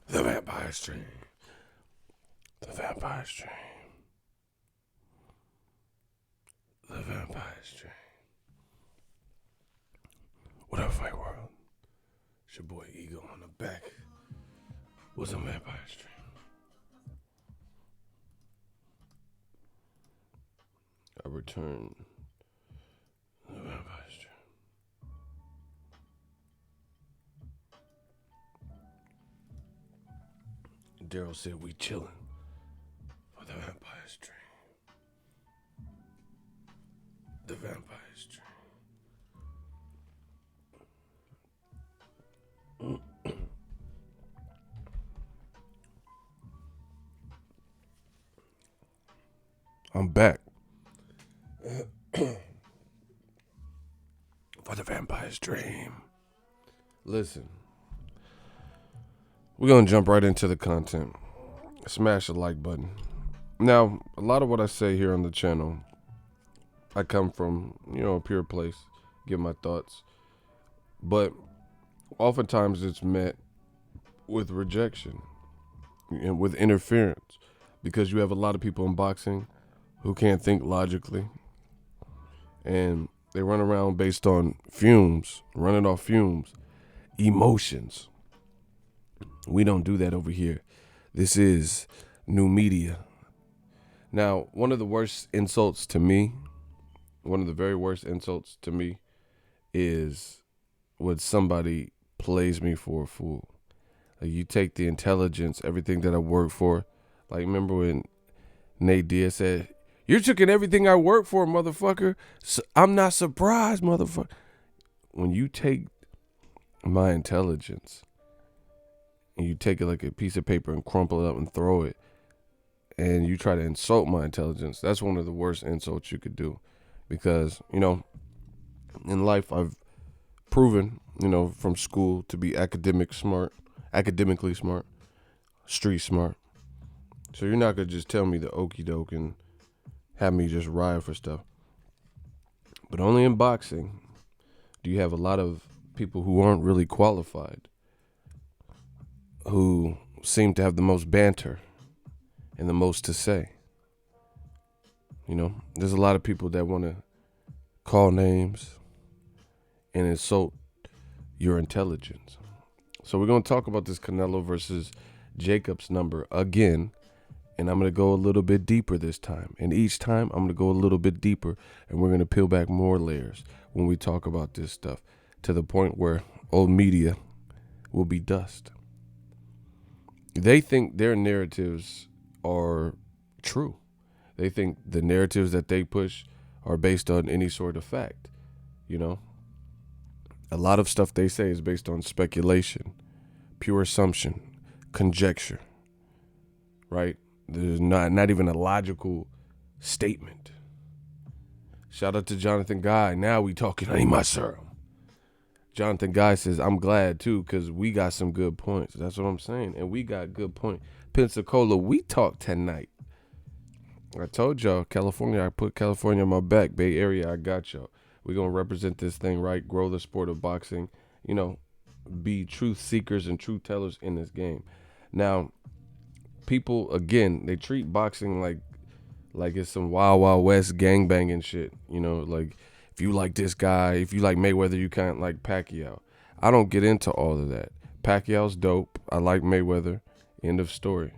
The Vampire Stream. The Vampire Stream. The Vampire Stream. What up, Fight World? It's your boy Ego on the back. What's a Vampire Stream? I return the Vampire Stream. Daryl said we chillin' for the Vampire Stream. The Vampire Stream. I'm back for the Vampire's Dream. Listen, we're going to jump right into the content. Smash the like button. Now, a lot of what I say here on the channel, I come from, a pure place, give my thoughts. But oftentimes it's met with rejection and with interference because you have a lot of people in boxing who can't think logically, and they run around based on fumes, running off fumes, emotions. We don't do that over here. This is new media. Now, one of the worst insults to me, one of the very worst insults to me is when somebody plays me for a fool. Like, you take the intelligence, everything that I work for. Like, remember when Nate Diaz said, "You're taking everything I work for, motherfucker. So I'm not surprised, motherfucker." When you take my intelligence and you take it like a piece of paper and crumple it up and throw it, and you try to insult my intelligence, that's one of the worst insults you could do. Because, in life I've proven, from school to be academically smart, street smart. So you're not going to just tell me the okie doke and have me just ride for stuff. But only in boxing do you have a lot of people who aren't really qualified, who seem to have the most banter and the most to say. There's a lot of people that want to call names and insult your intelligence. So we're going to talk about this Canelo versus Jacobs number again. And I'm going to go a little bit deeper this time. And each time I'm going to go a little bit deeper. And we're going to peel back more layers when we talk about this stuff, to the point where old media will be dust. They think their narratives are true. They think the narratives that they push are based on any sort of fact. A lot of stuff they say is based on speculation, pure assumption, conjecture, right? There's not even a logical statement. Shout out to Jonathan Guy. Now we talking Anima Serum. Jonathan Guy says, "I'm glad too, because we got some good points." That's what I'm saying. And we got good points. Pensacola, we talked tonight. I told y'all, California, I put California on my back. Bay Area, I got y'all. We're going to represent this thing right, grow the sport of boxing, be truth seekers and truth tellers in this game. Now, people, again, they treat boxing like it's some Wild Wild West gangbanging shit. Like, if you like this guy, if you like Mayweather, you can't like Pacquiao. I don't get into all of that. Pacquiao's dope. I like Mayweather. End of story.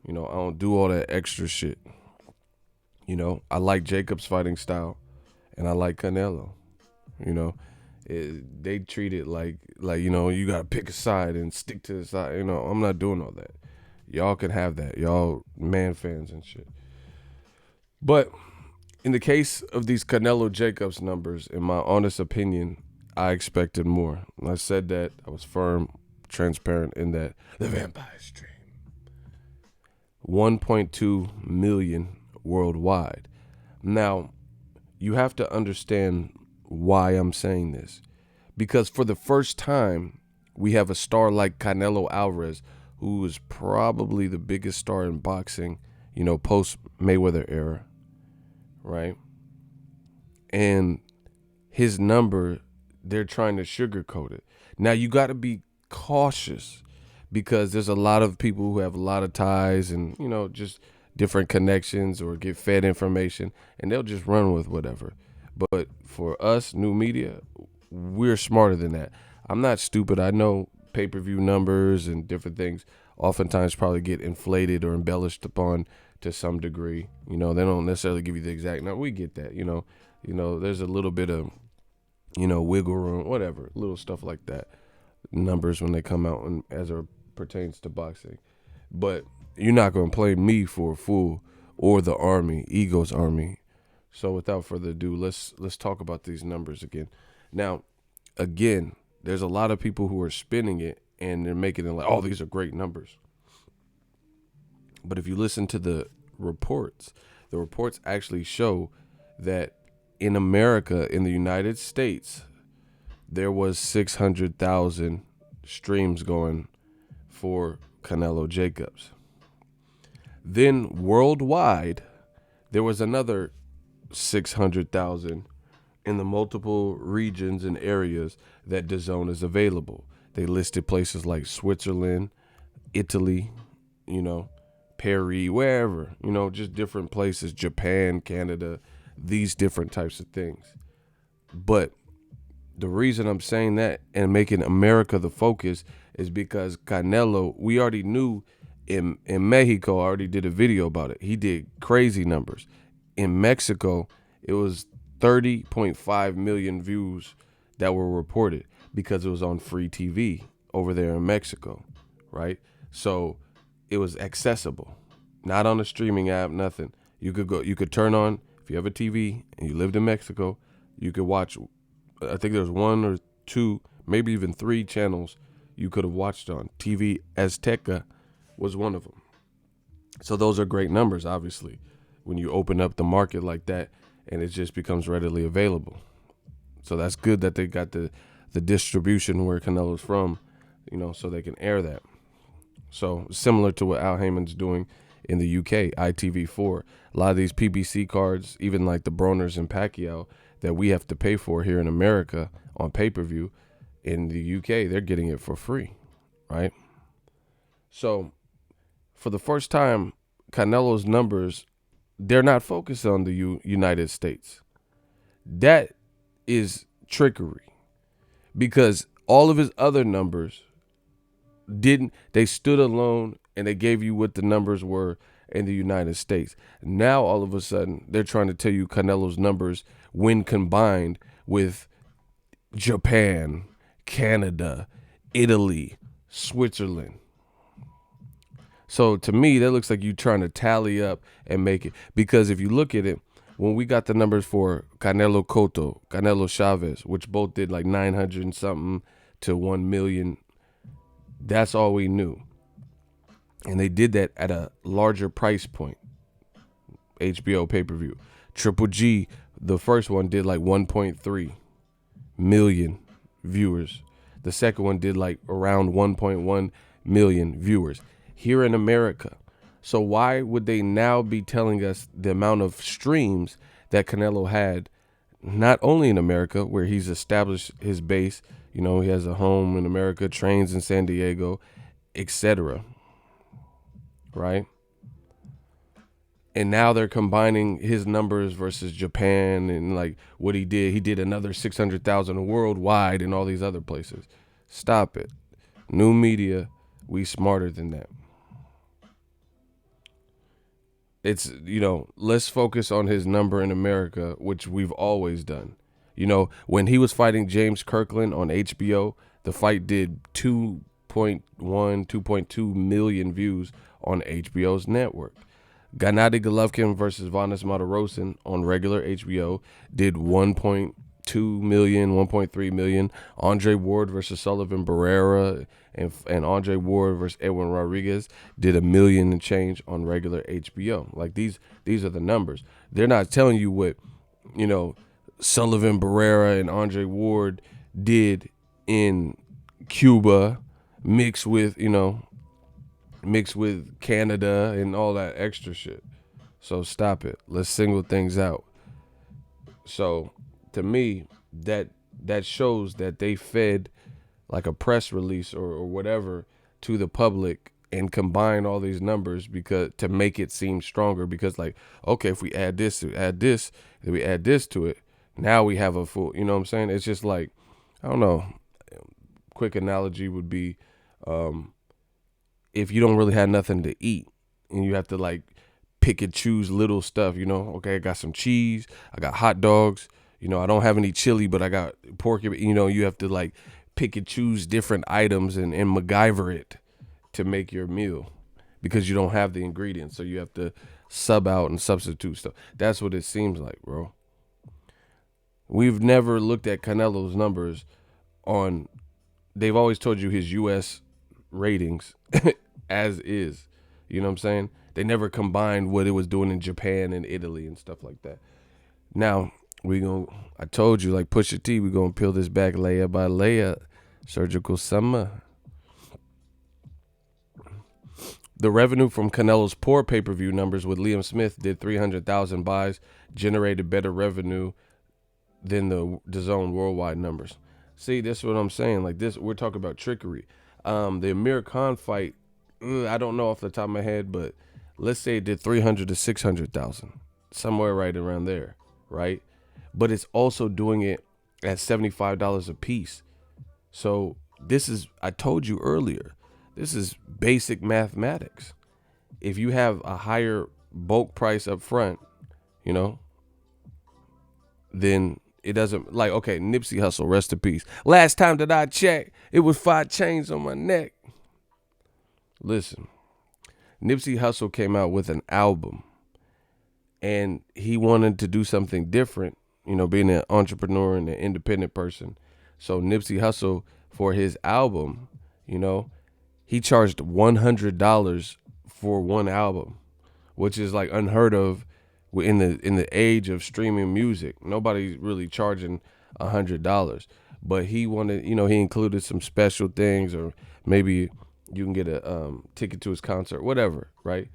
I don't do all that extra shit. I like Jacobs' fighting style, and I like Canelo. They treat it like you gotta pick a side and stick to the side. I'm not doing all that. Y'all can have that. Y'all man fans and shit. But in the case of these Canelo Jacobs numbers, in my honest opinion, I expected more. And I said that. I was firm, transparent in that. The Vampire Stream. 1.2 million worldwide. Now, you have to understand why I'm saying this. Because for the first time, we have a star like Canelo Alvarez, who is probably the biggest star in boxing, post Mayweather era, right? And his number, they're trying to sugarcoat it. Now, you got to be cautious, because there's a lot of people who have a lot of ties and, just different connections or get fed information, and they'll just run with whatever. But for us, new media, we're smarter than that. I'm not stupid. I know pay-per-view numbers and different things oftentimes probably get inflated or embellished upon to some degree. They don't necessarily give you the exact number. We get that, there's a little bit of, wiggle room, whatever, little stuff like that. Numbers when they come out and as it pertains to boxing. But you're not going to play me for a fool or the army, Ego's army. So without further ado, let's talk about these numbers again. Now, again, there's a lot of people who are spinning it and they're making it like, oh, these are great numbers. But if you listen to the reports actually show that in America, in the United States, there was 600,000 streams going for Canelo Jacobs. Then worldwide, there was another 600,000 in the multiple regions and areas that DAZN is available. They listed places like Switzerland, Italy, Paris, wherever, just different places, Japan, Canada, these different types of things. But the reason I'm saying that and making America the focus is because Canelo, we already knew in Mexico, I already did a video about it. He did crazy numbers. In Mexico, it was 30.5 million views that were reported because it was on free TV over there in Mexico, right? So it was accessible, not on a streaming app, nothing. You could turn on, if you have a TV and you lived in Mexico, you could watch, I think there's 1 or 2, maybe even 3 channels you could have watched on. TV Azteca was one of them. So those are great numbers, obviously, when you open up the market like that and it just becomes readily available. So that's good that they got the distribution where Canelo's from, so they can air that. So similar to what Al Heyman's doing in the UK, ITV4. A lot of these PBC cards, even like the Broners and Pacquiao that we have to pay for here in America on pay-per-view, in the UK, they're getting it for free, right? So for the first time, Canelo's numbers, they're not focused on the United States. That is trickery, because all of his other numbers they stood alone and they gave you what the numbers were in the United States. Now, all of a sudden, they're trying to tell you Canelo's numbers when combined with Japan, Canada, Italy, Switzerland. So to me, that looks like you trying to tally up and make it. Because if you look at it, when we got the numbers for Canelo Cotto, Canelo Chavez, which both did like 900 and something to 1 million, that's all we knew. And they did that at a larger price point. HBO pay-per-view. Triple G, the first one, did like 1.3 million viewers. The second one did like around 1.1 million viewers here in America. So why would they now be telling us the amount of streams that Canelo had, not only in America, where he's established his base, he has a home in America, trains in San Diego, etc., right? And now they're combining his numbers versus Japan and like what he did. He did another 600,000 worldwide and all these other places. Stop it. New media, we smarter than that. It's, let's focus on his number in America, which we've always done. When he was fighting James Kirkland on HBO, the fight did 2.1, 2.2 million views on HBO's network. Gennady Golovkin versus Vanes Martirosyan on regular HBO did 1.2 million, 1.3 million. Andre Ward versus Sullivan Barrera and Andre Ward versus Edwin Rodriguez did 1 million and change on regular HBO. Like these are the numbers. They're not telling you what, Sullivan Barrera and Andre Ward did in Cuba mixed with Canada and all that extra shit. So stop it. Let's single things out. So to me, that shows that they fed like a press release or whatever to the public and combine all these numbers because to make it seem stronger. Because like, okay, if we add this, then we add this to it, now we have a full. You know what I'm saying? It's just like, I don't know. Quick analogy would be, if you don't really have nothing to eat and you have to like pick and choose little stuff, okay, I got some cheese, I got hot dogs, I don't have any chili, but I got pork, you have to like pick and choose different items and MacGyver it to make your meal because you don't have the ingredients. So you have to sub out and substitute stuff. That's what it seems like, bro. We've never looked at Canelo's numbers on, they've always told you his U.S. ratings as is. You know what I'm saying? They never combined what it was doing in Japan and Italy and stuff like that. Now, I told you, like Pusha T, we're going to peel this back layer by layer. Surgical summer. The revenue from Canelo's poor pay-per-view numbers with Liam Smith did 300,000 buys, generated better revenue than the DAZN worldwide numbers. See, this is what I'm saying. Like this, we're talking about trickery. The Amir Khan fight, I don't know off the top of my head, but let's say it did 300 to 600,000, somewhere right around there, right? But it's also doing it at $75 a piece. So this is, I told you earlier, this is basic mathematics. If you have a higher bulk price up front, then it doesn't, like, okay, Nipsey Hussle, rest in peace. Last time that I checked, it was 5 chains on my neck. Listen, Nipsey Hussle came out with an album and he wanted to do something different, being an entrepreneur and an independent person. So Nipsey Hussle, for his album, he charged $100 for one album, which is like unheard of in the age of streaming music. Nobody's really charging $100. But he wanted, he included some special things, or maybe you can get a ticket to his concert, whatever, right?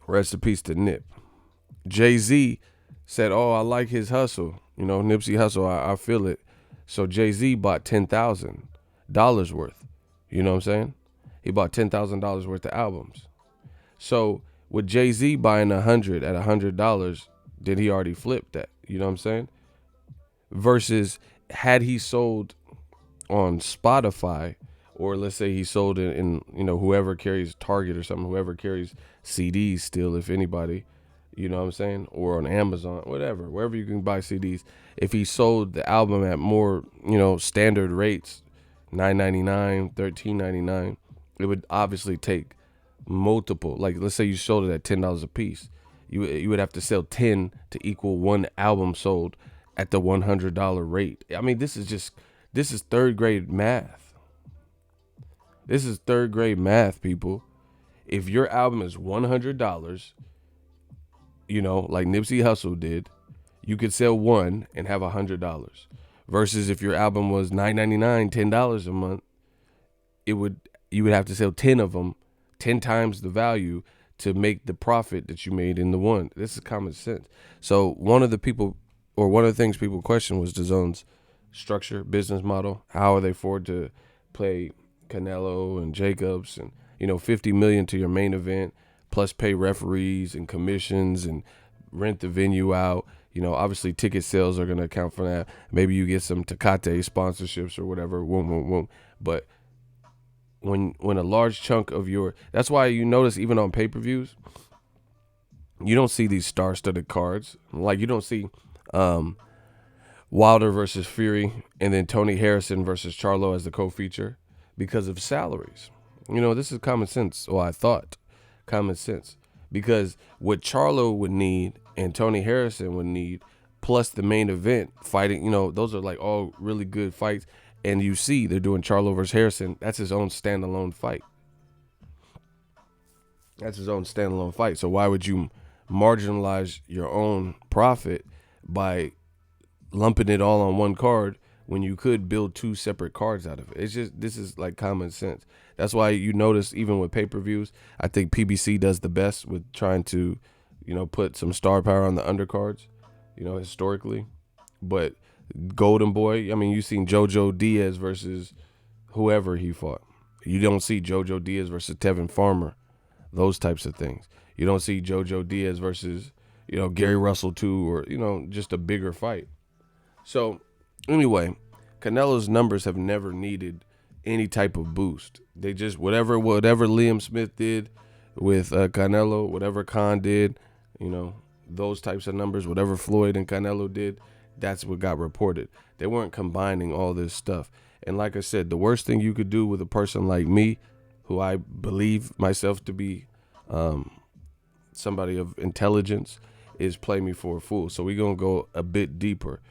Rest in peace to Nip. Jay-Z said, oh, I like his hustle. Nipsey Hussle, I feel it. So Jay-Z bought $10,000 worth. You know what I'm saying? He bought $10,000 worth of albums. So with Jay-Z buying 100 at $100, did he already flip that? You know what I'm saying? Versus had he sold on Spotify, or let's say he sold it in whoever carries Target or something, whoever carries CDs still, if anybody, you know what I'm saying? Or on Amazon, whatever, wherever you can buy CDs. If he sold the album at more, standard rates, $9.99, $13.99, it would obviously take multiple. Like, let's say you sold it at $10 a piece. You would have to sell 10 to equal one album sold at the $100 rate. I mean, this is third grade math. This is third grade math, people. If your album is $100, like Nipsey Hussle did, you could sell one and have $100. Versus if your album was $9.99, $10 a month, you would have to sell 10 of them, 10 times the value to make the profit that you made in the one. This is common sense. So one of the things people question was DAZN's structure, business model. How are they afford to play Canelo and Jacobs and, $50 million to your main event, plus pay referees and commissions and rent the venue out. Obviously ticket sales are going to account for that. Maybe you get some Tecate sponsorships or whatever. But when a large chunk of that's why you notice even on pay-per-views, you don't see these star-studded cards. Like you don't see Wilder versus Fury and then Tony Harrison versus Charlo as the co-feature because of salaries. This is common sense. Well, I thought common sense, because what Charlo would need and Tony Harrison would need, plus the main event fighting, those are like all really good fights. And you see they're doing Charlo versus Harrison. That's his own standalone fight. So why would you marginalize your own profit by lumping it all on one card when you could build two separate cards out of it? This is like common sense. That's why you notice even with pay-per-views, I think PBC does the best with trying to, put some star power on the undercards, historically. But Golden Boy, I mean, you seen JoJo Diaz versus whoever he fought. You don't see Jojo Diaz versus Tevin Farmer, those types of things. You don't see Jojo Diaz versus, Gary Russell too, or, just a bigger fight. So anyway, Canelo's numbers have never needed any type of boost. They just, whatever Liam Smith did with Canelo, whatever Khan did, those types of numbers, whatever Floyd and Canelo did, that's what got reported. They weren't combining all this stuff. And like I said, the worst thing you could do with a person like me, who I believe myself to be somebody of intelligence, is play me for a fool. So we're going to go a bit deeper.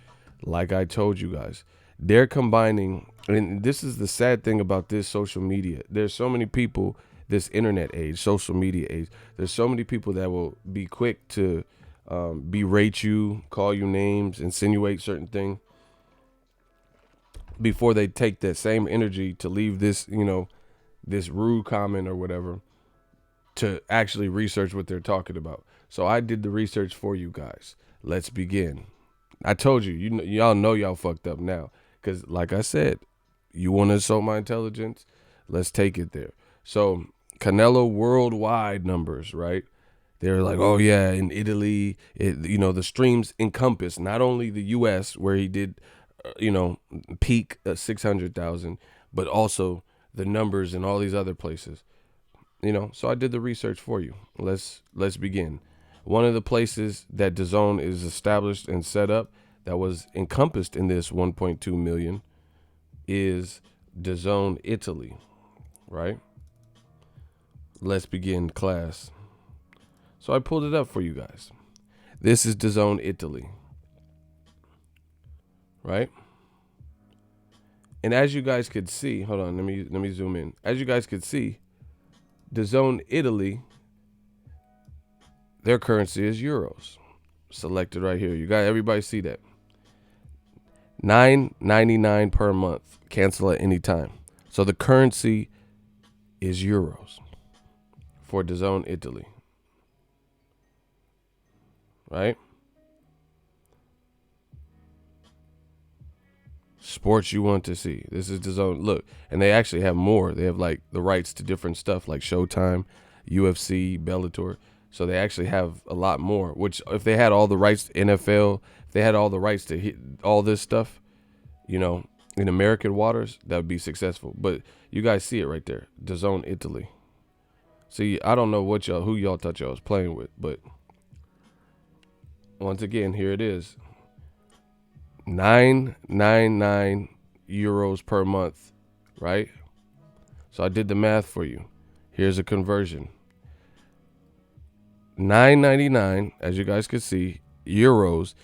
Like I told you guys, they're combining, and this is the sad thing about this social media. There's so many people, this internet age, social media age, there's so many people that will be quick to berate you, call you names, insinuate certain things before they take that same energy to leave this, this rude comment or whatever, to actually research what they're talking about. So I did the research for you guys. Let's begin. I told you, y'all know y'all fucked up now. Because like I said, you want to insult my intelligence? Let's take it there. So Canelo worldwide numbers, right? They're like, oh yeah, in Italy, the streams encompass not only the U.S. where he did, peak 600,000, but also the numbers in all these other places. So I did the research for you. Let's begin. One of the places that DAZN is established and set up that was encompassed in this 1.2 million is DAZN Italy, right? Let's begin, class. So I pulled it up for you guys. This is DAZN Italy, right? And as you guys could see, hold on, let me zoom in. As you guys could see, DAZN Italy, their currency is euros. Selected right here. You got everybody see that. $9.99 per month. Cancel at any time. So the currency is euros for DAZN Italy. Right? Sports you want to see. This is DAZN. Look, and they actually have more. They have like the rights to different stuff like Showtime, UFC, Bellator. So they actually have a lot more, which if they had all the rights to NFL, if they had all the rights to hit all this stuff, in American waters, that would be successful. But you guys see it right there, DAZN Italy. See, I don't know who y'all thought y'all was playing with, but once again, here it is. 999 euros per month, right? So I did the math for you. Here's a conversion. 9.99, as you guys can see, euros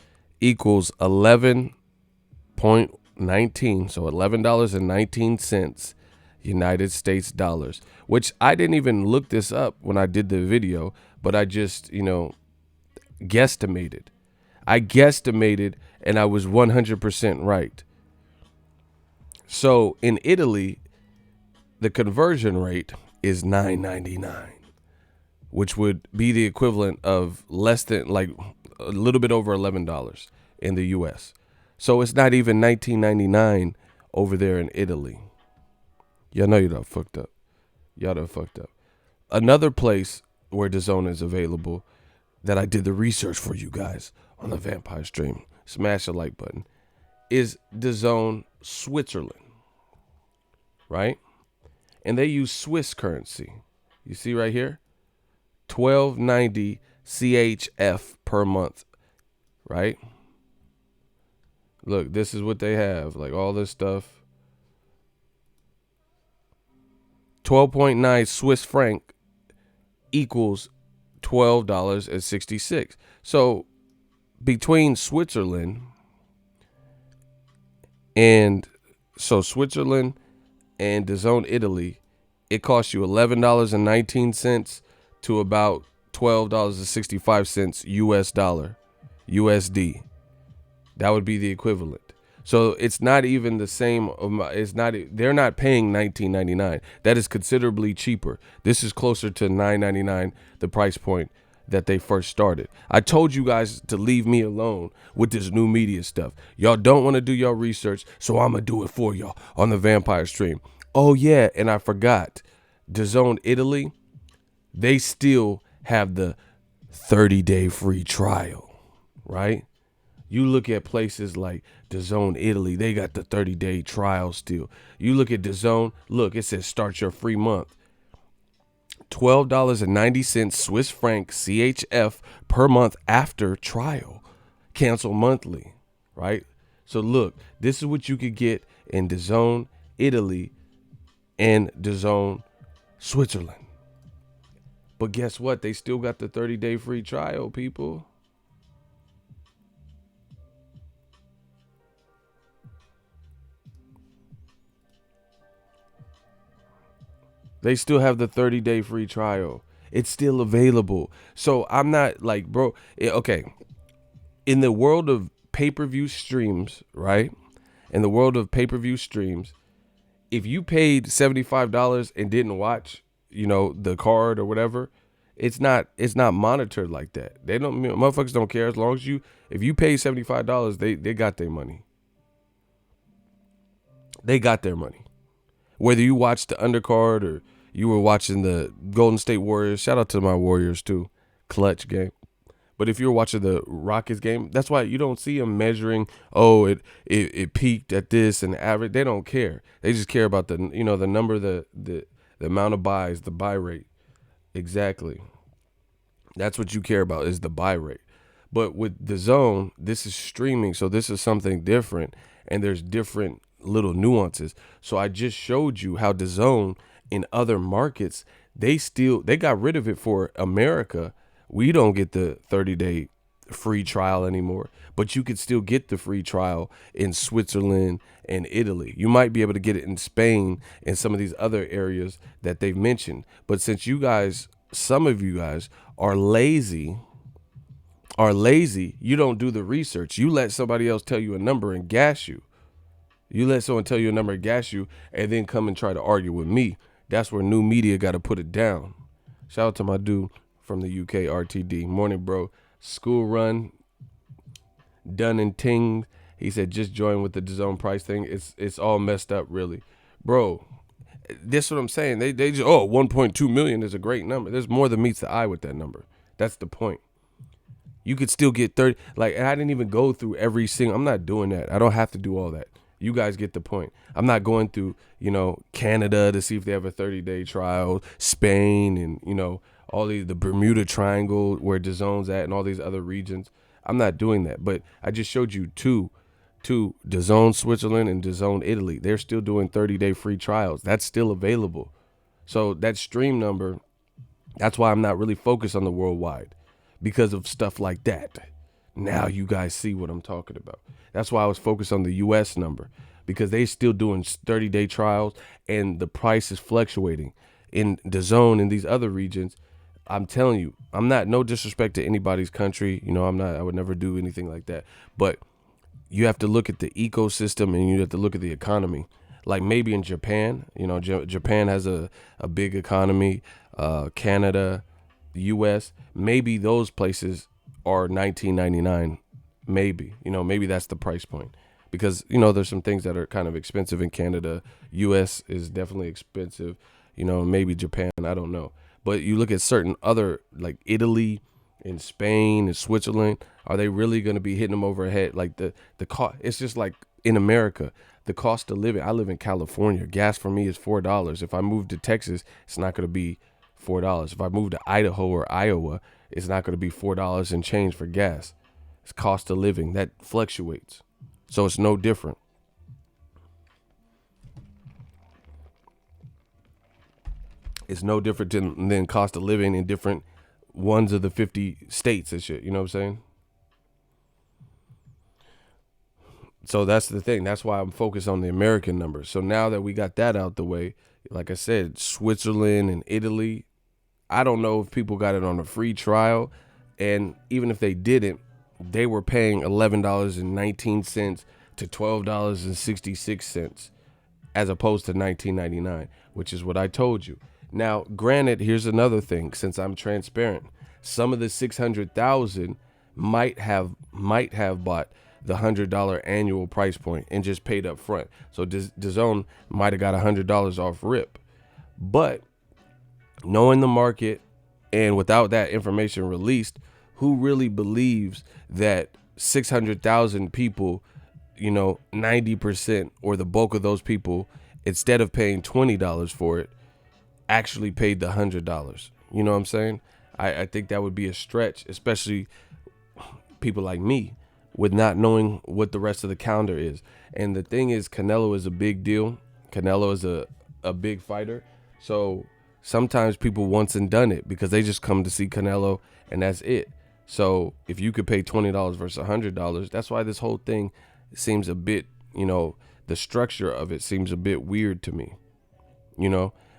equals 11.19, so $11.19 United States dollars, which I didn't even look this up when I did the video, but I just, guesstimated. I guesstimated, and I was 100% right. So in Italy, the conversion rate is 9.99. which would be the equivalent of less than, like, a little bit over $11 in the U.S. So it's not even $19.99 over there in Italy. Y'all know you done fucked up. Y'all done fucked up. Another place where DAZN is available that I did the research for you guys on the Vampire Stream, smash the like button, is DAZN Switzerland, right? And they use Swiss currency. You see right here? $12.90 CHF per month, right? Look, this is what they have, like all this stuff. 12.9 Swiss franc equals $12.66. So between Switzerland and Switzerland and DAZN Italy, it costs you $11.19 to about $12.65 US dollar, USD. That would be the equivalent. So it's not even the same. It's not. They're not paying $19.99. That is considerably cheaper. This is closer to $9.99, the price point that they first started. I told you guys to leave me alone with this new media stuff. Y'all don't want to do your research, so I'm gonna do it for y'all on the Vampire Stream. Oh yeah, and I forgot. DAZN Italy, they still have the 30-day free trial, right? You look at places like DAZN Italy, they got the 30-day trial still. You look at DAZN, look, it says start your free month. $12.90 Swiss franc CHF per month after trial. Cancel monthly, right? So look, this is what you could get in DAZN Italy and DAZN Switzerland. But guess what? They still got the 30-day free trial, people. They still have the 30-day free trial. It's still available. So I'm not like, bro, okay. In the world of pay-per-view streams, right? In the world of pay-per-view streams, if you paid $75 and didn't watch, the card or whatever, it's not monitored like that. They don't, motherfuckers don't care. As long as if you pay $75, they got their money. They got their money. Whether you watched the undercard or you were watching the Golden State Warriors, shout out to my Warriors too, clutch game. But if you're watching the Rockets game, that's why you don't see them measuring, oh, it peaked at this and average. They don't care. They just care about the number, the amount of buys, the buy rate. Exactly. That's what you care about, is the buy rate. But with DAZN, this is streaming, so this is something different, and there's different little nuances. So I just showed you how DAZN in other markets, they got rid of it for America. We don't get the 30-day free trial anymore, but you could still get the free trial in Switzerland and Italy. You might be able to get it in Spain and some of these other areas that they've mentioned. But since some of you guys are lazy, you don't do the research. You let somebody else tell you a number and gas you. You let someone tell you a number and gas you and then come and try to argue with me. That's where new media got to put it down. Shout out to my dude from the UK, RTD. Morning, bro. School run, done and tinged. He said, just join with the DAZN price thing. It's all messed up, really. Bro, this is what I'm saying. They just, 1.2 million is a great number. There's more than meets the eye with that number. That's the point. You could still get 30. Like, I didn't even go through every single. I'm not doing that. I don't have to do all that. You guys get the point. I'm not going through, Canada to see if they have a 30-day trial, Spain, and, all the Bermuda Triangle where DAZN's at and all these other regions. I'm not doing that. But I just showed you two DAZN Switzerland and DAZN Italy. They're still doing 30-day free trials. That's still available. So that stream number, that's why I'm not really focused on the worldwide, because of stuff like that. Now you guys see what I'm talking about. That's why I was focused on the U.S. number, because they still doing 30-day trials and the price is fluctuating. In DAZN in these other regions, I'm telling you, I'm not, no disrespect to anybody's country. I would never do anything like that. But you have to look at the ecosystem and you have to look at the economy. Like maybe in Japan, Japan has a big economy, Canada, U.S., maybe those places are $19.99. Maybe that's the price point, because there's some things that are kind of expensive in Canada. U.S. is definitely expensive. Maybe Japan, I don't know. But you look at certain other, like Italy and Spain and Switzerland, are they really going to be hitting them over the head? Like the cost, it's just like in America, the cost of living. I live in California. Gas for me is $4. If I move to Texas, it's not going to be $4. If I move to Idaho or Iowa, it's not going to be $4 and change for gas. It's cost of living that fluctuates. So it's no different. It's no different than cost of living in different ones of the 50 states and shit. You know what I'm saying? So that's the thing. That's why I'm focused on the American numbers. So now that we got that out the way, like I said, Switzerland and Italy, I don't know if people got it on a free trial. And even if they didn't, they were paying $11.19 to $12.66 as opposed to $19.99, which is what I told you. Now, granted, here's another thing. Since I'm transparent, some of the 600,000 might have bought the $100 annual price point and just paid up front. So DAZN might have got $100 off rip. But knowing the market and without that information released, who really believes that 600,000 people, 90% or the bulk of those people, instead of paying $20 for it, actually paid the $100? You know what I'm saying? I think that would be a stretch, especially people like me with not knowing what the rest of the calendar is. And the thing is, Canelo is a big deal. Canelo is a big fighter. So sometimes people once and done it because they just come to see Canelo and that's it. So if you could pay $20 versus $100, that's why this whole thing seems a bit, the structure of it seems a bit weird to me,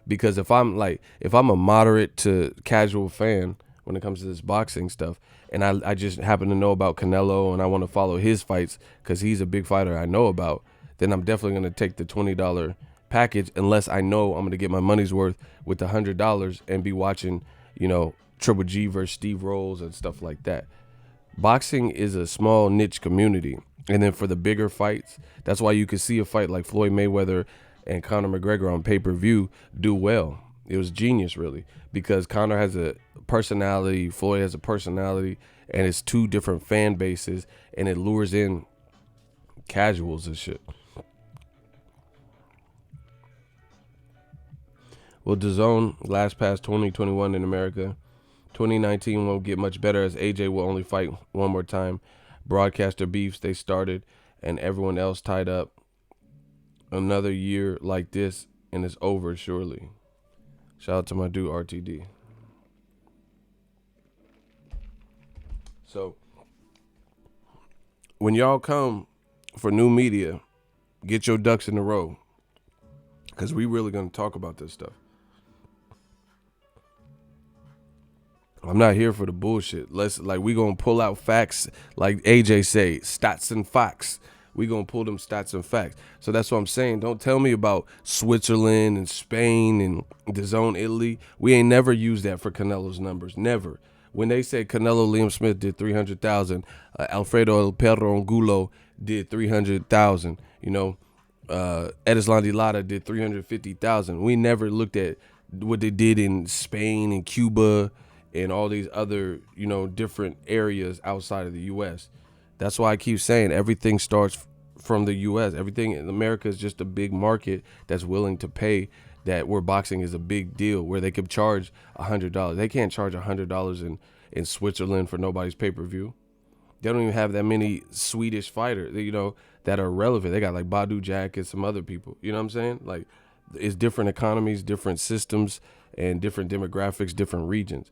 because if I'm a moderate to casual fan when it comes to this boxing stuff, and I just happen to know about Canelo and I want to follow his fights because he's a big fighter I know about, then I'm definitely going to take the $20 package unless I know I'm going to get my money's worth with the $100 and be watching, Triple G versus Steve Rolls and stuff like that. Boxing is a small niche community. And then for the bigger fights, that's why you could see a fight like Floyd Mayweather and Conor McGregor on pay-per-view do well. It was genius, really, because Conor has a personality, Floyd has a personality, and it's two different fan bases, and it lures in casuals and shit. Well, DAZN last past 2021 in America. 2019 won't get much better as AJ will only fight one more time. Broadcaster beefs, they started, and everyone else tied up. Another year like this, and it's over, surely. Shout out to my dude, RTD. So, when y'all come for new media, get your ducks in a row, because we really going to talk about this stuff. I'm not here for the bullshit. We gonna pull out facts, like AJ say, stats and facts. We gonna pull them stats and facts. So that's what I'm saying. Don't tell me about Switzerland and Spain and DAZN Italy. We ain't never used that for Canelo's numbers. Never. When they say Canelo Liam Smith did 300,000, Alfredo El Perro Angulo did 300,000. Erislandy Lara did 350,000. We never looked at what they did in Spain and Cuba and all these other, different areas outside of the U.S. That's why I keep saying everything starts from the U.S. Everything in America is just a big market that's willing to pay, that where boxing is a big deal, where they could charge $100. They can't charge $100 in Switzerland for nobody's pay-per-view. They don't even have that many Swedish fighters, that are relevant. They got like Badu Jack and some other people. You know what I'm saying? Like, it's different economies, different systems, and different demographics, different regions.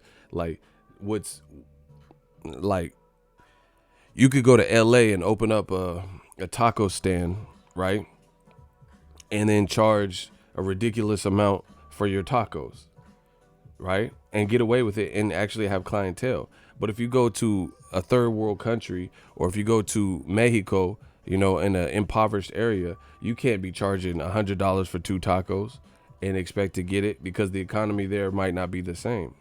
You could go to LA and open up a taco stand, right? And then charge a ridiculous amount for your tacos, right? And get away with it and actually have clientele. But if you go to a third world country, or if you go to Mexico, in an impoverished area, you can't be charging $100 for 2 tacos and expect to get it, because the economy there might not be the same.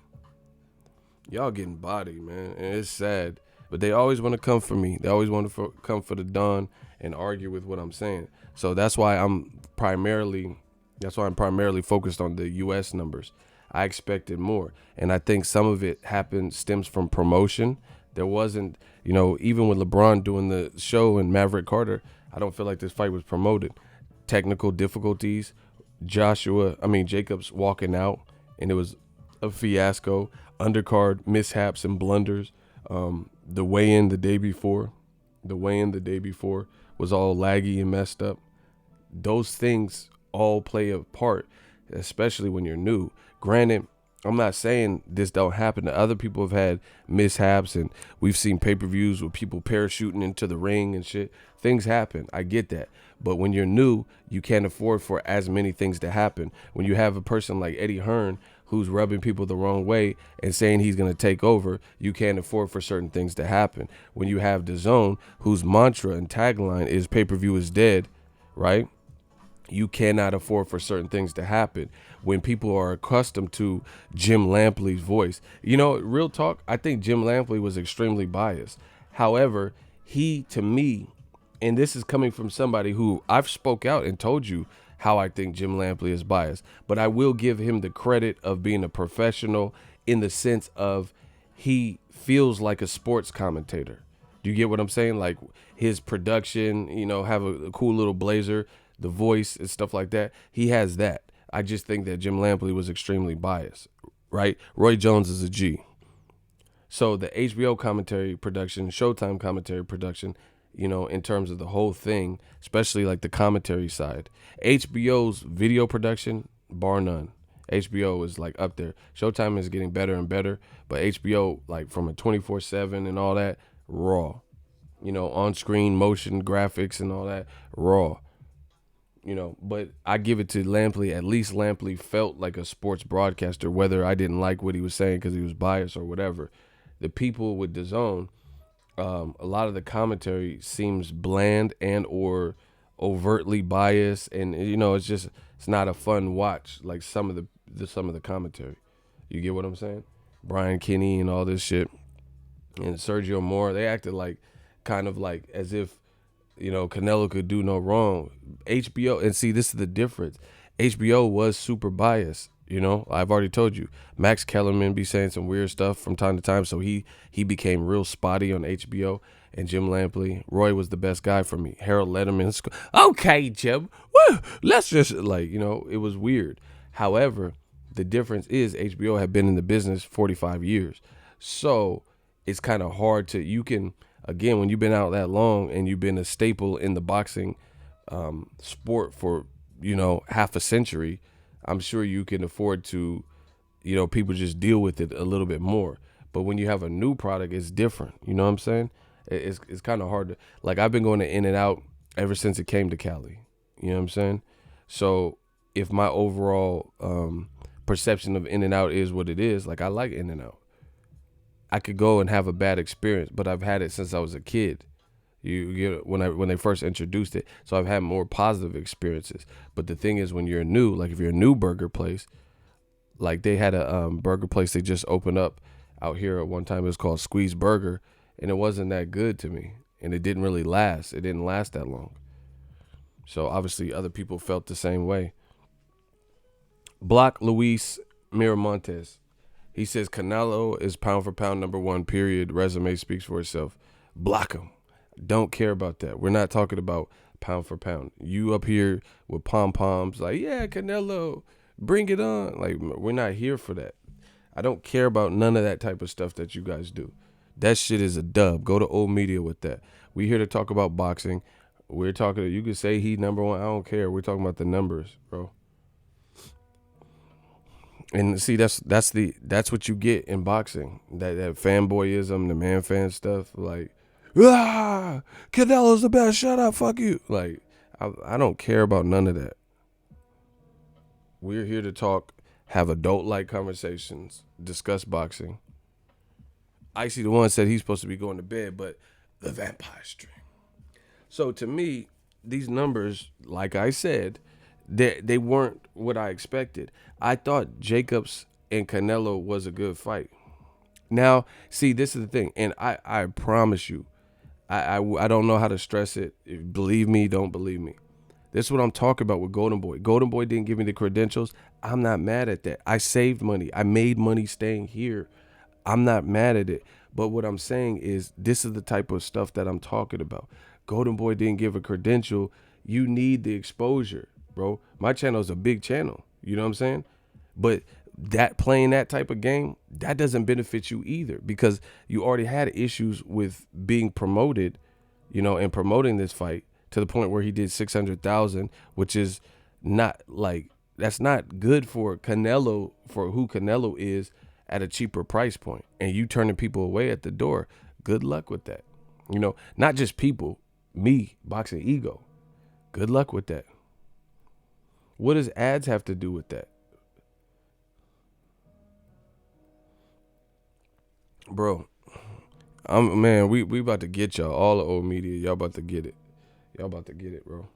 Y'all getting bodied, man, and it's sad. But they always want to come for me. They always want to come for the Don and argue with what I'm saying. So that's why I'm primarily focused on the U.S. numbers. I expected more, and I think some of it stems from promotion. There wasn't, even with LeBron doing the show and Maverick Carter, I don't feel like this fight was promoted. Technical difficulties, Jacobs walking out, and it was a fiasco. Undercard mishaps and blunders. The weigh-in the day before was all laggy and messed up. Those things all play a part, especially when you're new. Granted, I'm not saying this don't happen. Other people have had mishaps, and we've seen pay-per-views with people parachuting into the ring and shit. Things happen. I get that. But when you're new, you can't afford for as many things to happen. When you have a person like Eddie Hearn who's rubbing people the wrong way and saying he's going to take over, you can't afford for certain things to happen. When you have DAZN, whose mantra and tagline is pay-per-view is dead, right? You cannot afford for certain things to happen. When people are accustomed to Jim Lampley's voice, real talk, I think Jim Lampley was extremely biased. However, he, to me, And this is coming from somebody who I've spoke out and told you how I think Jim Lampley is biased. But I will give him the credit of being a professional in the sense of he feels like a sports commentator. Do you get what I'm saying? Like his production, have a cool little blazer, the voice and stuff like that. He has that. I just think that Jim Lampley was extremely biased, right? Roy Jones is a G. So the HBO commentary production, Showtime commentary production, in terms of the whole thing, especially like the commentary side. HBO's video production, bar none. HBO is like up there. Showtime is getting better and better, but HBO, like from a 24/7 and all that, raw. On-screen motion graphics and all that, raw. But I give it to Lampley. At least Lampley felt like a sports broadcaster, whether I didn't like what he was saying because he was biased or whatever. The people with DAZN, a lot of the commentary seems bland and or overtly biased, and it's not a fun watch like some of the commentary. You get what I'm saying? Brian Kinney and all this shit, and Sergio Moore, they acted like kind of like as if Canelo could do no wrong. HBO, and see, this is the difference. HBO was super biased. I've already told you. Max Kellerman be saying some weird stuff from time to time, so he became real spotty on HBO. And Jim Lampley, Roy was the best guy for me. Harold Letterman, okay, Jim, woo, let's just it was weird. However, the difference is HBO had been in the business 45 years, so it's kind of hard to again when you've been out that long and you've been a staple in the boxing sport for half a century. I'm sure you can afford to, people just deal with it a little bit more. But when you have a new product, it's different. You know what I'm saying? It's kind of hard to, like, I've been going to In-N-Out ever since it came to Cali. You know what I'm saying? So if my overall perception of In-N-Out is what it is, like, I like In-N-Out. I could go and have a bad experience, but I've had it since I was a kid. You get when they first introduced it, so I've had more positive experiences. But the thing is, when you're new, like if you're a new burger place, like they had a burger place they just opened up out here at one time. It was called Squeeze Burger, and it wasn't that good to me, and it didn't really last. It didn't last that long. So obviously, other people felt the same way. Block Luis Miramontes. He says Canelo is pound for pound number one. Period. Resume speaks for itself. Block him. Don't care about that. We're not talking about pound for pound. You up here with pom-poms like, yeah, Canelo, bring it on. Like, we're not here for that. I don't care about none of that type of stuff that you guys do. That shit is a dub. Go to old media with that. We here to talk about boxing. We're talking, you could say he number one. I don't care. We're talking about the numbers, bro. And see, that's what you get in boxing. That fanboyism, the man fan stuff, like, Canelo's the best. Shut up. Fuck you. Like, I don't care about none of that. We're here to talk, have adult-like conversations, discuss boxing. Icy the one said he's supposed to be going to bed, but the vampire stream. So to me, these numbers, like I said, they weren't what I expected. I thought Jacobs and Canelo was a good fight. Now, see, this is the thing, and I promise you, I don't know how to stress it. Believe me, don't believe me. This is what I'm talking about with Golden Boy. Golden Boy didn't give me the credentials. I'm not mad at that. I saved money. I made money staying here. I'm not mad at it. But what I'm saying is this is the type of stuff that I'm talking about. Golden Boy didn't give a credential. You need the exposure, bro. My channel is a big channel. You know what I'm saying? But that playing that type of game, that doesn't benefit you either, because you already had issues with being promoted, and promoting this fight to the point where he did 600,000, which is not like, that's not good for Canelo, for who Canelo is at a cheaper price point, and you turning people away at the door. Good luck with that. Not just people, me, Boxing Ego. Good luck with that. What does ads have to do with that? Bro, we about to get y'all. All the old media, y'all about to get it. Y'all about to get it, bro.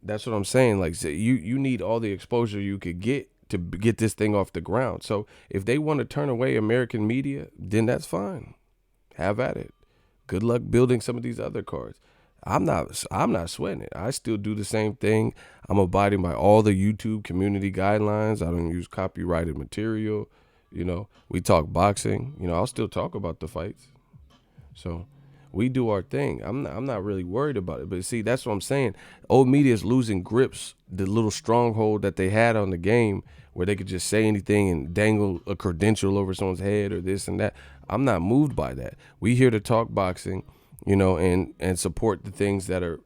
That's what I'm saying. Like, you need all the exposure you could get to get this thing off the ground. So if they want to turn away American media, then that's fine. Have at it. Good luck building some of these other cards. I'm not sweating it. I still do the same thing. I'm abiding by all the YouTube community guidelines. I don't use copyrighted material. We talk boxing. I'll still talk about the fights. So we do our thing. I'm not really worried about it. But see, that's what I'm saying. Old media is losing grips, the little stronghold that they had on the game where they could just say anything and dangle a credential over someone's head or this and that. I'm not moved by that. We here to talk boxing, and support the things that are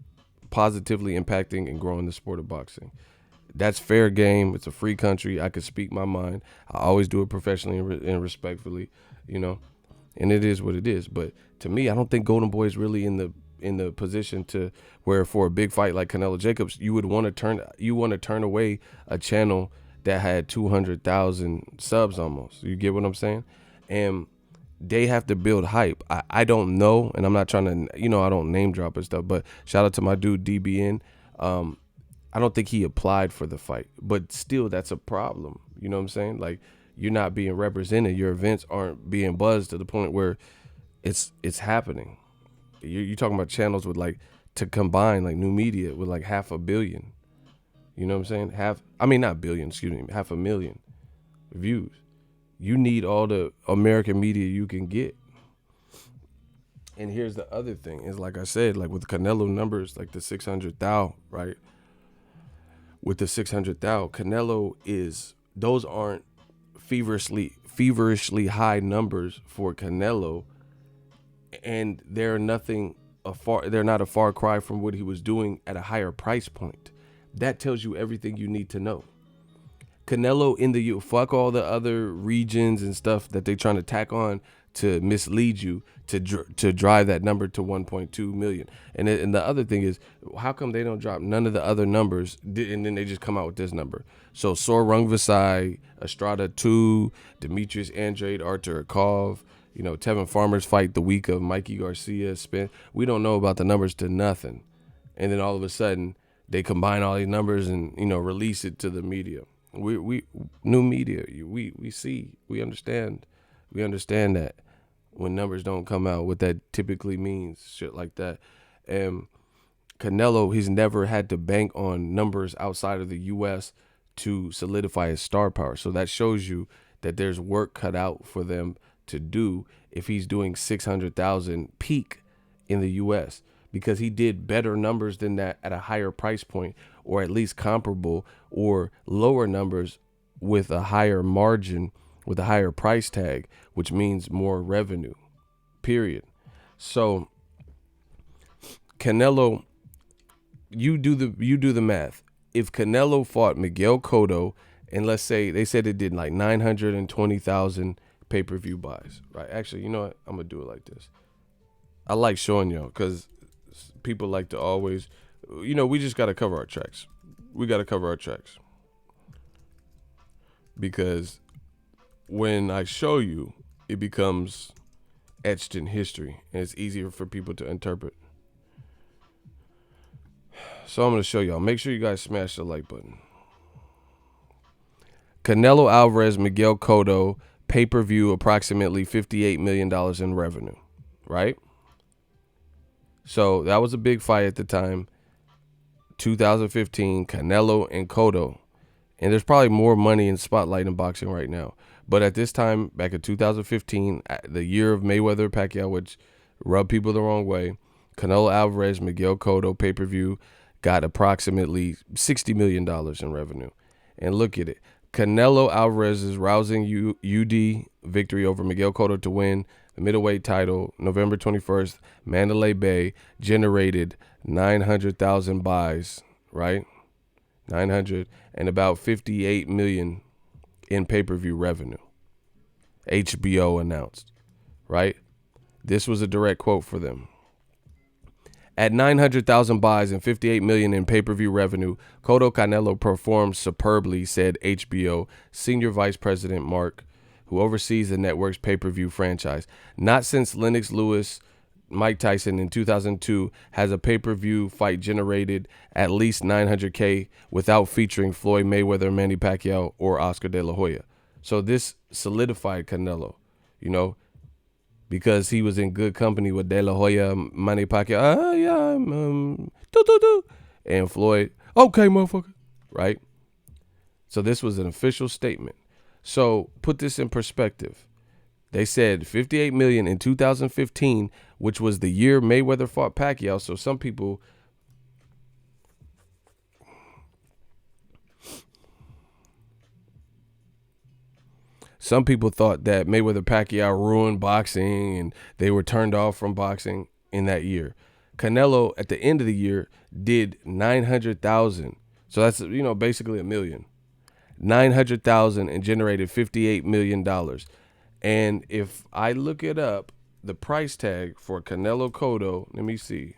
positively impacting and growing the sport of boxing. That's fair game. It's a free country. I could speak my mind. I always do it professionally and respectfully, and it is what it is. But to me, I don't think Golden Boy is really in the position to where for a big fight like Canelo Jacobs, you want to turn away a channel that had 200,000 subs almost. You get what I'm saying? And they have to build hype. I don't know, and I'm not trying to, I don't name drop and stuff, but shout out to my dude DBN. I don't think he applied for the fight, but still that's a problem. You know what I'm saying? Like, you're not being represented. Your events aren't being buzzed to the point where it's happening. You're talking about channels with to combine new media with 500 million. You know what I'm saying? Not billion, excuse me, 500,000 views. You need all the American media you can get. And here's the other thing is, like I said, with Canelo numbers, the 600,000, right? With the 600,000, Canelo those aren't feverishly high numbers for Canelo, and they're not a far cry from what he was doing at a higher price point. That tells you everything you need to know. Canelo fuck all the other regions and stuff that they trying to tack on to mislead you to drive that number to 1.2 million. And the other thing is, how come they don't drop none of the other numbers and then they just come out with this number? So Sor Rungvisai, Estrada 2, Demetrius Andrade, Artur Akov, Tevin Farmer's fight the week of Mikey Garcia, Spence. We don't know about the numbers to nothing. And then all of a sudden they combine all these numbers and, release it to the media. We new media, we understand that when numbers don't come out, what that typically means, shit like that. And Canelo, he's never had to bank on numbers outside of the U.S. to solidify his star power. So that shows you that there's work cut out for them to do if he's doing 600,000 peak in the U.S. because he did better numbers than that at a higher price point, or at least comparable or lower numbers with a higher margin, with a higher price tag, which means more revenue, period. So Canelo, you do the math. If Canelo fought Miguel Cotto, and let's say they said it did 920,000 pay-per-view buys, right? Actually, you know what? I'm going to do it like this. I like showing y'all because people like to always, we just got to cover our tracks. We got to cover our tracks. Because when I show you, it becomes etched in history and it's easier for people to interpret. So I'm going to show y'all. Make sure you guys smash the like button. Canelo Alvarez, Miguel Cotto, pay-per-view, approximately $58 million in revenue, right? So that was a big fight at the time. 2015, Canelo and Cotto. And there's probably more money in spotlight in boxing right now. But at this time, back in 2015, the year of Mayweather-Pacquiao, which rubbed people the wrong way, Canelo Alvarez, Miguel Cotto pay-per-view got approximately $60 million in revenue. And look at it. Canelo Alvarez's rousing UD victory over Miguel Cotto to win the middleweight title, November 21st, Mandalay Bay, generated 900,000 buys, right? 900 and about 58 million in pay-per-view revenue. HBO announced, right? This was a direct quote for them. At 900,000 buys and 58 million in pay-per-view revenue, Cotto Canelo performed superbly, said HBO Senior Vice President Mark, who oversees the network's pay-per-view franchise. Not since Lennox Lewis, Mike Tyson in 2002 has a pay-per-view fight generated at least 900K without featuring Floyd Mayweather, Manny Pacquiao, or Oscar De La Hoya. So this solidified Canelo, because he was in good company with De La Hoya, Manny Pacquiao, yeah, do do do, and Floyd. Okay, motherfucker, right? So this was an official statement. So put this in perspective. They said 58 million in 2015, which was the year Mayweather fought Pacquiao. So some people thought that Mayweather Pacquiao ruined boxing and they were turned off from boxing in that year. Canelo at the end of the year did 900,000. So that's, basically a million. 900,000 and generated $58 million. And if I look it up, the price tag for Canelo Cotto, let me see.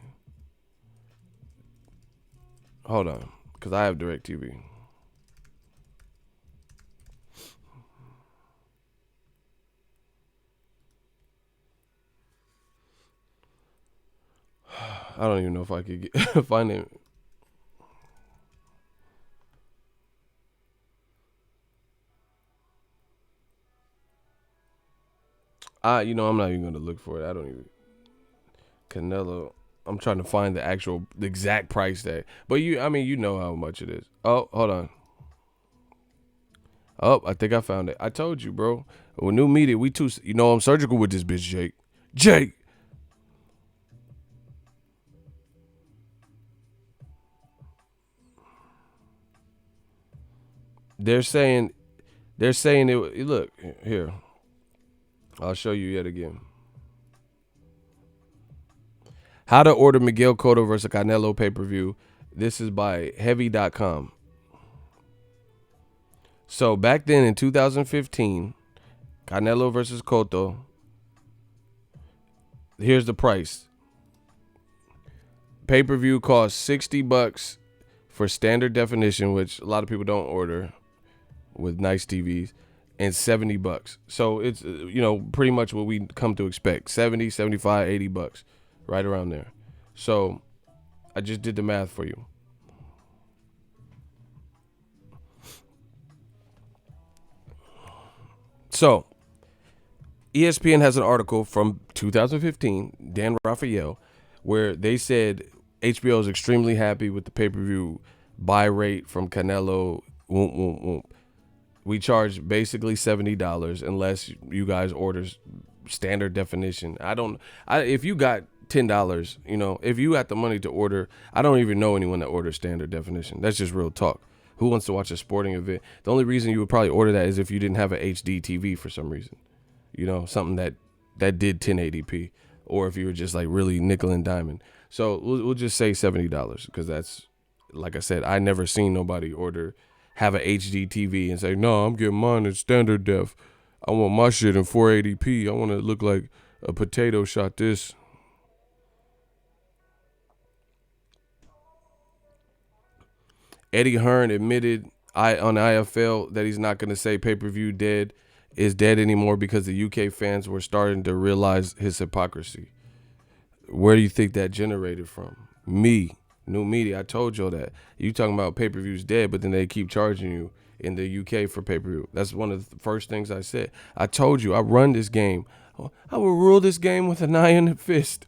Hold on, because I have DirecTV. I don't even know if I could find it. I'm not even going to look for it. I don't even. Canelo. I'm trying to find the exact price tag. But you know how much it is. Oh, hold on. Oh, I think I found it. I told you, bro. With new media, we too. I'm surgical with this bitch, Jake. Jake. They're saying it. Look here. I'll show you yet again. How to order Miguel Cotto versus Canelo pay-per-view. This is by heavy.com. So back then in 2015, Canelo versus Cotto. Here's the price. Pay-per-view costs $60 for standard definition, which a lot of people don't order with nice TVs, and $70. So it's pretty much what we come to expect. 70, 75, $80. Right around there. So I just did the math for you. So ESPN has an article from 2015, Dan Raphael, where they said HBO is extremely happy with the pay-per-view buy rate from Canelo. Whoop, whoop, whoop. We charge basically $70 unless you guys order standard definition. If you got $10, if you got the money to order, I don't even know anyone that orders standard definition. That's just real talk. Who wants to watch a sporting event? The only reason you would probably order that is if you didn't have an HD TV for some reason. Something that did 1080p, or if you were just like really nickel and diamond. So we'll just say $70 because that's, like I said, I never seen nobody have an HD TV and say, no, I'm getting mine in standard def. I want my shit in 480p. I want to look like a potato shot this. Eddie Hearn admitted on IFL that he's not going to say pay-per-view is dead anymore because the UK fans were starting to realize his hypocrisy. Where do you think that generated from? Me, new media. I told y'all that. You talking about pay-per-view's dead, but then they keep charging you in the UK for pay-per-view. That's one of the first things I said. I told you I run this game. I will rule this game with an iron fist.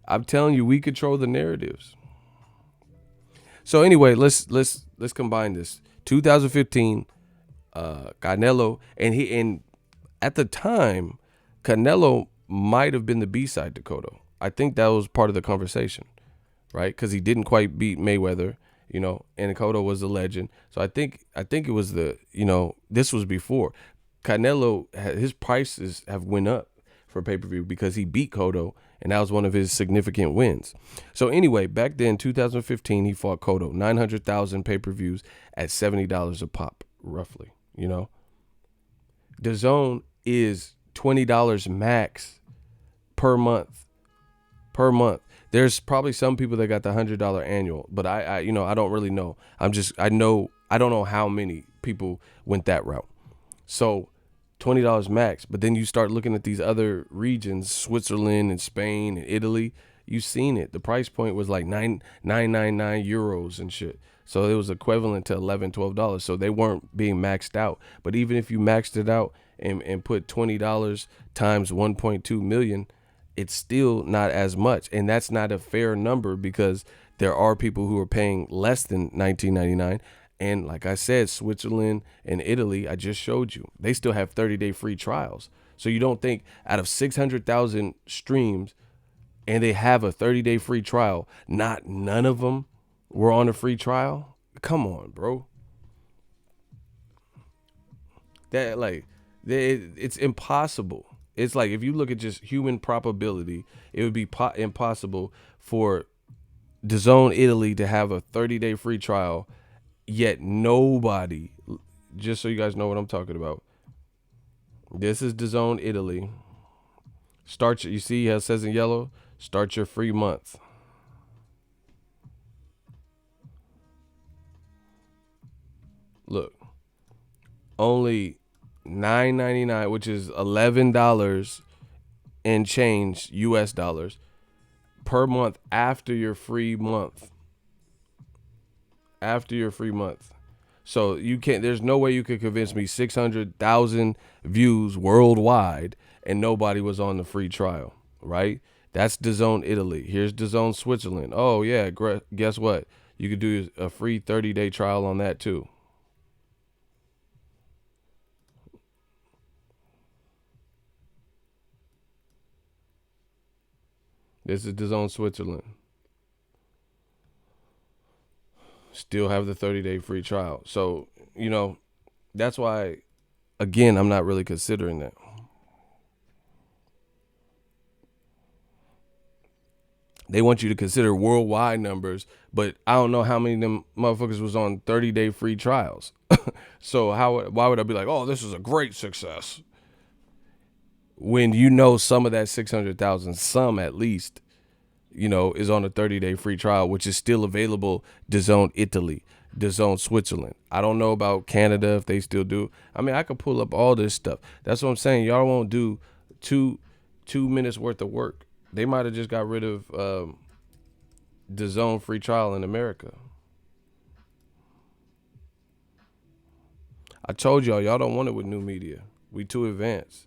I'm telling you, we control the narratives. So anyway, let's combine this. 2015, Canelo, and at the time, Canelo might have been the B-side to Cotto. I think that was part of the conversation, right? Because he didn't quite beat Mayweather, and Cotto was a legend. So I think it was this was before. Canelo, his prices have went up for pay-per-view because he beat Cotto, and that was one of his significant wins. So anyway, back then, 2015, he fought Cotto, 900,000 pay-per-views at $70 a pop, roughly, DAZN is $20 max per month. There's probably some people that got the $100 annual, but I don't really know. I don't know how many people went that route. So $20 max, but then you start looking at these other regions, Switzerland and Spain and Italy. You've seen it. The price point was like 999 euros and shit. So it was equivalent to $11, $12. So they weren't being maxed out. But even if you maxed it out and put $20 times 1.2 million, it's still not as much. And that's not a fair number because there are people who are paying less than $19.99. And like I said, Switzerland and Italy, I just showed you, they still have 30-day free trials. So you don't think out of 600,000 streams and they have a 30-day free trial, none of them were on a free trial? Come on, bro. That it's impossible. It's like if you look at just human probability, it would be impossible for DAZN Italy to have a 30-day free trial, yet nobody, just so you guys know what I'm talking about. This is DAZN Italy. You see how it says in yellow? Start your free month. Look, only $9.99, which is $11 and change US dollars per month after your free month. After your free month. So you can't, there's no way you could convince me 600,000 views worldwide and nobody was on the free trial, right? That's DAZN Italy. Here's DAZN Switzerland. Oh yeah, guess what? You could do a free 30-day trial on that too. This is DAZN Switzerland. Still have the 30-day free trial. So, that's why, again, I'm not really considering that. They want you to consider worldwide numbers, but I don't know how many of them motherfuckers was on 30-day free trials. So why would I be like, oh, this is a great success? When some of that 600,000, some at least, is on a 30-day free trial, which is still available. DAZN Italy, DAZN Switzerland. I don't know about Canada if they still do. I mean, I could pull up all this stuff. That's what I'm saying. Y'all won't do two minutes worth of work. They might have just got rid of DAZN free trial in America. I told y'all don't want it with new media. We too advanced.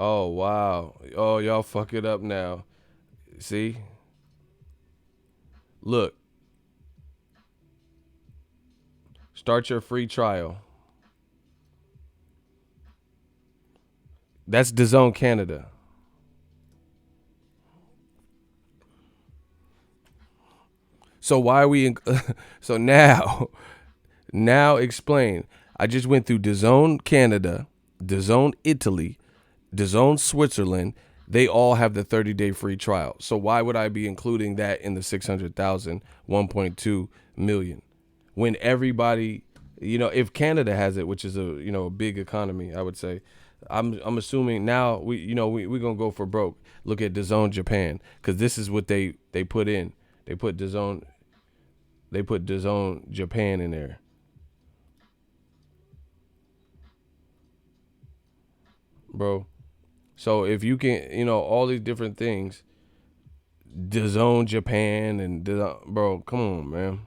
Oh, wow. Oh, y'all fuck it up now. See? Look. Start your free trial. That's DAZN Canada. So why are we so now explain. I just went through DAZN Canada, DAZN Italy, DAZN Switzerland. They all have the 30-day free trial. So why would I be including that in the 600,000, 1.2 million? When everybody, if Canada has it, which is a big economy, I would say, I'm assuming now we're gonna go for broke. Look at DAZN Japan, because this is what they put in. They put DAZN Japan in there. Bro. So if you can, all these different things, DAZN Japan and bro, come on, man.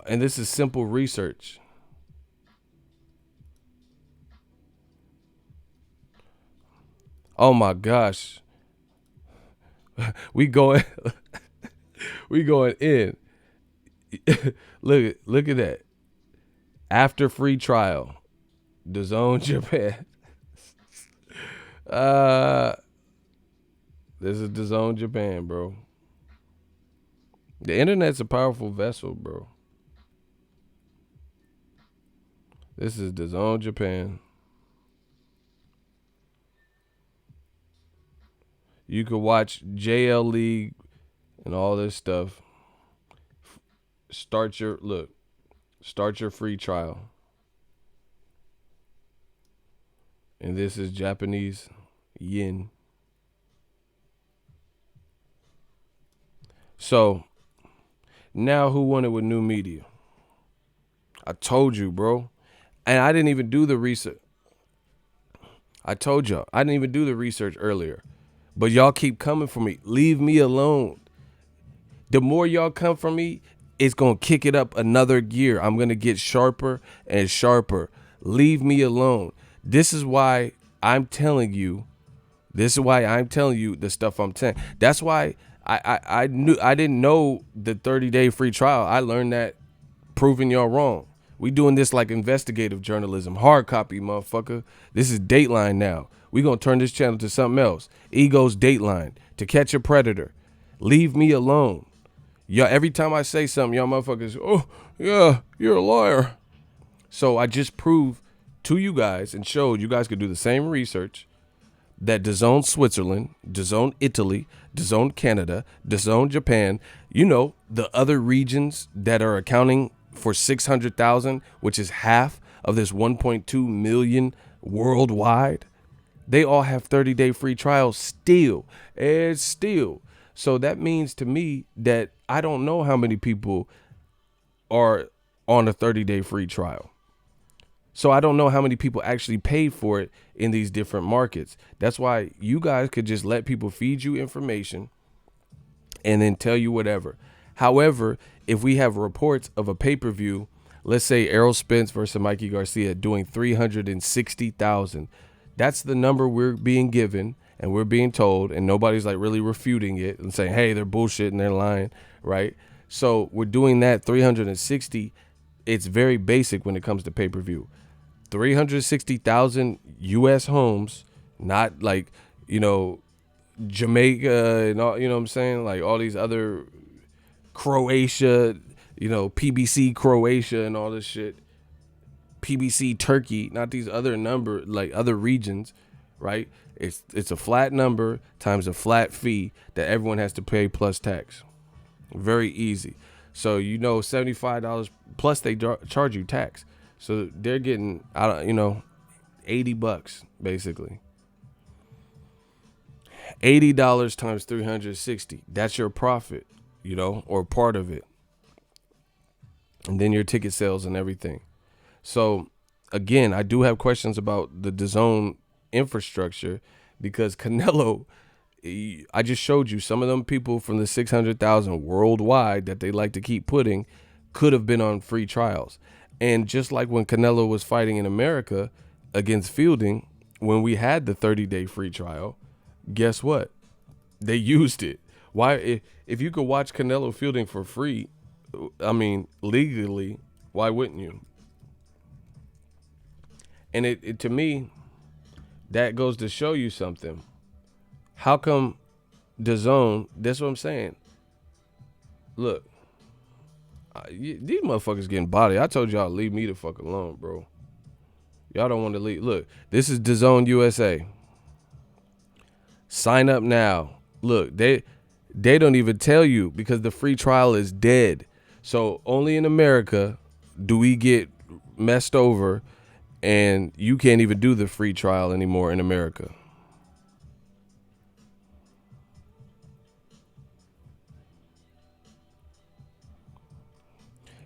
And this is simple research. Oh my gosh. we going in. Look at that. After free trial. DAZN Japan. This is DAZN Japan, bro. The internet's a powerful vessel, bro. This is DAZN Japan. You could watch JL League and all this stuff. Start your free trial. And this is Japanese yen. So, now who won it with new media? I told you, bro. And I didn't even do the research. I told y'all. I didn't even do the research earlier. But y'all keep coming for me. Leave me alone. The more y'all come for me, it's going to kick it up another gear. I'm going to get sharper and sharper. Leave me alone. This is why I'm telling you. This is why I'm telling you the stuff I'm saying. That's why I didn't know the 30-day free trial. I learned that proving y'all wrong. We doing this like investigative journalism. Hard copy, motherfucker. This is Dateline now. We going to turn this channel to something else. Ego's Dateline. To Catch a Predator. Leave me alone. Y'all, every time I say something, y'all motherfuckers, oh, yeah, you're a liar. So I just proved to you guys and showed you guys could do the same research that DAZN Switzerland, DAZN Italy, DAZN Canada, DAZN Japan, you know, the other regions that are accounting for 600,000, which is half of this 1.2 million worldwide, they all have 30-day free trials still. And still. So that means to me that I don't know how many people are on a 30-day free trial. So I don't know how many people actually pay for it in these different markets. That's why you guys could just let people feed you information and then tell you whatever. However, if we have reports of a pay-per-view, let's say Errol Spence versus Mikey Garcia doing 360,000, that's the number we're being given and we're being told, and nobody's like really refuting it and saying, hey, they're bullshit and they're lying, right? So we're doing that 360. It's very basic when it comes to pay-per-view. 360,000 U.S. homes, not like, you know, Jamaica and all, you know what I'm saying? Like all these other Croatia, you know, PBC Croatia and all this shit. PBC Turkey, not these other number, like other regions, right? It's a flat number times a flat fee that everyone has to pay plus tax. Very easy. So, you know, $75 plus they charge you tax. So they're getting, you know, $80 basically. $80 times 360. That's your profit, you know, or part of it. And then your ticket sales and everything. So, again, I do have questions about the DAZN infrastructure because Canelo, I just showed you some of them people from the 600,000 worldwide that they like to keep putting could have been on free trials. And just like when Canelo was fighting in America against Fielding, when we had the 30-day free trial, guess what? They used it. Why? If you could watch Canelo Fielding for free, I mean, legally, why wouldn't you? And it to me, that goes to show you something. How come DAZN, that's what I'm saying. Look, these motherfuckers getting body. I told y'all leave me the fuck alone, bro. Y'all don't want to leave. Look, this is DAZN USA. Sign up now. Look, they don't even tell you because the free trial is dead. So only in America do we get messed over and you can't even do the free trial anymore in America.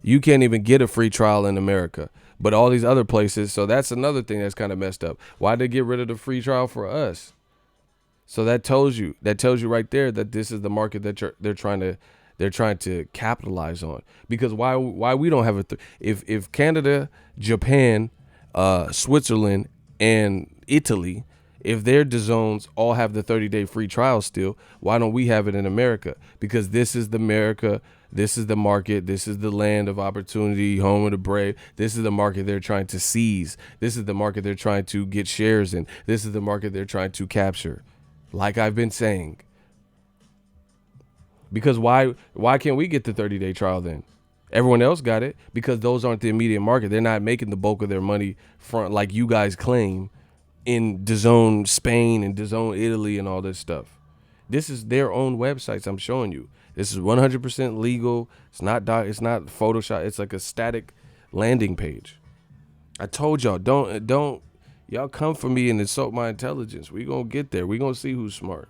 You can't even get a free trial in America, but all these other places. So that's another thing that's kind of messed up. Why'd they get rid of the free trial for us? So that tells you right there that this is the market that they're trying to capitalize on. Because why we don't have if Canada, Japan, Switzerland, and Italy, if their DAZNs all have the 30-day free trial still, why don't we have it in America? Because this is the America, this is the market, this is the land of opportunity, home of the brave. This is the market they're trying to seize. This is the market they're trying to get shares in. This is the market they're trying to capture. Like I've been saying. Because why can't we get the 30-day trial then? Everyone else got it because those aren't the immediate market. They're not making the bulk of their money front like you guys claim in DAZN Spain and DAZN Italy and all this stuff. This is their own websites I'm showing you. This is 100% legal. It's not Photoshop. It's like a static landing page. I told y'all, don't y'all come for me and insult my intelligence. We gonna get there. We gonna see who's smart.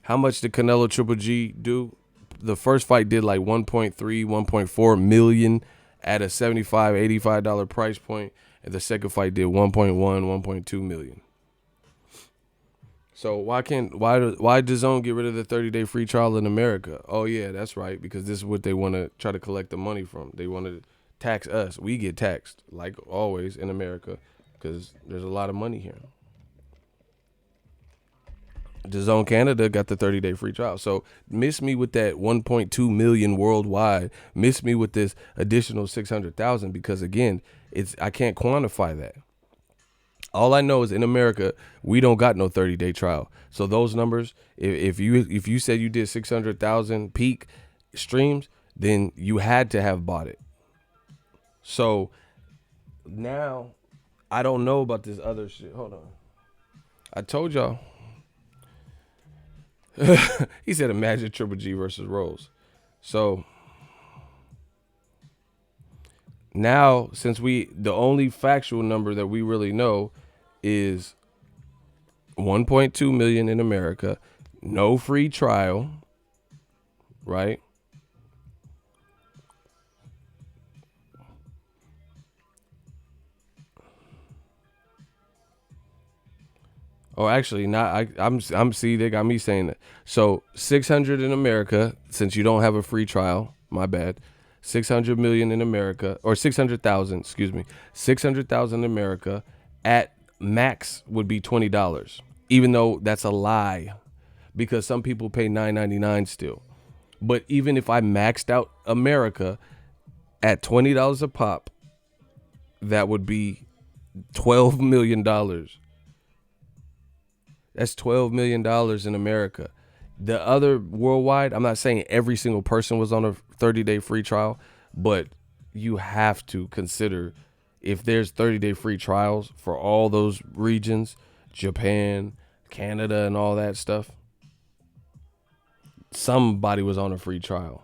How much did Canelo Triple G do? The first fight did like 1.3, 1.4 million at a $75, $85 price point. And the second fight did 1.1, 1.2 million. So why does DAZN get rid of the 30-day free trial in America? Oh yeah, that's right, because this is what they want to try to collect the money from. They want to tax us. We get taxed like always in America because there's a lot of money here. DAZN Canada got the 30-day free trial. So miss me with that 1.2 million worldwide. Miss me with this additional 600,000 because again, I can't quantify that. All I know is in America, we don't got no 30-day trial. So those numbers, if you said you did 600,000 peak streams, then you had to have bought it. So now I don't know about this other shit. Hold on. I told y'all. He said imagine Triple G versus Rose. So now, since the only factual number that we really know is 1.2 million in America, no free trial, right? Oh, actually, not. I'm. See, they got me saying that. So 600 in America, since you don't have a free trial. My bad. 600 million in America, or 600,000. Excuse me. 600,000 in America. At max would be $20. Even though that's a lie, because some people pay $9.99 still. But even if I maxed out America at $20 a pop, that would be $12 million. That's $12 million in America. The other worldwide, I'm not saying every single person was on a 30-day free trial, but you have to consider if there's 30-day free trials for all those regions, Japan, Canada, and all that stuff, somebody was on a free trial.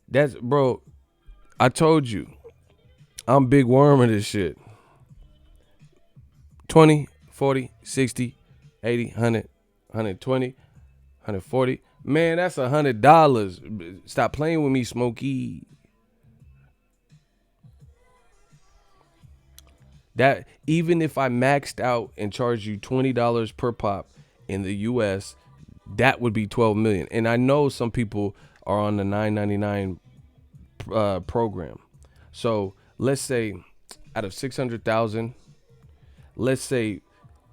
That's, bro, I told you, I'm big worm of this shit. 20, 40, 60, 80, 100, 120, 140. Man, that's $100. Stop playing with me, Smokey. That even if I maxed out and charged you $20 per pop in the US, that would be 12 million. And I know some people are on the $9.99 program. So let's say out of 600,000, let's say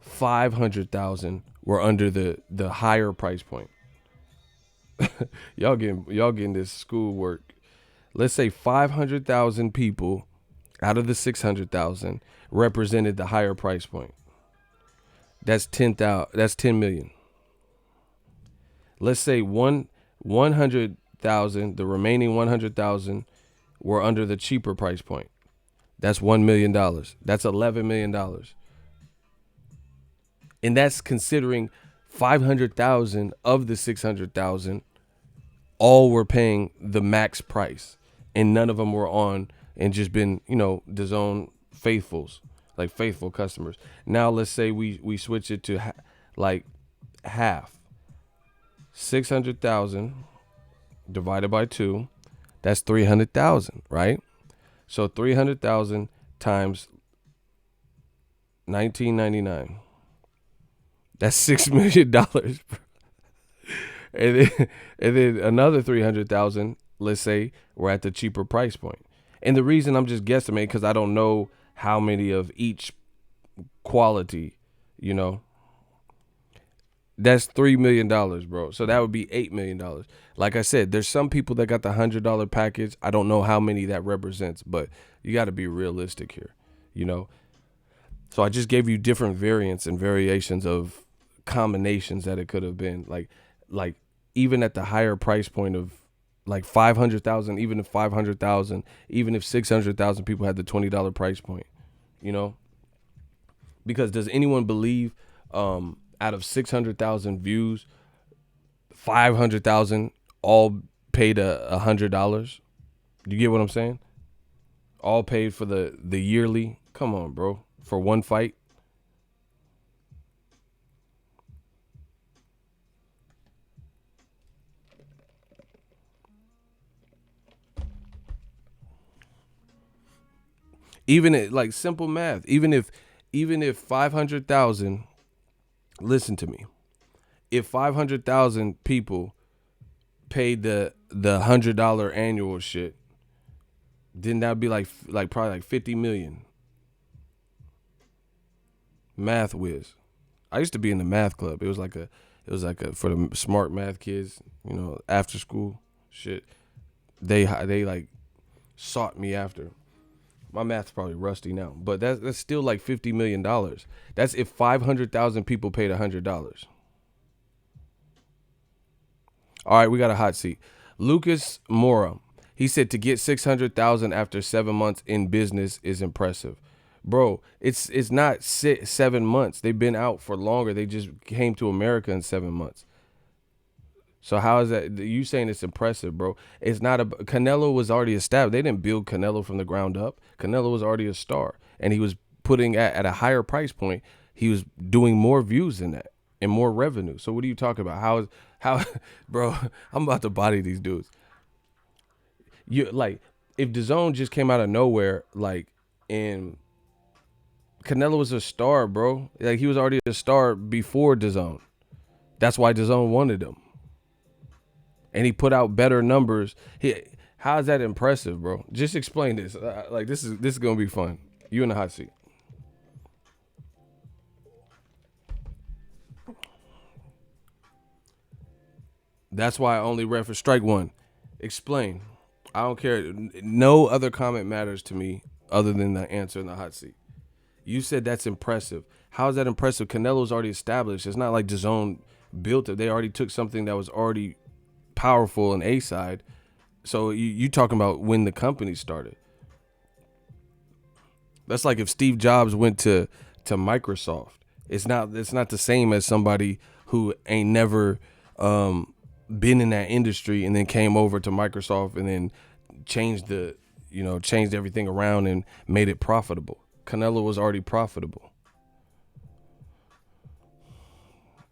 500,000 were under the higher price point. y'all getting this schoolwork. Let's say 500,000 people out of the 600,000 represented the higher price point. That's 10,000. That's 10 million. Let's say 100,000, the remaining 100,000 were under the cheaper price point. That's $1 million. That's $11 million. And that's considering 500,000 of the 600,000 all were paying the max price, and none of them were on and just been, DAZN faithfuls, like faithful customers. Now let's say we switch it to like half. 600,000 divided by 2, that's 300,000, right? So 300,000 times 19.99. That's $6 million. and then another 300,000, let's say, we're at the cheaper price point. And the reason I'm just guesstimating because I don't know how many of each quality, that's $3 million, bro. So that would be $8 million. Like I said, there's some people that got the $100 package. I don't know how many that represents, but you got to be realistic here, So I just gave you different variants and variations of combinations that it could have been. Like even at the higher price point of like 500,000, even if 500,000, even if 600,000 people had the $20 price point, because does anyone believe out of 600,000 views, 500,000 all paid $100? Do you get what I'm saying? All paid for the yearly. Come on, bro, for one fight. Even like simple math, even if 500,000 Listen to me. If 500,000 people paid the $100 annual shit, then that'd be like probably like 50 million. Math whiz. I used to be in the math club. It was like a for the smart math kids, after school shit. They like sought me after. My math's probably rusty now, but that's still like $50 million. That's if 500,000 people paid $100. All right, we got a hot seat. Lucas Mora. He said to get 600,000 after 7 months in business is impressive. Bro, it's not 7 months. They've been out for longer. They just came to America in 7 months. So how is that? You saying it's impressive, bro? It's not a Canelo was already established. They didn't build Canelo from the ground up. Canelo was already a star, and he was putting at a higher price point. He was doing more views than that and more revenue. So what are you talking about? How, bro? I'm about to body these dudes. You like if DAZN just came out of nowhere, like and Canelo was a star, bro. Like he was already a star before DAZN. That's why DAZN wanted him. And he put out better numbers. How is that impressive, bro? Just explain this. Like this is gonna be fun. You in the hot seat. That's why I only read for strike one. Explain. I don't care. No other comment matters to me other than the answer in the hot seat. You said that's impressive. How is that impressive? Canelo's already established. It's not like DAZN built it. They already took something that was already powerful in A side. So you talking about when the company started. That's like if Steve Jobs went to Microsoft. It's not the same as somebody who ain't never been in that industry and then came over to Microsoft and then changed everything around and made it profitable. Canelo was already profitable.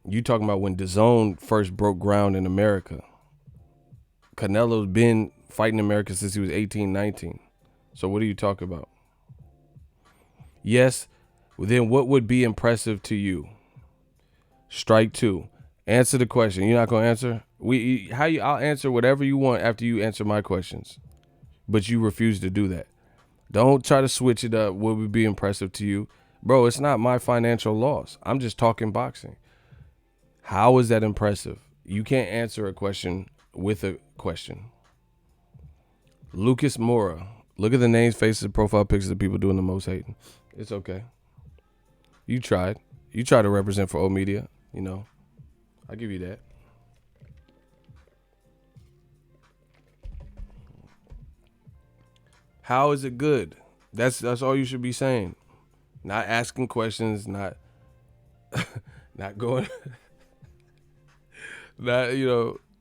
You talking about when DAZN first broke ground in America. Canelo's been fighting America since he was 18, 19. So what are you talking about? Yes, then what would be impressive to you? Strike two. Answer the question. You're not gonna answer? I'll answer whatever you want after you answer my questions. But you refuse to do that. Don't try to switch it up. What would be impressive to you? Bro, it's not my financial loss. I'm just talking boxing. How is that impressive? You can't answer a question with a question. Lucas Mora. Look at the names, faces, profile pictures of people doing the most hating. It's okay. You tried. You tried to represent for old media, I give you that. How is it good? That's all you should be saying. Not asking questions, not not going not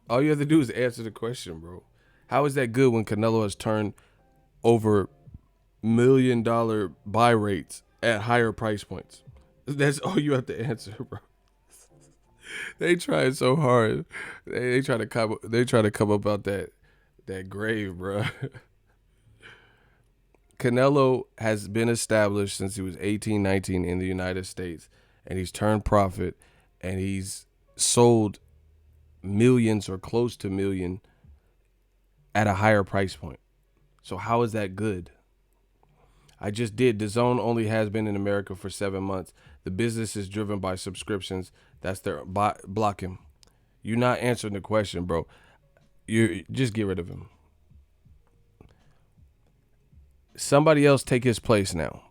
all you have to do is answer the question, bro. How is that good when Canelo has turned over $1 million buy rates at higher price points? That's all you have to answer, bro. They tried so hard. They try to come up out that grave, bro. Canelo has been established since he was 18, 19 in the United States, and he's turned profit, and he's sold millions or close to million at a higher price point. So how is that good? I just did. DAZN only has been in America for 7 months. The business is driven by subscriptions. That's their block him. You're not answering the question, bro. You just get rid of him. Somebody else take his place now.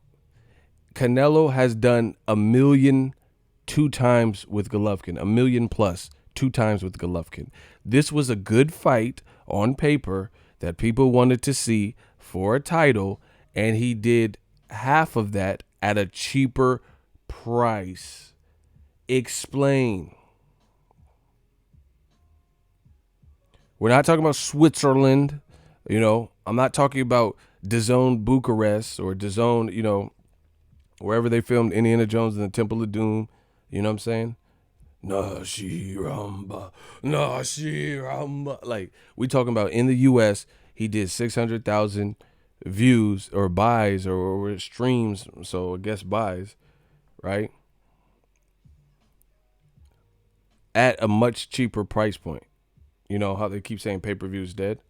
Canelo has done 1,000,000 2 times with Golovkin, 1,000,000 plus 2 times with Golovkin. This was a good fight on paper that people wanted to see for a title, and he did half of that at a cheaper price. Explain. We're not talking about Switzerland. I'm not talking about DAZN Bucharest or DAZN, wherever they filmed Indiana Jones and the Temple of Doom. You know what I'm saying? Nashiramba. Like, we talking about in the U.S., he did 600,000 views or buys or streams. So I guess buys, right? at a much cheaper price point. You know how they keep saying pay-per-view is dead?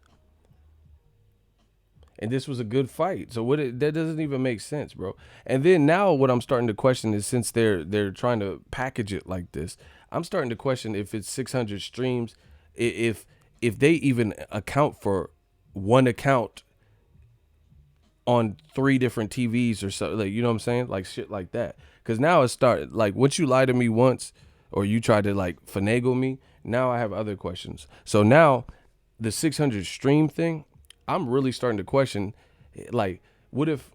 And this was a good fight. So that doesn't even make sense, bro. And then now what I'm starting to question is, since they're trying to package it like this, I'm starting to question if it's 600 streams, if they even account for one account on 3 different TVs or so, like, you know what I'm saying? Like shit like that. Cause now it started, like, once you lie to me once or you try to like finagle me, now I have other questions. So now the 600 stream thing, I'm really starting to question, like, what if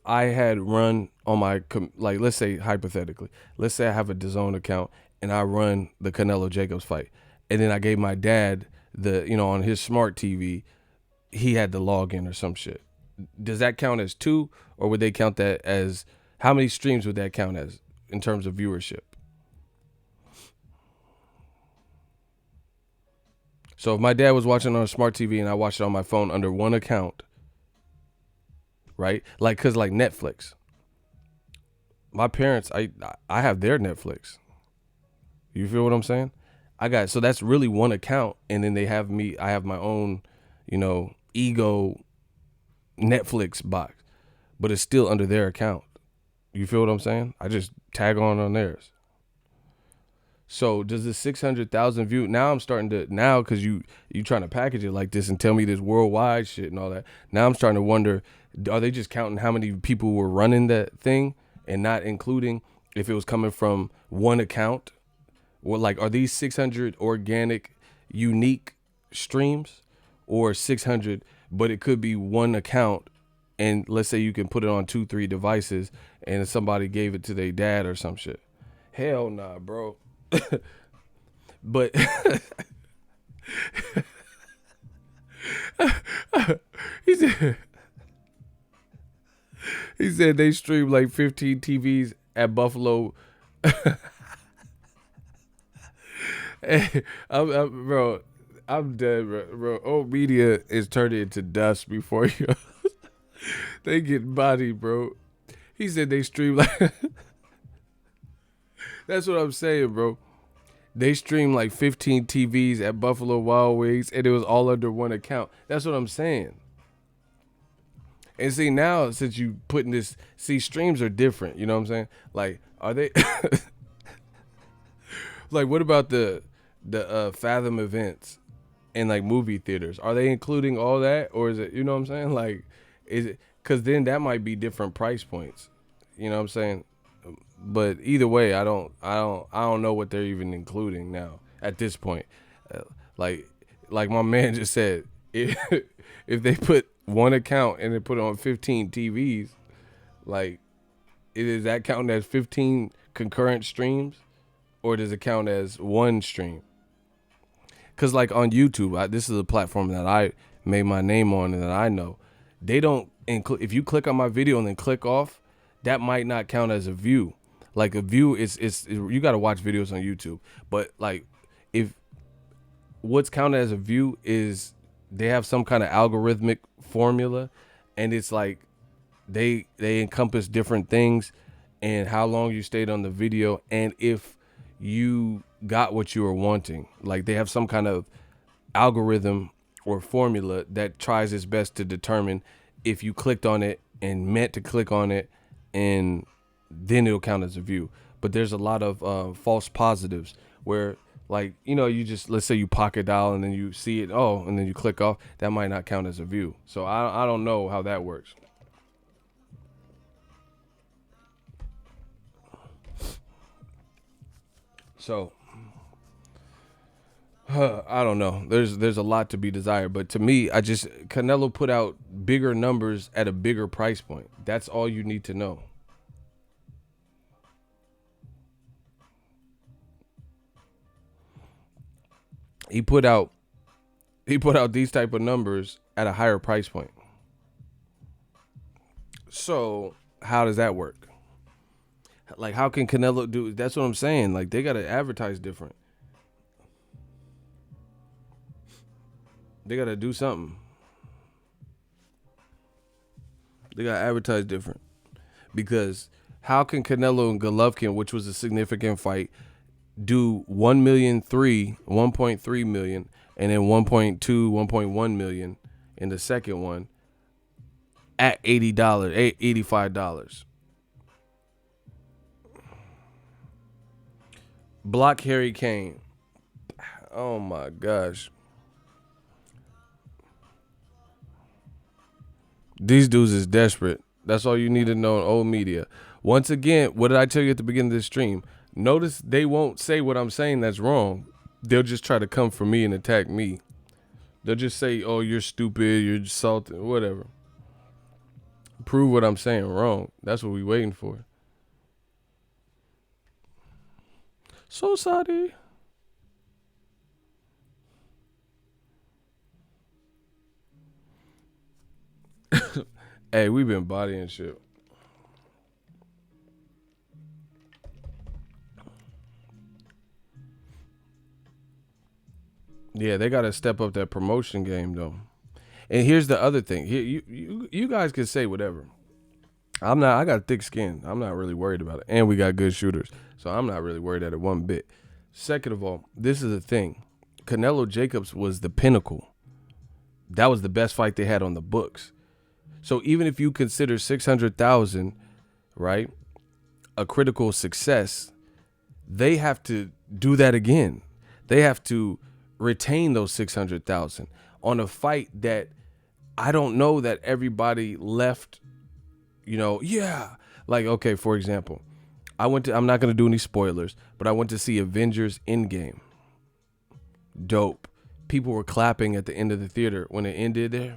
I had run on my, like, let's say hypothetically, let's say I have a DAZN account and I run the Canelo Jacobs fight, and then I gave my dad on his smart TV, he had to log in or some shit. Does that count as 2, or would they count that as, how many streams would that count as in terms of viewership? So if my dad was watching on a smart TV and I watched it on my phone under one account, right? Like, cause like Netflix, my parents, I have their Netflix. You feel what I'm saying? So that's really one account, and then they have me. I have my own, ego Netflix box, but it's still under their account. You feel what I'm saying? I just tag on theirs. So does the 600,000 view, now I'm starting to, now because you trying to package it like this and tell me this worldwide shit and all that, now I'm starting to wonder, are they just counting how many people were running that thing and not including if it was coming from one account? Or like, are these 600 organic, unique streams, or 600, but it could be one account, and let's say you can put it on 2-3 devices and somebody gave it to their dad or some shit? Hell nah, bro. But he said they stream like 15 TVs at Buffalo. Hey, bro, I'm dead, bro. Old media is turning into dust before you. They get bodied, bro. He said they stream like. That's what I'm saying, bro. They streamed like 15 TVs at Buffalo Wild Wings, and it was all under one account. That's what I'm saying. And see, now, since you putting this, streams are different. You know what I'm saying? Like, are they like, what about the Fathom events and like movie theaters? Are they including all that, or is it, you know what I'm saying? Like, is it, because then that might be different price points. You know what I'm saying? But either way, I don't know what they're even including now at this point. Like my man just said, if they put one account and they put it on 15 TVs, like, is that counting as 15 concurrent streams, or does it count as one stream? Because like on YouTube, this is a platform that I made my name on and that I know, they don't include, if you click on my video and then click off, that might not count as a view. Like, a view is you got to watch videos on YouTube. But like, if what's counted as a view is they have some kind of algorithmic formula, and it's like they encompass different things, and how long you stayed on the video, and if you got what you were wanting. Like, they have some kind of algorithm or formula that tries its best to determine if you clicked on it and meant to click on it, and then it'll count as a view. But there's a lot of false positives where, like, you just, let's say you pocket dial and then you see it, and then you click off, that might not count as a view. So I don't know how that works. So I don't know. There's a lot to be desired, but to me, Canelo put out bigger numbers at a bigger price point. That's all you need to know. He put out these type of numbers at a higher price point. So how does that work? Like, how can Canelo do? That's what I'm saying. Like, they gotta advertise different. They gotta do something. They gotta advertise different, because how can Canelo and Golovkin, which was a significant fight, do 1.3 million, and then 1.2, 1.1 million in the second one at $85. Block Harry Kane. Oh my gosh. These dudes is desperate. That's all you need to know in old media. Once again, what did I tell you at the beginning of this stream? Notice they won't say what I'm saying that's wrong. They'll just try to come for me and attack me. They'll just say, oh, you're stupid, you're salty, whatever. Prove what I'm saying wrong. That's what we waiting for. So sorry. Hey, we've been bodying shit. Yeah, they got to step up that promotion game, though. And here's the other thing. Here, you guys can say whatever. I'm not. I got thick skin. I'm not really worried about it. And we got good shooters, so I'm not really worried at it one bit. Second of all, this is the thing. Canelo Jacobs was the pinnacle. That was the best fight they had on the books. So even if you consider 600,000, right, a critical success, they have to do that again. They have to retain those 600,000 on a fight that I don't know that everybody left, yeah. Like, okay, for example, I'm not going to do any spoilers, but I went to see Avengers Endgame. Dope. People were clapping at the end of the theater when it ended there.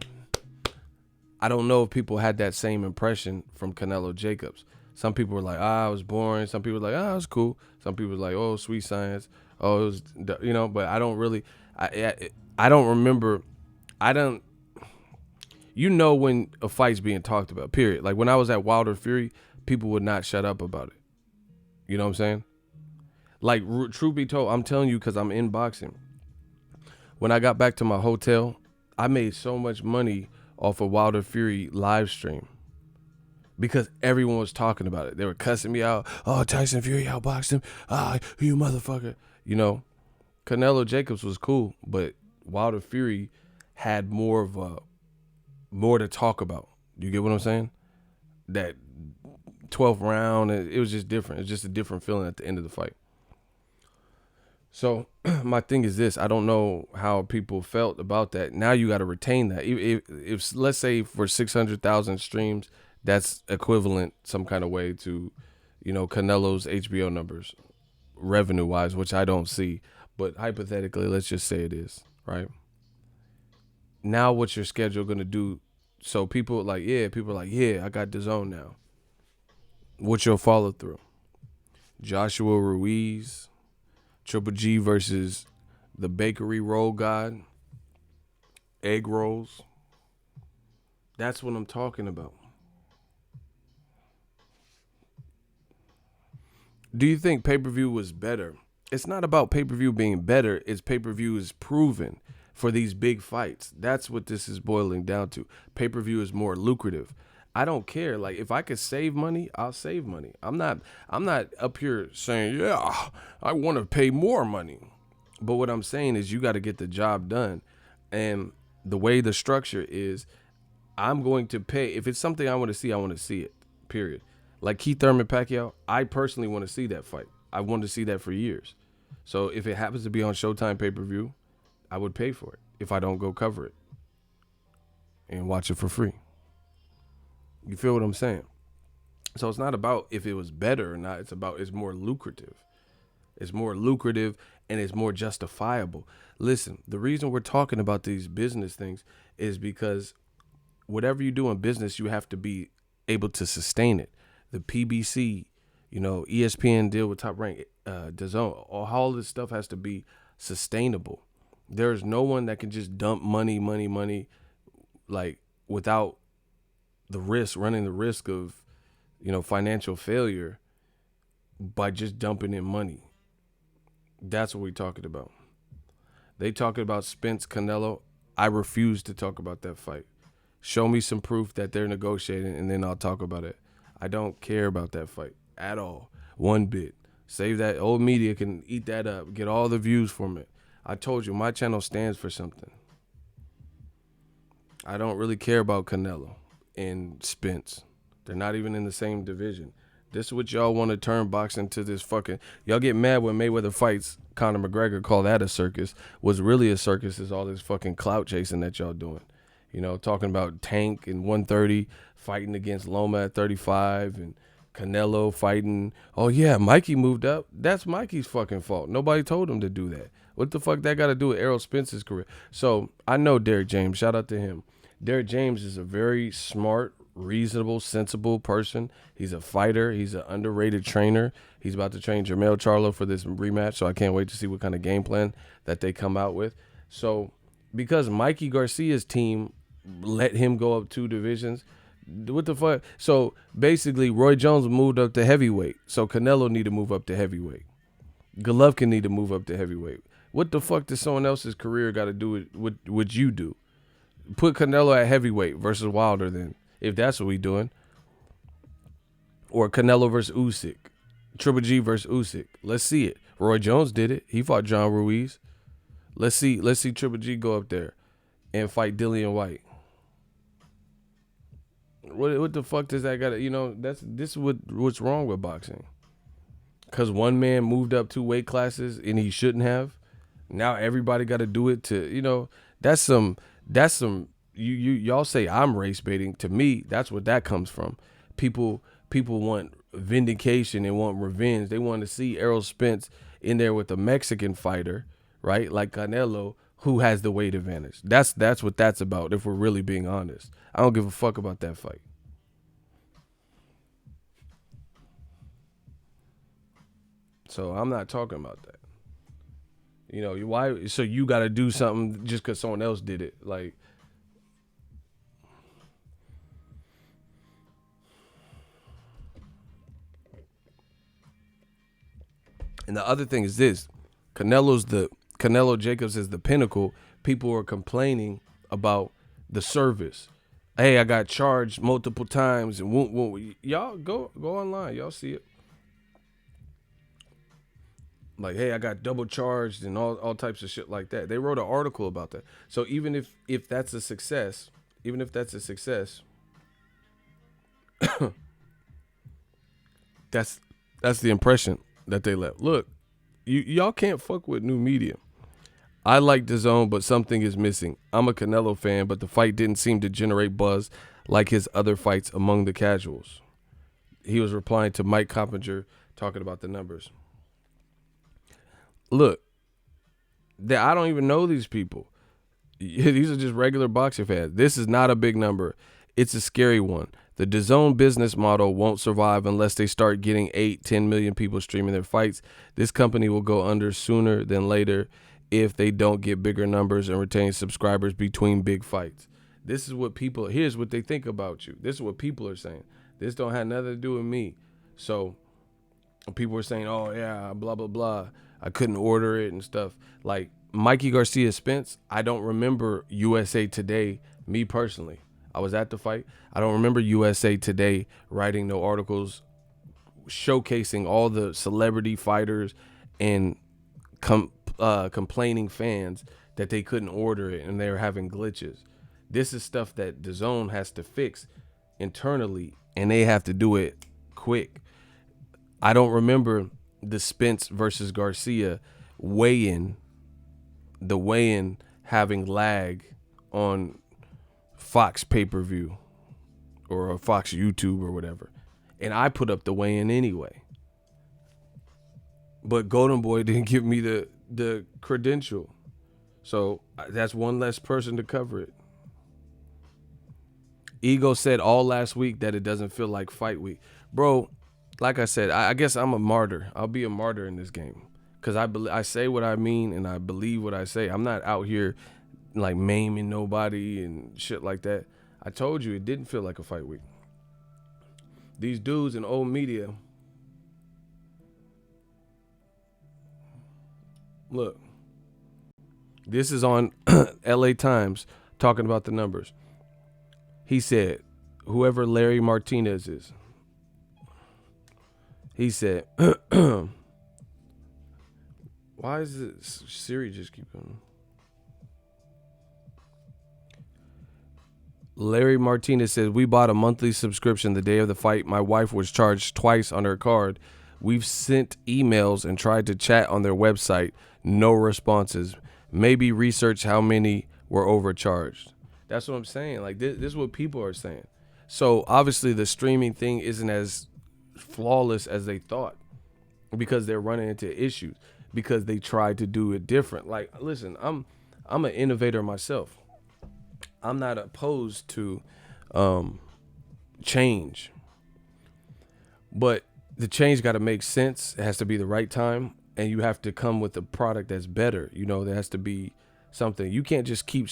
I don't know if people had that same impression from Canelo Jacobs. Some people were like, it was boring. Some people were like, it was cool. Some people were like, oh, sweet science. Oh, it was, but I don't really, I don't remember. When a fight's being talked about, period. Like when I was at Wilder Fury, people would not shut up about it. You know what I'm saying? Like, truth be told, I'm telling you because I'm in boxing. When I got back to my hotel, I made so much money off of Wilder Fury live stream because everyone was talking about it. They were cussing me out. Oh, Tyson Fury outboxed him. You motherfucker. Canelo Jacobs was cool, but Wilder Fury had more to talk about. You get what I'm saying? That 12th round, it was just different. It's just a different feeling at the end of the fight. So my thing is this: I don't know how people felt about that. Now you got to retain that. If let's say for 600,000 streams, that's equivalent some kind of way to, Canelo's HBO numbers, revenue wise, which I don't see, but hypothetically, let's just say it is, right? Now, what's your schedule gonna do? So people are like, yeah, I got the zone now. What's your follow through? Joshua Ruiz. Triple G versus the bakery roll god. Egg rolls. That's what I'm talking about. Do you think pay-per-view was better? It's not about pay-per-view being better. It's pay-per-view is proven for these big fights. That's what this is boiling down to. Pay-per-view is more lucrative. I don't care. Like, if I could save money, I'll save money. I'm not up here saying, yeah, I want to pay more money. But what I'm saying is you got to get the job done. And the way the structure is, I'm going to pay. If it's something I want to see, I want to see it, period. Like Keith Thurman Pacquiao, I personally want to see that fight. I wanted to see that for years. So if it happens to be on Showtime pay-per-view, I would pay for it if I don't go cover it and watch it for free. You feel what I'm saying? So it's not about if it was better or not. It's about it's more lucrative. It's more lucrative and it's more justifiable. Listen, the reason we're talking about these business things is because whatever you do in business, you have to be able to sustain it. The PBC, ESPN deal with Top Rank, DAZN, all this stuff has to be sustainable. There's no one that can just dump money, like without running the risk of, financial failure by just dumping in money. That's what we're talking about. They talking about Spence Canelo. I refuse to talk about that fight. Show me some proof that they're negotiating and then I'll talk about it. I don't care about that fight at all. One bit. Save that. Old media can eat that up. Get all the views from it. I told you, my channel stands for something. I don't really care about Canelo and Spence. They're not even in the same division. This is what y'all want to turn boxing to this fucking... Y'all get mad when Mayweather fights Conor McGregor, call that a circus. What's really a circus is all this fucking clout chasing that y'all doing. You know, talking about Tank and 130 fighting against Loma at 35 and Canelo fighting. Oh, yeah, Mikey moved up. That's Mikey's fucking fault. Nobody told him to do that. What the fuck that got to do with Errol Spence's career? So I know Derrick James. Shout out to him. Derrick James is a very smart, reasonable, sensible person. He's a fighter. He's an underrated trainer. He's about to train Jermell Charlo for this rematch, so I can't wait to see what kind of game plan that they come out with. So because Mikey Garcia's team let him go up 2 divisions, what the fuck? So basically, Roy Jones moved up to heavyweight, so Canelo need to move up to heavyweight. Golovkin need to move up to heavyweight. What the fuck does someone else's career got to do with what you do? Put Canelo at heavyweight versus Wilder then, if that's what we doing. Or Canelo versus Usyk. Triple G versus Usyk. Let's see it. Roy Jones did it. He fought John Ruiz. Let's see Triple G go up there and fight Dillian White. What the fuck does that got to, you know, this is what's wrong with boxing. Cuz one man moved up 2 weight classes and he shouldn't have. Now everybody got to do it to, you know, that's some y'all say I'm race baiting. To me, that's what that comes from. People want vindication and want revenge. They want to see Errol Spence in there with a Mexican fighter, right? Like Canelo, who has the weight advantage. That's what that's about, if we're really being honest. I don't give a fuck about that fight. So I'm not talking about that. You know, why? So you got to do something just because someone else did it. Like, and the other thing is this: Canelo Jacobs is the pinnacle. People are complaining about the service. Hey, I got charged multiple times, and y'all go online, y'all see it. Like, hey, I got double charged and all types of shit like that. They wrote an article about that. So even if that's a success, that's the impression that they left. Look, y'all can't fuck with new media. I like DAZN, but something is missing. I'm a Canelo fan, but the fight didn't seem to generate buzz like his other fights among the casuals. He was replying to Mike Coppinger talking about the numbers. Look, I don't even know these people. These are just regular boxing fans. This is not a big number. It's a scary one. The DAZN business model won't survive unless they start getting 8-10 million people streaming their fights. This company will go under sooner than later if they don't get bigger numbers and retain subscribers between big fights. This is what here's what they think about you. This is what people are saying. This don't have nothing to do with me. So people are saying, oh yeah, blah, blah, blah. I couldn't order it and stuff. Like Mikey Garcia Spence, I don't remember USA Today, me personally. I was at the fight. I don't remember USA Today writing no articles showcasing all the celebrity fighters and complaining fans that they couldn't order it and they were having glitches. This is stuff that DAZN has to fix internally, and they have to do it quick. I don't remember the Spence versus Garcia weigh-in having lag on Fox pay-per-view or Fox YouTube or whatever. And I put up the weigh-in anyway. But Golden Boy didn't give me the credential. So that's one less person to cover it. Ego said all last week that it doesn't feel like fight week. Bro, like I said, I guess I'm a martyr. I'll be a martyr in this game. Because I say what I mean and I believe what I say. I'm not out here like maiming nobody and shit like that. I told you it didn't feel like a fight week. These dudes in old media, look, this is on LA Times talking about the numbers. He said, whoever Larry Martinez is, he said, Why is it Siri just keep on? Larry Martinez says, we bought a monthly subscription the day of the fight. My wife was charged twice on her card. We've sent emails and tried to chat on their website. No responses. Maybe research how many were overcharged. That's what I'm saying. Like, this is what people are saying. So obviously the streaming thing isn't as flawless as they thought because they're running into issues because they tried to do it different. Like, listen, I'm an innovator myself. I'm not opposed to change, but the change got to make sense. It has to be the right time, and you have to come with a product that's better. You know, there has to be something. You can't just keep.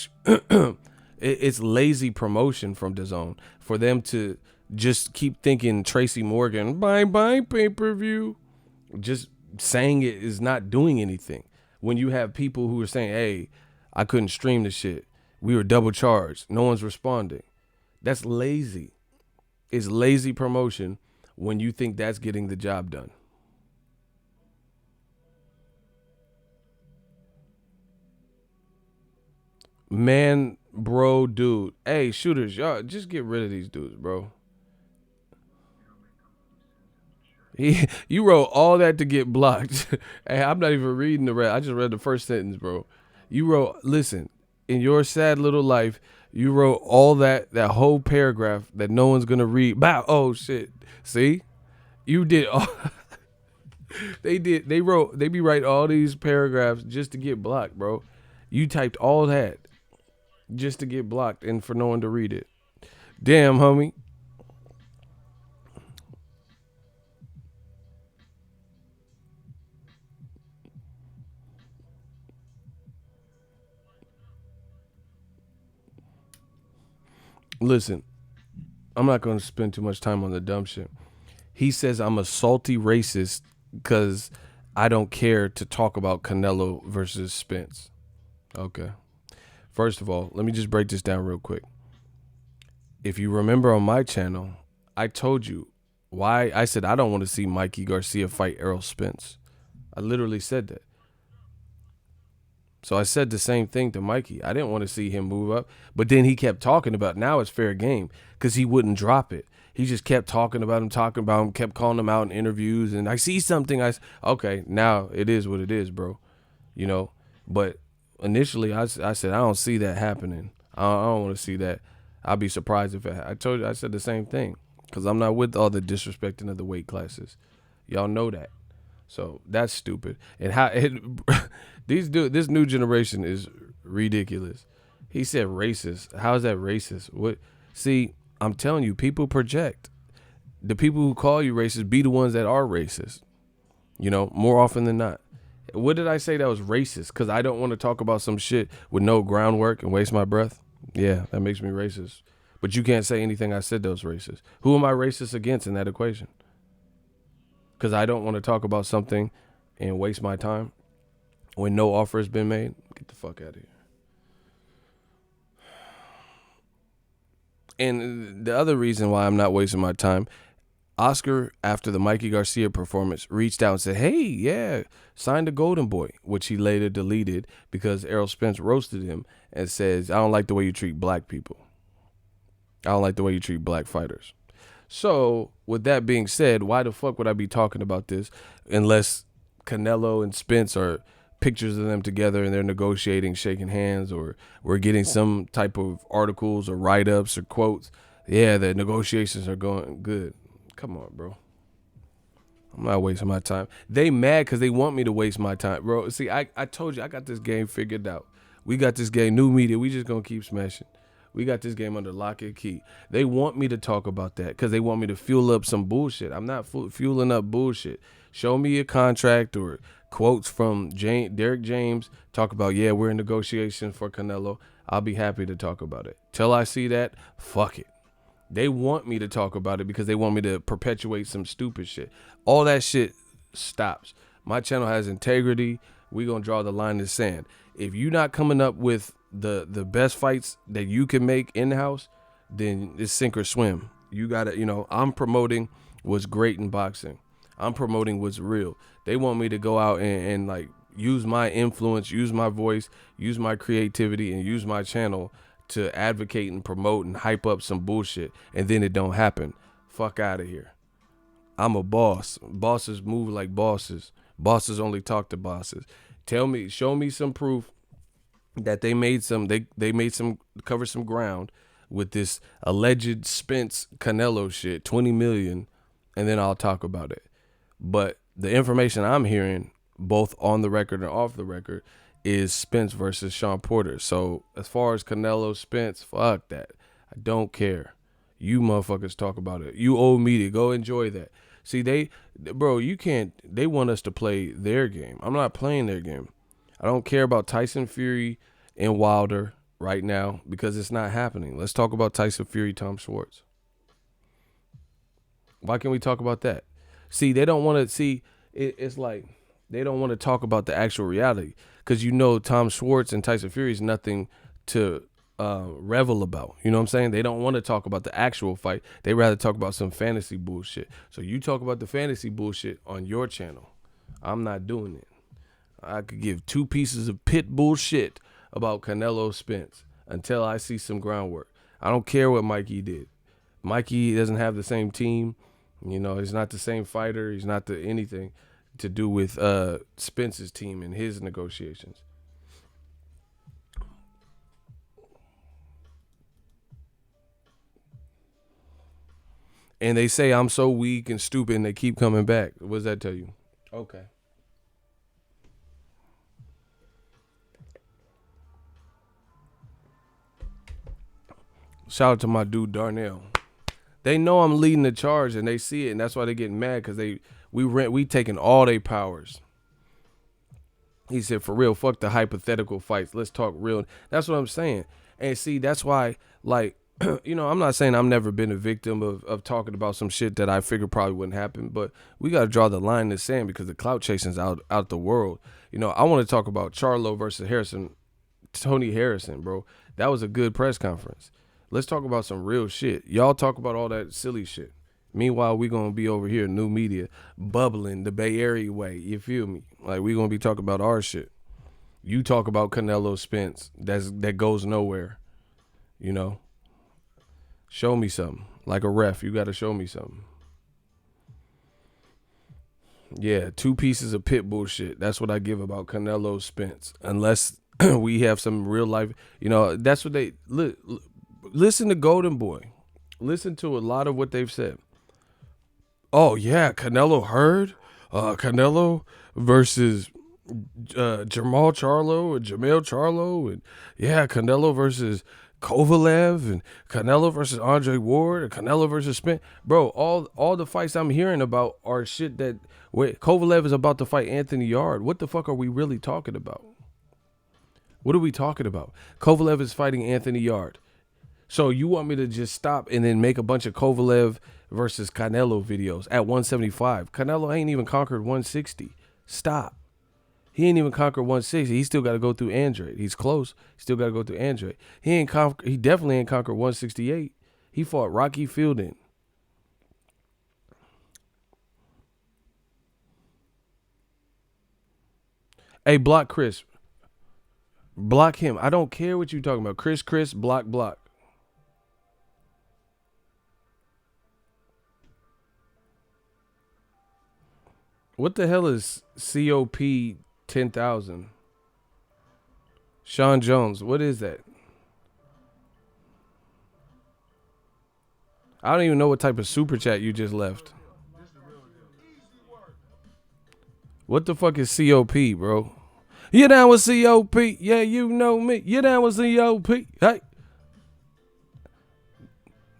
It's lazy promotion from DAZN for them to just keep thinking Tracy Morgan, bye pay-per-view. Just saying it is not doing anything. When you have people who are saying, hey, I couldn't stream the shit. We were double charged. No one's responding. That's lazy. It's lazy promotion when you think that's getting the job done. Man, bro, dude. Hey, shooters, y'all, just get rid of these dudes, bro. You wrote all that to get blocked. Hey, I'm not even reading the rest. I just read the first sentence, bro. You wrote, listen, in your sad little life, you wrote all that whole paragraph that no one's gonna read. Bow. Oh shit. See, you did. All they did. They wrote. They be writing all these paragraphs just to get blocked, bro. You typed all that just to get blocked and for no one to read it. Damn, homie. Listen, I'm not going to spend too much time on the dumb shit. He says I'm a salty racist because I don't care to talk about Canelo versus Spence. Okay. First of all, let me just break this down real quick. If you remember on my channel, I told you why I said I don't want to see Mikey Garcia fight Errol Spence. I literally said that. So I said the same thing to Mikey. I didn't want to see him move up. But then he kept talking about now it's fair game because he wouldn't drop it. He just kept talking about him, kept calling him out in interviews. And I see something. Okay, now it is what it is, bro. You know, but initially I said, I don't see that happening. I don't want to see that. I'll be surprised if it, I said the same thing because I'm not with all the disrespecting of the weight classes. Y'all know that. So that's stupid. And how this new generation is ridiculous. He said racist. How is that racist? What? See, I'm telling you, people project. The people who call you racist be the ones that are racist. You know, more often than not. What did I say that was racist? Because I don't want to talk about some shit with no groundwork and waste my breath? Yeah, that makes me racist. But you can't say anything I said that was racist. Who am I racist against in that equation? Because I don't want to talk about something and waste my time when no offer has been made. Get the fuck out of here. And the other reason why I'm not wasting my time, Oscar, after the Mikey Garcia performance, reached out and said, hey, yeah, sign the Golden Boy, which he later deleted because Errol Spence roasted him and says, I don't like the way you treat black people. I don't like the way you treat black fighters. So, with that being said, why the fuck would I be talking about this unless Canelo and Spence are pictures of them together and they're negotiating, shaking hands, or we're getting some type of articles or write-ups or quotes? Yeah, the negotiations are going good. Come on, bro. I'm not wasting my time. They mad because they want me to waste my time, bro. See, I told you I got this game figured out. We got this game, new media. We just going to keep smashing. We got this game under lock and key. They want me to talk about that because they want me to fuel up some bullshit. I'm not fueling up bullshit. Show me a contract or quotes from Derek James. Talk about, yeah, we're in negotiations for Canelo. I'll be happy to talk about it. Till I see that, fuck it. They want me to talk about it because they want me to perpetuate some stupid shit. All that shit stops. My channel has integrity. We going to draw the line in the sand. If you're not coming up with the best fights that you can make in-house, then it's sink or swim. You got to, I'm promoting what's great in boxing. I'm promoting what's real. They want me to go out and like, use my influence, use my voice, use my creativity, and use my channel to advocate and promote and hype up some bullshit, and then it don't happen. Fuck out of here. I'm a boss. Bosses move like bosses. Bosses only talk to bosses. Show me some proof that they made some cover some ground with this alleged Spence Canelo shit, 20 million, and then I'll talk about it. But the information I'm hearing, both on the record and off the record, is Spence versus Sean Porter. So as far as Canelo Spence, fuck that. I don't care. You motherfuckers talk about it. You old media, go enjoy that. See, they want us to play their game. I'm not playing their game. I don't care about Tyson Fury and Wilder right now because it's not happening. Let's talk about Tyson Fury, Tom Schwartz. Why can't we talk about that? See, they don't want to see. It's like they don't want to talk about the actual reality because Tom Schwartz and Tyson Fury is nothing to revel about. You know what I'm saying? They don't want to talk about the actual fight. They rather talk about some fantasy bullshit. So you talk about the fantasy bullshit on your channel. I'm not doing it. I could give 2 pieces of pit bullshit about Canelo Spence until I see some groundwork. I don't care what Mikey did. Mikey doesn't have the same team. He's not the same fighter. He's not anything to do with Spence's team and his negotiations. And they say I'm so weak and stupid and they keep coming back. What does that tell you? Okay. Shout out to my dude Darnell. They know I'm leading the charge and they see it, and that's why they getting mad because we taking all their powers. He said, for real, fuck the hypothetical fights. Let's talk real. That's what I'm saying. And see, that's why, like, I'm not saying I've never been a victim of talking about some shit that I figured probably wouldn't happen, but we got to draw the line in the sand because the clout chasing's out the world. I want to talk about Charlo versus Tony Harrison, bro. That was a good press conference. Let's talk about some real shit. Y'all talk about all that silly shit. Meanwhile, we going to be over here, new media, bubbling the Bay Area way. You feel me? Like, we going to be talking about our shit. You talk about Canelo Spence. That goes nowhere. Show me something. Like a ref, you got to show me something. Yeah, 2 pieces of pit bullshit. That's what I give about Canelo Spence. Unless we have some real life, that's what they... Listen to Golden Boy. Listen to a lot of what they've said. Oh, yeah, Canelo heard? Canelo versus Jamal Charlo and Jamel Charlo. And yeah, Canelo versus Kovalev and Canelo versus Andre Ward and Canelo versus Spence. Bro, all the fights I'm hearing about are shit that... Wait, Kovalev is about to fight Anthony Yard. What the fuck are we really talking about? What are we talking about? Kovalev is fighting Anthony Yard. So you want me to just stop and then make a bunch of Kovalev versus Canelo videos at 175? Canelo ain't even conquered 160. Stop. He ain't even conquered 160. He still got to go through Andre. He's close. Still got to go through Andre. He definitely ain't conquered 168. He fought Rocky Fielding. Hey, block Chris. Block him. I don't care what you talking about. Chris, block. What the hell is COP 10,000? Sean Jones, what is that? I don't even know what type of super chat you just left. What the fuck is COP, bro? You down with COP? Yeah, you know me. You down with COP? Hey.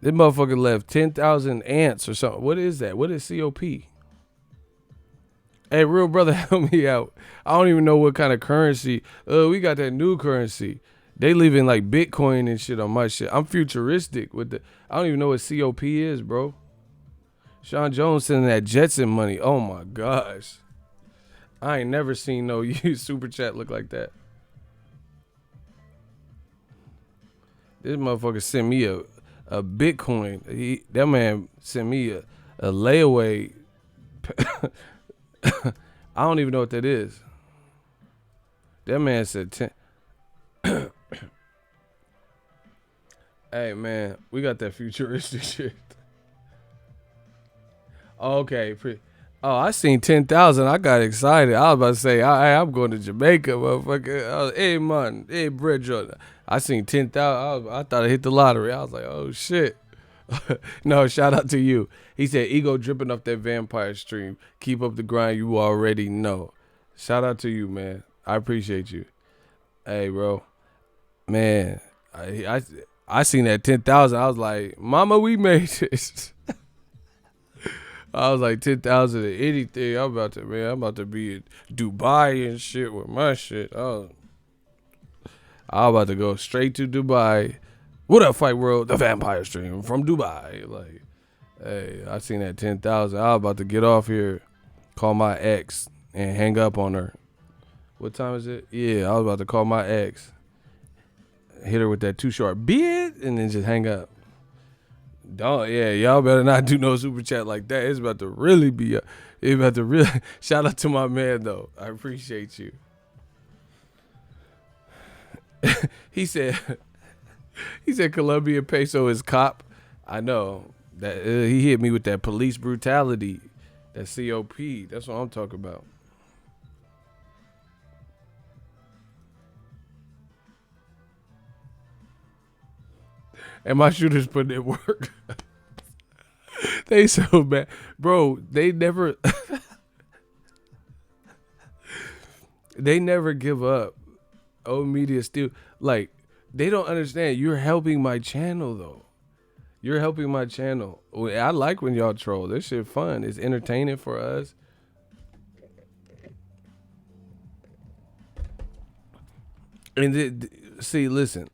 This motherfucker left 10,000 ants or something. What is that? What is COP? Hey, real brother, help me out. I don't even know what kind of currency. We got that new currency. They leaving like Bitcoin and shit on my shit. I'm futuristic with the. I don't even know what COP is, bro. Sean Jones sending that Jetson money. Oh my gosh. I ain't never seen no super chat look like that. This motherfucker sent me a Bitcoin. That man sent me a layaway. I don't even know what that is. That man said 10. Hey man, we got that futuristic shit. Okay. I seen 10,000. I got excited. I was about to say, I'm going to Jamaica, motherfucker. Hey man, hey Bridge. I seen 10,000. I thought I hit the lottery. I was like, oh shit. No, shout out to you. He said, ego dripping off that vampire stream. Keep up the grind. You already know. Shout out to you, man. I appreciate you. Hey, bro. Man, I seen that 10,000. I was like, mama, we made this. I was like 10,000 and anything. I'm about to be in Dubai and shit with my shit. I'm about to go straight to Dubai. What up, Fight World? The Vampire Stream from Dubai. Like, hey, I seen that 10,000. I was about to get off here, call my ex, and hang up on her. What time is it? Yeah, I was about to call my ex, hit her with that too short bid, and then just hang up. Don't, yeah, y'all better not do no super chat like that. It's about to really be, shout out to my man, though. I appreciate you. He said Colombian peso is cop. I know that he hit me with that police brutality, that COP. That's what I'm talking about. And my shooters putting in work. They so bad, bro. They never give up. Old media still like. They don't understand. You're helping my channel, though. You're helping my channel. I like when y'all troll. This shit fun. It's entertaining for us. And see, listen.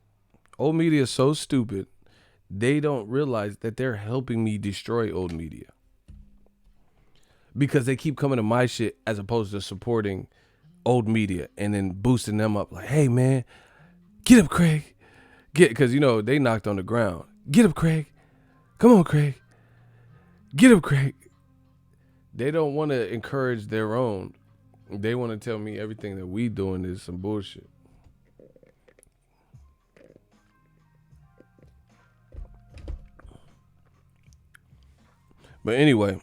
Old media is so stupid. They don't realize that they're helping me destroy old media. Because they keep coming to my shit as opposed to supporting old media and then boosting them up. Like, hey, man, get up, Craig. Because, they knocked on the ground. Get up, Craig. Come on, Craig. Get up, Craig. They don't want to encourage their own. They want to tell me everything that we doing is some bullshit. But anyway,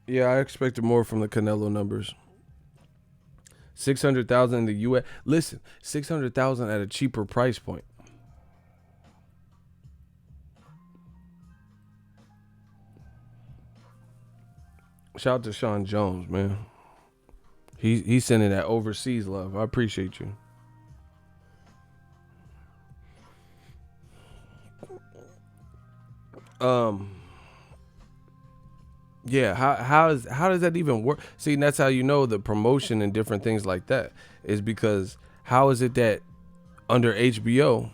yeah, I expected more from the Canelo numbers. 600,000 in the U.S. Listen, 600,000 at a cheaper price point. Shout out to Sean Jones, man. He's sending that overseas love. I appreciate you. Yeah, how does that even work? See, that's how you know the promotion and different things like that is because how is it that under HBO,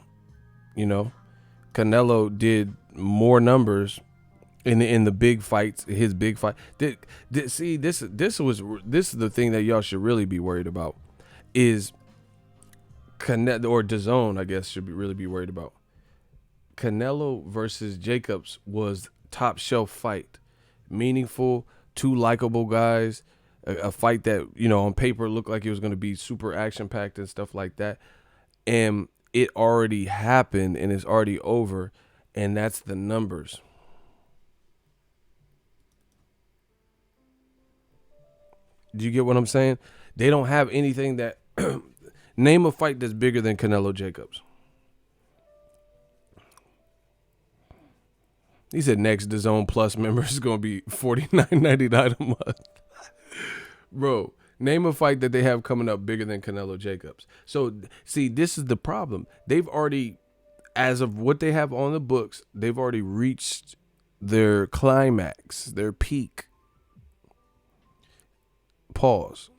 Canelo did more numbers in the big fights, his big fight. See, this is the thing that y'all should really be worried about is Canelo, or DAZN, I guess, should really be worried about. Canelo versus Jacobs was top shelf fight. Meaningful, two likable guys, a fight that, on paper looked like it was going to be super action packed and stuff like that. And it already happened and it's already over. And that's the numbers. Do you get what I'm saying? They don't have anything that name a fight that's bigger than Canelo Jacobs. He said next DAZN Plus members is going to be $49.99 a month. Bro, name a fight that they have coming up bigger than Canelo Jacobs. So, see, this is the problem. They've already, as of what they have on the books, they've already reached their climax, their peak. Pause.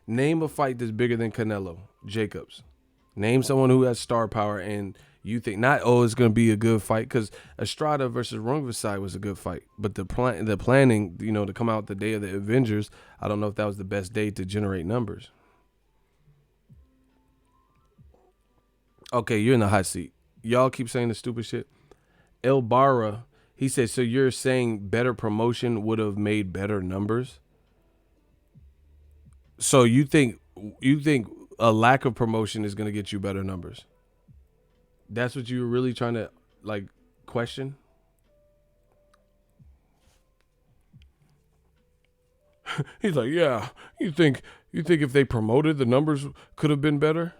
Name a fight that's bigger than Canelo Jacobs. Name someone who has star power and you think not, it's going to be a good fight, because Estrada versus Rungvisai was a good fight. But the planning, to come out the day of the Avengers, I don't know if that was the best day to generate numbers. Okay, you're in the hot seat. Y'all keep saying the stupid shit. El Barra, he said, so you're saying better promotion would have made better numbers? So you think a lack of promotion is going to get you better numbers? That's what you were really trying to like question? He's like, yeah, you think if they promoted, the numbers could have been better?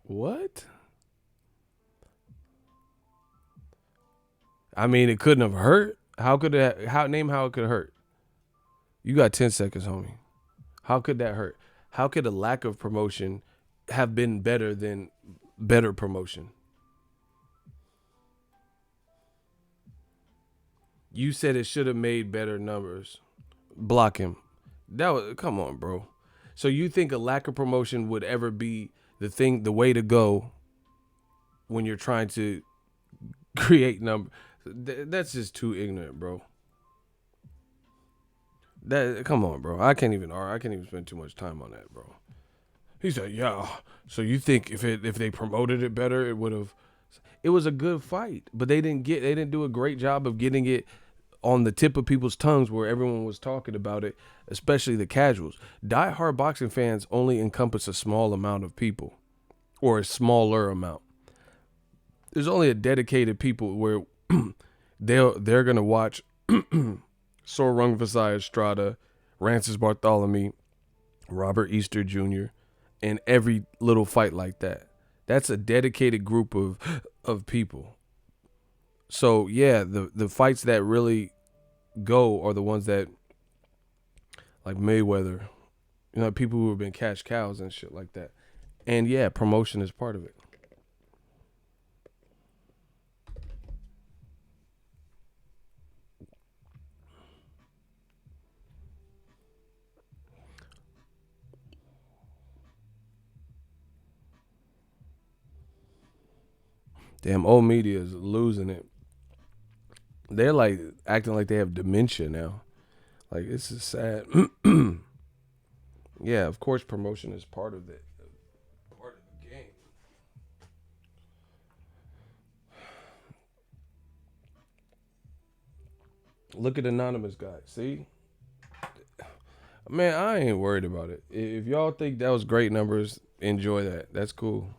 What? I mean, it couldn't have hurt. How could it? Name how it could hurt? You got 10 seconds, homie. How could that hurt? How could a lack of promotion have been better than better promotion? You said it should have made better numbers. Block him. Come on, bro. So you think a lack of promotion would ever be the way to go when you're trying to create numbers? That's just too ignorant, bro. Come on, bro. I can't even spend too much time on that, bro. He said, yeah. So you think if they promoted it better, it would have. It was a good fight, but they didn't do a great job of getting it on the tip of people's tongues where everyone was talking about it, especially the casuals. Die-hard boxing fans only encompass a small amount of people, or a smaller amount. There's only a dedicated people where they're gonna watch Sorung Vasai Estrada, Rancis Bartholomew, Robert Easter Jr., and every little fight like that. That's a dedicated group of people. So yeah, the fights that really go are the ones that, like Mayweather, people who have been cash cows and shit like that. And yeah, promotion is part of it. Damn, old media is losing it. They're like acting like they have dementia now. Like, this is sad. Yeah, of course promotion is part of it. Part of the game. Look at Anonymous guy. See? Man, I ain't worried about it. If y'all think that was great numbers, enjoy that. That's cool.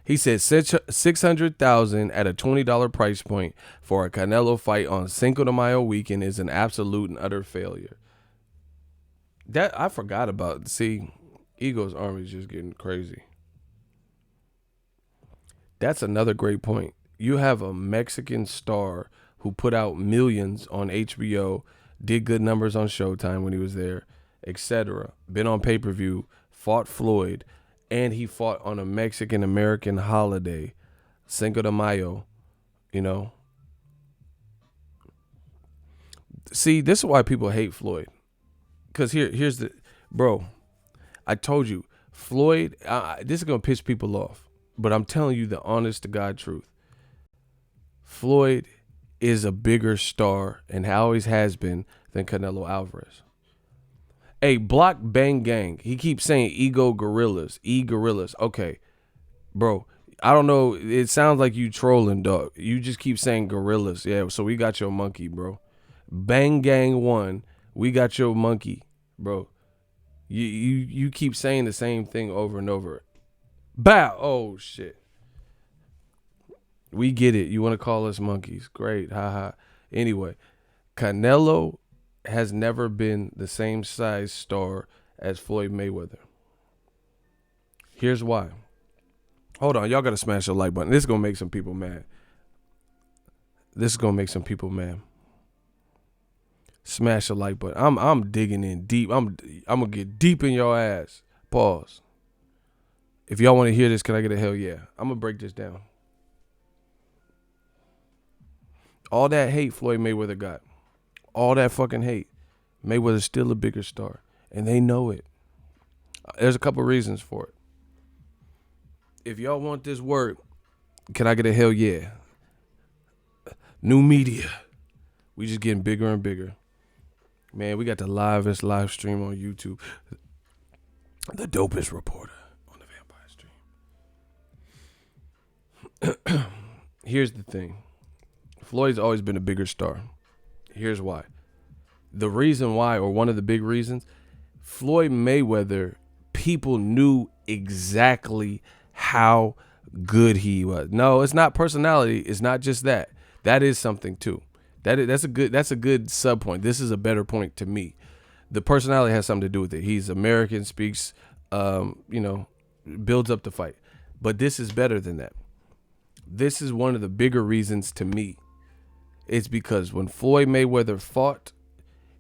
He said 600,000 at a $20 price point for a Canelo fight on Cinco de Mayo weekend is an absolute and utter failure. That I forgot about. See, Ego's army is just getting crazy. That's another great point. You have a Mexican star who put out millions on HBO, did good numbers on Showtime when he was there, etc. Been on pay-per-view, fought Floyd, and he fought on a Mexican-American holiday, Cinco de Mayo, See, this is why people hate Floyd. Because here's the... Bro, I told you, Floyd... this is going to piss people off, but I'm telling you the honest-to-God truth. Floyd is a bigger star, and always has been, than Canelo Alvarez. Hey, Block Bang Gang. He keeps saying ego gorillas. E-gorillas. Okay. Bro, I don't know. It sounds like you trolling, dog. You just keep saying gorillas. Yeah, so we got your monkey, bro. Bang Gang 1. We got your monkey, bro. You keep saying the same thing over and over. Bow. Oh, shit. We get it. You want to call us monkeys. Great. Haha. Anyway, Canelo has never been the same size star as Floyd Mayweather. Here's why. Hold on. Y'all got to smash the like button. This is going to make some people mad. Smash the like button. I'm digging in deep. I'm going to get deep in your ass. Pause. If y'all want to hear this, can I get a hell yeah? I'm going to break this down. All that hate Floyd Mayweather got. All that fucking hate. Mayweather's still a bigger star. And they know it. There's a couple reasons for it. If y'all want this work, can I get a hell yeah? New media. We just getting bigger and bigger. Man, we got the livest live stream on YouTube. The dopest reporter on the Vampire Stream. Here's the thing. Floyd's always been a bigger star. Here's why. The reason why, or one of the big reasons, Floyd Mayweather people knew exactly how good he was. No, it's not personality. It's not just that. That is something too. That's a good sub point. This is a better point to me. The personality has something to do with it. He's American, speaks, builds up the fight. But this is better than that. This is one of the bigger reasons to me. It's because when Floyd Mayweather fought,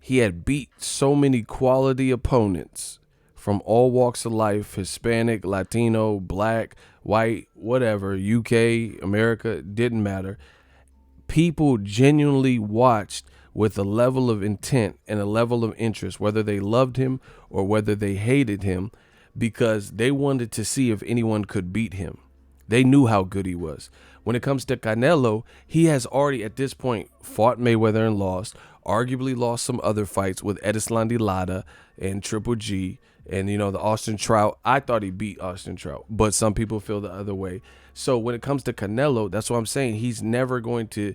he had beat so many quality opponents from all walks of life, Hispanic, Latino, black, white, whatever, UK, America, didn't matter. People genuinely watched with a level of intent and a level of interest, whether they loved him or whether they hated him, because they wanted to see if anyone could beat him. They knew how good he was. When it comes to Canelo, he has already at this point fought Mayweather and lost, arguably lost some other fights with Edislandi Lara and Triple G and, the Austin Trout. I thought he beat Austin Trout, but some people feel the other way. So when it comes to Canelo, that's what I'm saying. He's never going to,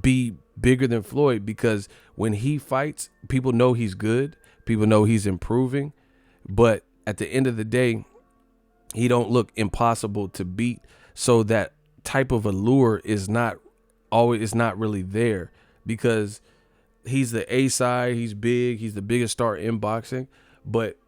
be bigger than Floyd, because when he fights, people know he's good. People know he's improving. But at the end of the day, he don't look impossible to beat. So that type of allure is not really there, because he's the A side. He's big. He's the biggest star in boxing. But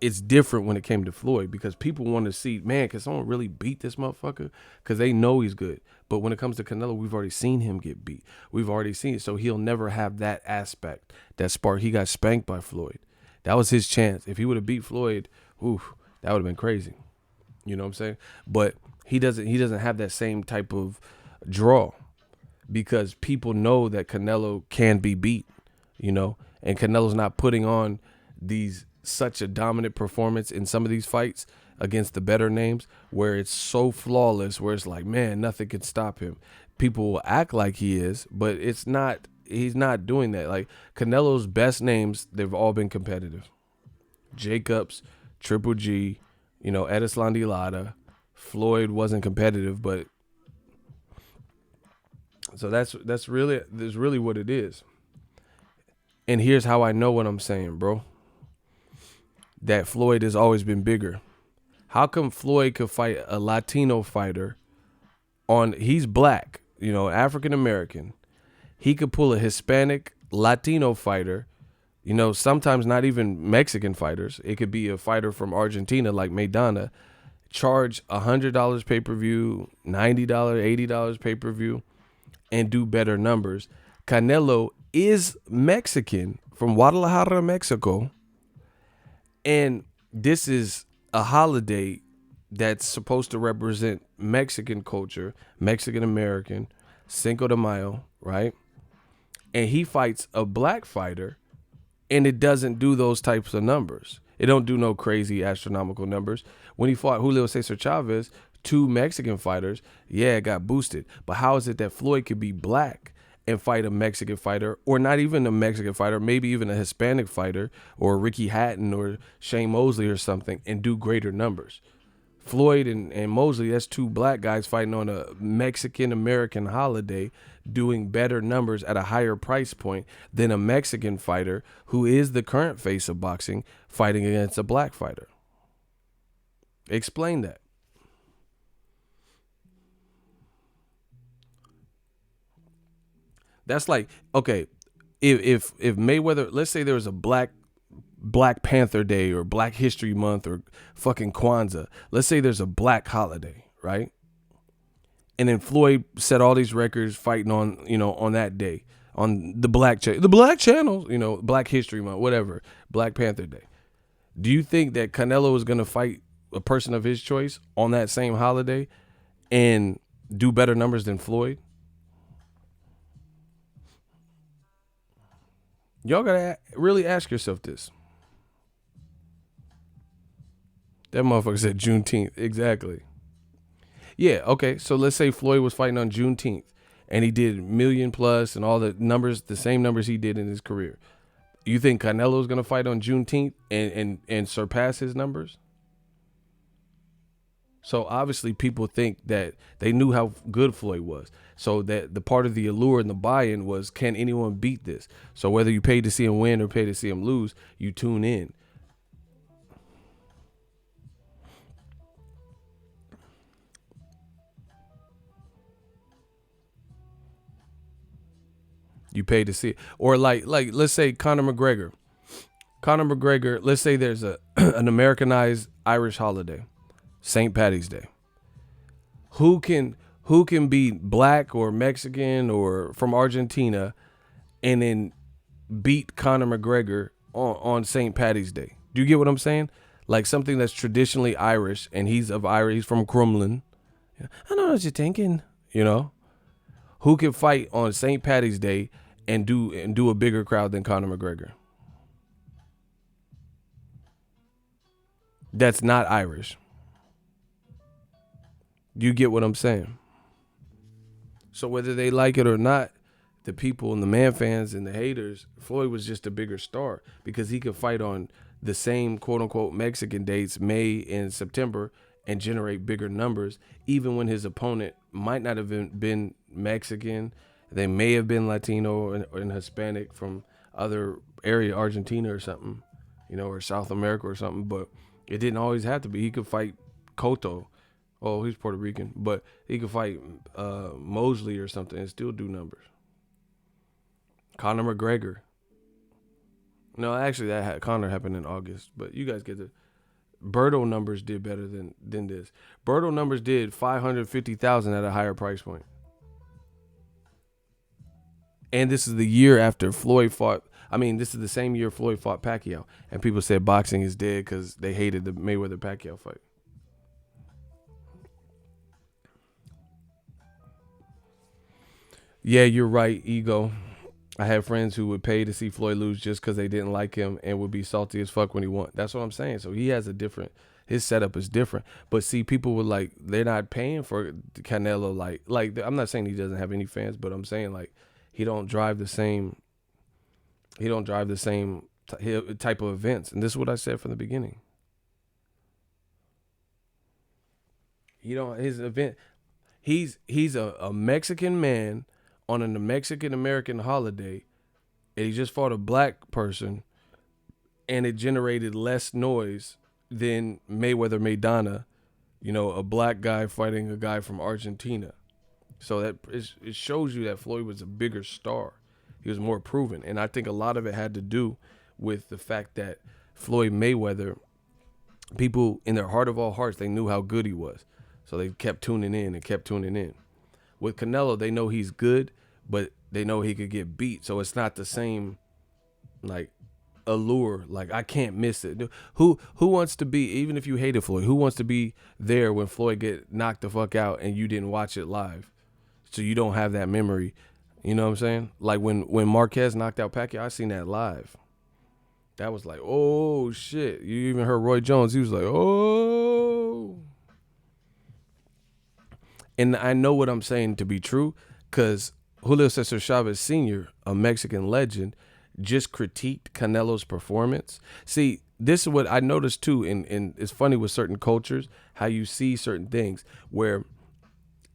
it's different when it came to Floyd, because people want to see, man, can someone really beat this motherfucker? Because they know he's good. But when it comes to Canelo, we've already seen him get beat. We've already seen it. So he'll never have that aspect, that spark. He got spanked by Floyd. That was his chance. If he would have beat Floyd, that would have been crazy. You know what I'm saying? But he doesn't have that same type of draw, because people know that Canelo can be beat, and Canelo's not putting on such a dominant performance in some of these fights against the better names where it's so flawless, where it's like, man, nothing can stop him. People will act like he is, but he's not doing that. Like Canelo's best names, they've all been competitive. Jacobs, Triple G, Edislandi Lara. Floyd wasn't competitive, but so that's really what it is. And here's how I know what I'm saying, bro. That Floyd has always been bigger. How come Floyd could fight a Latino fighter he's black, African American. He could pull a Hispanic Latino fighter, sometimes not even Mexican fighters. It could be a fighter from Argentina like Maidana, charge $100 pay-per-view, $90, $80 pay-per-view, and do better numbers. Canelo is Mexican from Guadalajara, Mexico. And this is a holiday that's supposed to represent Mexican culture, Mexican American, Cinco de Mayo, right? And he fights a black fighter, and it doesn't do those types of numbers. It don't do no crazy astronomical numbers. When he fought Julio Cesar Chavez, two Mexican fighters, it got boosted. But how is it that Floyd could be black and fight a Mexican fighter, or not even a Mexican fighter, maybe even a Hispanic fighter, or Ricky Hatton or Shane Mosley or something, and do greater numbers? Floyd and Mosley, that's two black guys fighting on a Mexican-American holiday, doing better numbers at a higher price point than a Mexican fighter who is the current face of boxing fighting against a black fighter. Explain that. That's like, okay, if Mayweather, let's say there was a Black Panther Day or Black History Month or fucking Kwanzaa. Let's say there's a black holiday, right? And then Floyd set all these records fighting on that day on the black channels, Black History Month, whatever, Black Panther Day. Do you think that Canelo is going to fight a person of his choice on that same holiday and do better numbers than Floyd? Y'all gotta really ask yourself this. That motherfucker said Juneteenth. Exactly. Yeah, okay. So let's say Floyd was fighting on Juneteenth and he did million plus and all the numbers, the same numbers he did in his career. You think Canelo's gonna fight on Juneteenth and surpass his numbers? So obviously people think that they knew how good Floyd was. So that the part of the allure and the buy-in was, can anyone beat this? So whether you pay to see him win or pay to see him lose, you tune in. You pay to see it. Or like let's say Conor McGregor. Let's say there's an Americanized Irish holiday, St. Patty's Day. Who can be black or Mexican or from Argentina and then beat Conor McGregor on St. Patty's Day? Do you get what I'm saying? Like something that's traditionally Irish, and he's from Crumlin. I know what you're thinking, Who can fight on St. Patty's Day and do a bigger crowd than Conor McGregor? That's not Irish. You get what I'm saying? So whether they like it or not, the people and the man fans and the haters, Floyd was just a bigger star because he could fight on the same quote unquote Mexican dates, May and September, and generate bigger numbers, even when his opponent might not have been Mexican. They may have been Latino and Hispanic from other area, Argentina or something, or South America or something, but it didn't always have to be. He could fight Cotto. Oh, he's Puerto Rican, but he could fight Mosley or something and still do numbers. Conor McGregor. No, actually, Conor happened in August, but you guys get the Berto numbers did better than this. Berto numbers did 550,000 at a higher price point, and this is the year after Floyd fought. I mean, this is the same year Floyd fought Pacquiao, and people said boxing is dead because they hated the Mayweather-Pacquiao fight. Yeah, you're right, Ego. I had friends who would pay to see Floyd lose just because they didn't like him and would be salty as fuck when he won. That's what I'm saying. So he has his setup is different. But see, people would they're not paying for Canelo. Like I'm not saying he doesn't have any fans, but I'm saying he don't drive the same type of events. And this is what I said from the beginning. His event, he's a Mexican man on a Mexican American holiday, and he just fought a black person, and it generated less noise than Mayweather Maidana, a black guy fighting a guy from Argentina. So that it shows you that Floyd was a bigger star. He was more proven, and I think a lot of it had to do with the fact that Floyd Mayweather, people in their heart of all hearts, they knew how good he was, so they kept tuning in and kept tuning in. With Canelo, they know he's good, but they know he could get beat. So it's not the same, allure. I can't miss it. Who wants to be, even if you hated Floyd, who wants to be there when Floyd get knocked the fuck out and you didn't watch it live? So you don't have that memory. You know what I'm saying? Like when Marquez knocked out Pacquiao, I seen that live. That was like, oh, shit. You even heard Roy Jones. He was like, oh. And I know what I'm saying to be true because Julio Cesar Chavez Sr., a Mexican legend, just critiqued Canelo's performance. See, this is what I noticed too, and it's funny with certain cultures, how you see certain things where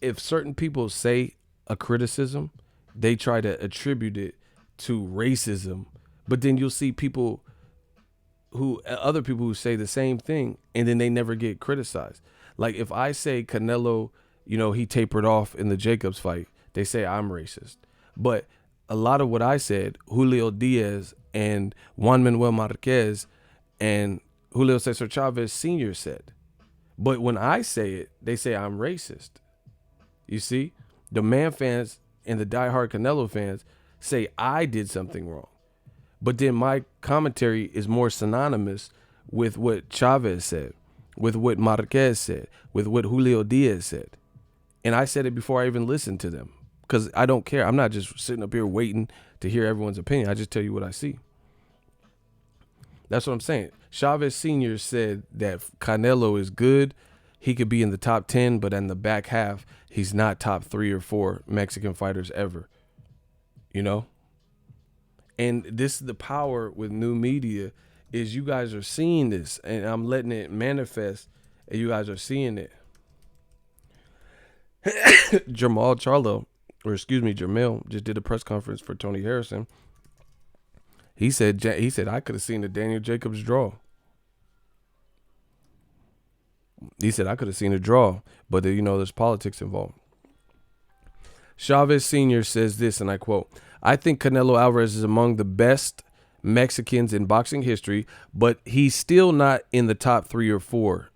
if certain people say a criticism, they try to attribute it to racism. But then you'll see other people who say the same thing, and then they never get criticized. Like if I say Canelo, he tapered off in the Jacobs fight, they say I'm racist. But a lot of what I said, Julio Diaz and Juan Manuel Marquez and Julio Cesar Chavez Sr. said. But when I say it, they say I'm racist. You see? The man fans and the diehard Canelo fans say I did something wrong. But then my commentary is more synonymous with what Chavez said, with what Marquez said, with what Julio Diaz said. And I said it before I even listened to them because I don't care. I'm not just sitting up here waiting to hear everyone's opinion. I just tell you what I see. That's what I'm saying. Chavez Sr. said that Canelo is good. He could be in the top 10, but in the back half, he's not top 3 or 4 Mexican fighters ever. And this is the power with new media is you guys are seeing this, and I'm letting it manifest, and you guys are seeing it. Jamel just did a press conference for Tony Harrison. He said I could have seen the Daniel Jacobs draw. He said I could have seen a draw, but there's politics involved. Chavez Sr. says this, and I quote, I think Canelo Alvarez is among the best Mexicans in boxing history, but he's still not in the top 3 or 4.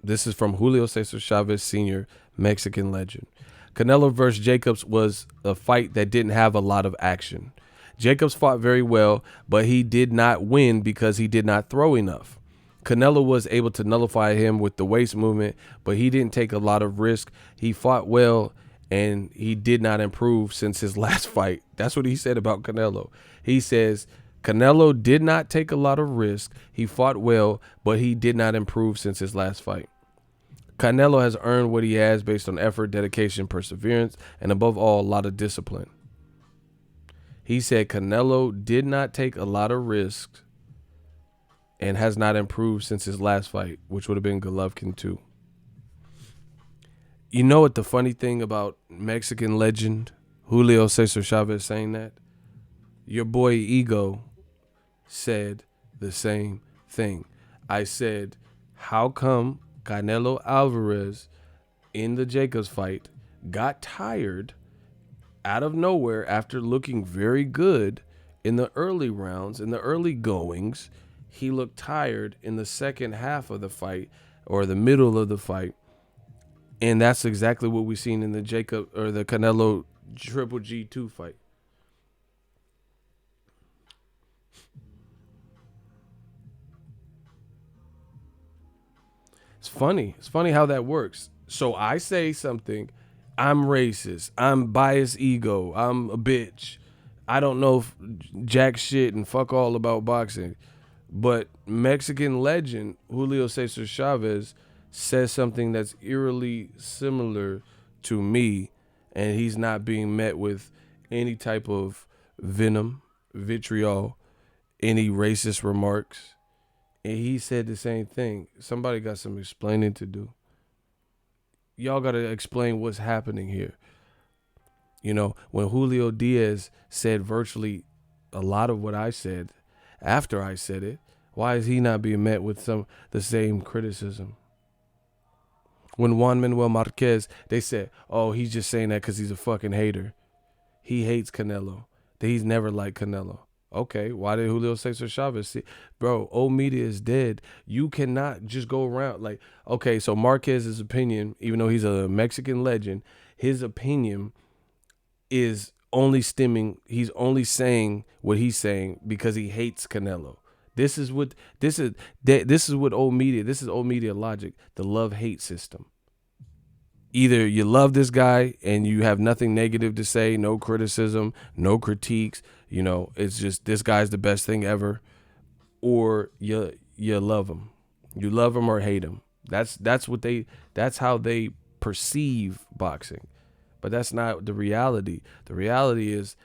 This is from Julio Cesar Chavez Sr., Mexican legend. Canelo versus Jacobs was a fight that didn't have a lot of action. Jacobs fought very well, but he did not win because he did not throw enough. Canelo was able to nullify him with the waist movement, but he didn't take a lot of risk. He fought well, and he did not improve since his last fight. That's what he said about Canelo. He says, Canelo did not take a lot of risk. He fought well, but he did not improve since his last fight. Canelo has earned what he has based on effort, dedication, perseverance, and above all, a lot of discipline. He said Canelo did not take a lot of risks and has not improved since his last fight, which would have been Golovkin too. You know what the funny thing about Mexican legend Julio Cesar Chavez saying that? Your boy Ego said the same thing. I said, how come Canelo Alvarez in the Jacobs fight got tired out of nowhere after looking very good in the early rounds, in the early goings? He looked tired in the second half of the fight or the middle of the fight. And that's exactly what we've seen in the Canelo Triple G2 fight. It's funny. It's funny how that works. So I say something, I'm racist, I'm biased ego, I'm a bitch, I don't know jack shit and fuck all about boxing. But Mexican legend Julio Cesar Chavez says something that's eerily similar to me, and he's not being met with any type of venom, vitriol, any racist remarks. And he said the same thing. Somebody got some explaining to do. Y'all got to explain what's happening here. You know, when Julio Diaz said virtually a lot of what I said after I said it, why is he not being met with the same criticism? When Juan Manuel Marquez, they said, oh, he's just saying that because he's a fucking hater. He hates Canelo. He's never liked Canelo. Okay, why did Julio Cesar Chavez see? Bro, old media is dead. You cannot just go around like, okay, so Marquez's opinion, even though he's a Mexican legend, his opinion is only he's only saying what he's saying because he hates Canelo. This is what old media, this is old media logic, the love-hate system. Either you love this guy and you have nothing negative to say, no criticism, no critiques, you know, it's just this guy's the best thing ever, or you love him. You love him or hate him. That's how they perceive boxing. But that's not the reality. The reality is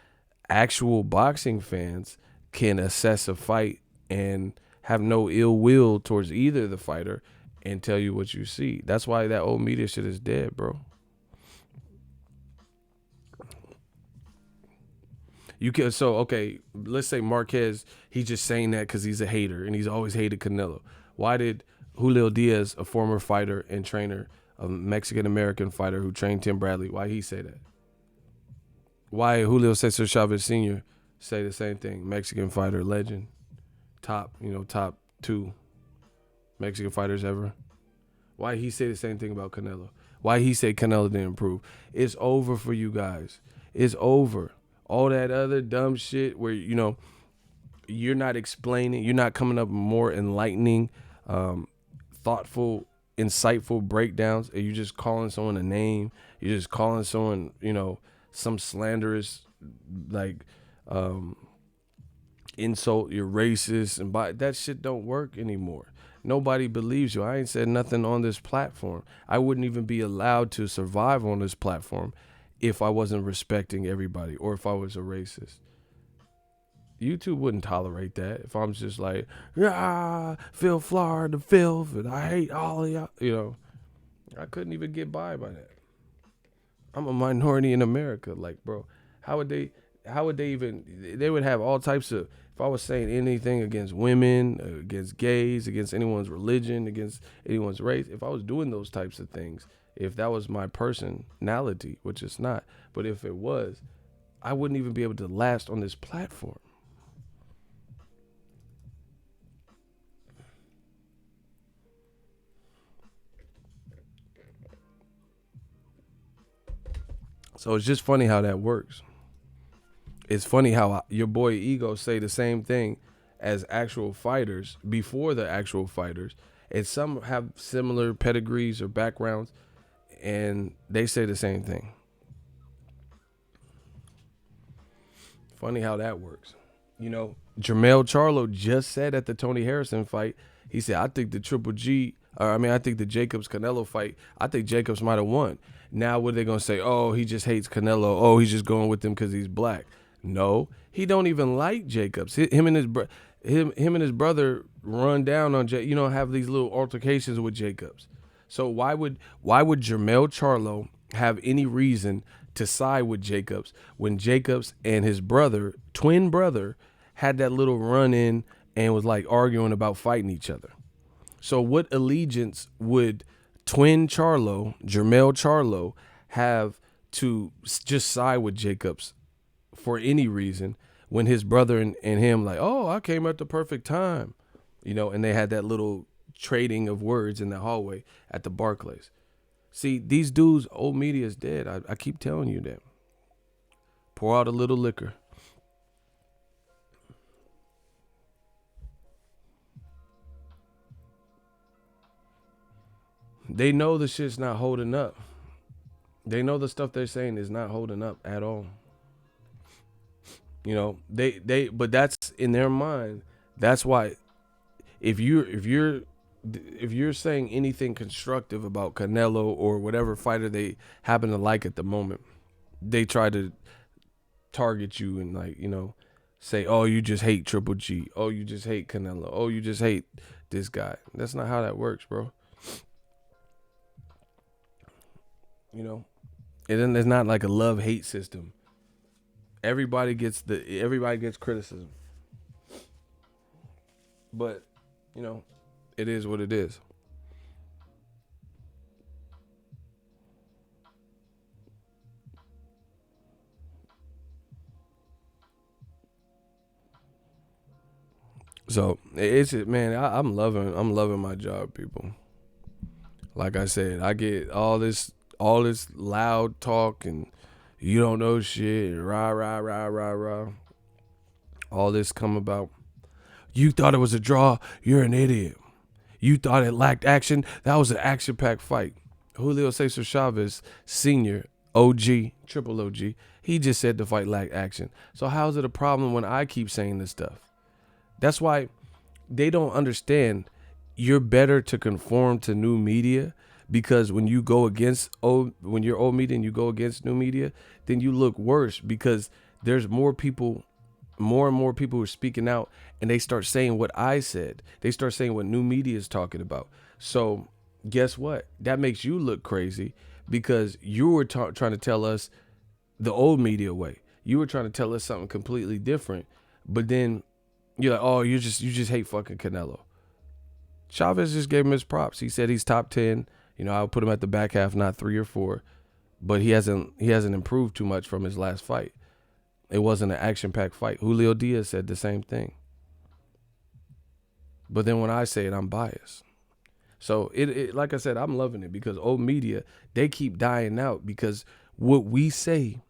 actual boxing fans can assess a fight and have no ill will towards either the fighter and tell you what you see. That's why that old media shit is dead, bro. Okay, let's say Marquez, he's just saying that because he's a hater and he's always hated Canelo. Why did Julio Diaz, a former fighter and trainer, a Mexican-American fighter who trained Tim Bradley, why he say that? Why Julio Cesar Chavez Sr. say the same thing? Mexican fighter, legend, top 2 Mexican fighters ever. Why he say the same thing about Canelo? Why he say Canelo didn't improve? It's over for you guys. It's over. All that other dumb shit where, you know, you're not explaining, you're not coming up with more enlightening, thoughtful, insightful breakdowns, and you're just calling someone a name. You're just calling someone, you know, some slanderous, like, insult. You're racist, and that shit don't work anymore. Nobody believes you. I ain't said nothing on this platform. I wouldn't even be allowed to survive on this platform if I wasn't respecting everybody or if I was a racist. YouTube wouldn't tolerate that if I'm just like, yeah, Phil Florida, filth, and I hate all of y'all. You know, I couldn't even get by that. I'm a minority in America. Like, bro, how would they even, they would have all types of, if I was saying anything against women, against gays, against anyone's religion, against anyone's race, if I was doing those types of things, if that was my personality, which it's not, but if it was, I wouldn't even be able to last on this platform. So it's just funny how that works. It's funny how your boy Ego say the same thing as actual fighters before the actual fighters, and some have similar pedigrees or backgrounds, and they say the same thing. Funny how that works. You know, Jermell Charlo just said at the Tony Harrison fight, he said, I think the Triple G, I think the Jacobs Canelo fight, I think Jacobs might have won. Now what are they going to say? Oh, he just hates Canelo. Oh, he's just going with him because he's black. No, he don't even like Jacobs. Him and his brother run down on have these little altercations with Jacobs. So why would Jermell Charlo have any reason to side with Jacobs when Jacobs and his brother, twin brother, had that little run in and was like arguing about fighting each other? So what allegiance would twin Charlo, Jermell Charlo, have to just side with Jacobs for any reason when his brother and him like, oh, I came at the perfect time, and they had that little trading of words in the hallway at the Barclays. See, these dudes, old media is dead. I keep telling you that. Pour out a little liquor. They know the shit's not holding up. They know the stuff they're saying is not holding up at all. But that's in their mind. That's why if you're saying anything constructive about Canelo or whatever fighter they happen to like at the moment, they try to target you and say, oh, you just hate Triple G. Oh, you just hate Canelo. Oh, you just hate this guy. That's not how that works, bro. It's not like a love-hate system. Everybody gets criticism. But, it is what it is. So I'm loving my job, people. Like I said, I get all this loud talk and you don't know shit, rah, rah, rah, rah, rah. All this come about. You thought it was a draw, you're an idiot. You thought it lacked action, that was an action-packed fight. Julio Cesar Chavez, Sr., OG, triple OG, he just said the fight lacked action. So how's it a problem when I keep saying this stuff? That's why they don't understand you're better to conform to new media, because when you go against when you're old media and you go against new media, then you look worse because there's more and more people are speaking out and they start saying what I said. They start saying what new media is talking about. So guess what? That makes you look crazy because you were trying to tell us the old media way. You were trying to tell us something completely different, but then you're like, oh, you just hate fucking Canelo. Chavez just gave him his props. He said he's top 10. I'll put him at the back half, not 3 or 4, but he hasn't improved too much from his last fight. It wasn't an action-packed fight. Julio Diaz said the same thing. But then when I say it, I'm biased. So it like I said, I'm loving it because old media, they keep dying out because what we say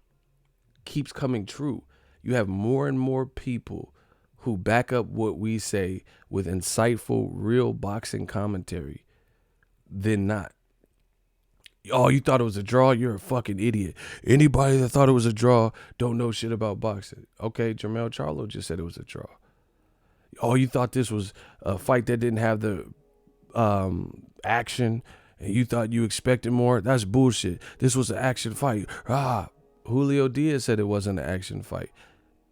keeps coming true. You have more and more people who back up what we say with insightful, real boxing commentary than not. Oh, you thought it was a draw? You're a fucking idiot. Anybody that thought it was a draw don't know shit about boxing. Okay, Jermell Charlo just said it was a draw. Oh, you thought this was a fight that didn't have the action and you thought you expected more? That's bullshit. This was an action fight. Julio Diaz said it wasn't an action fight.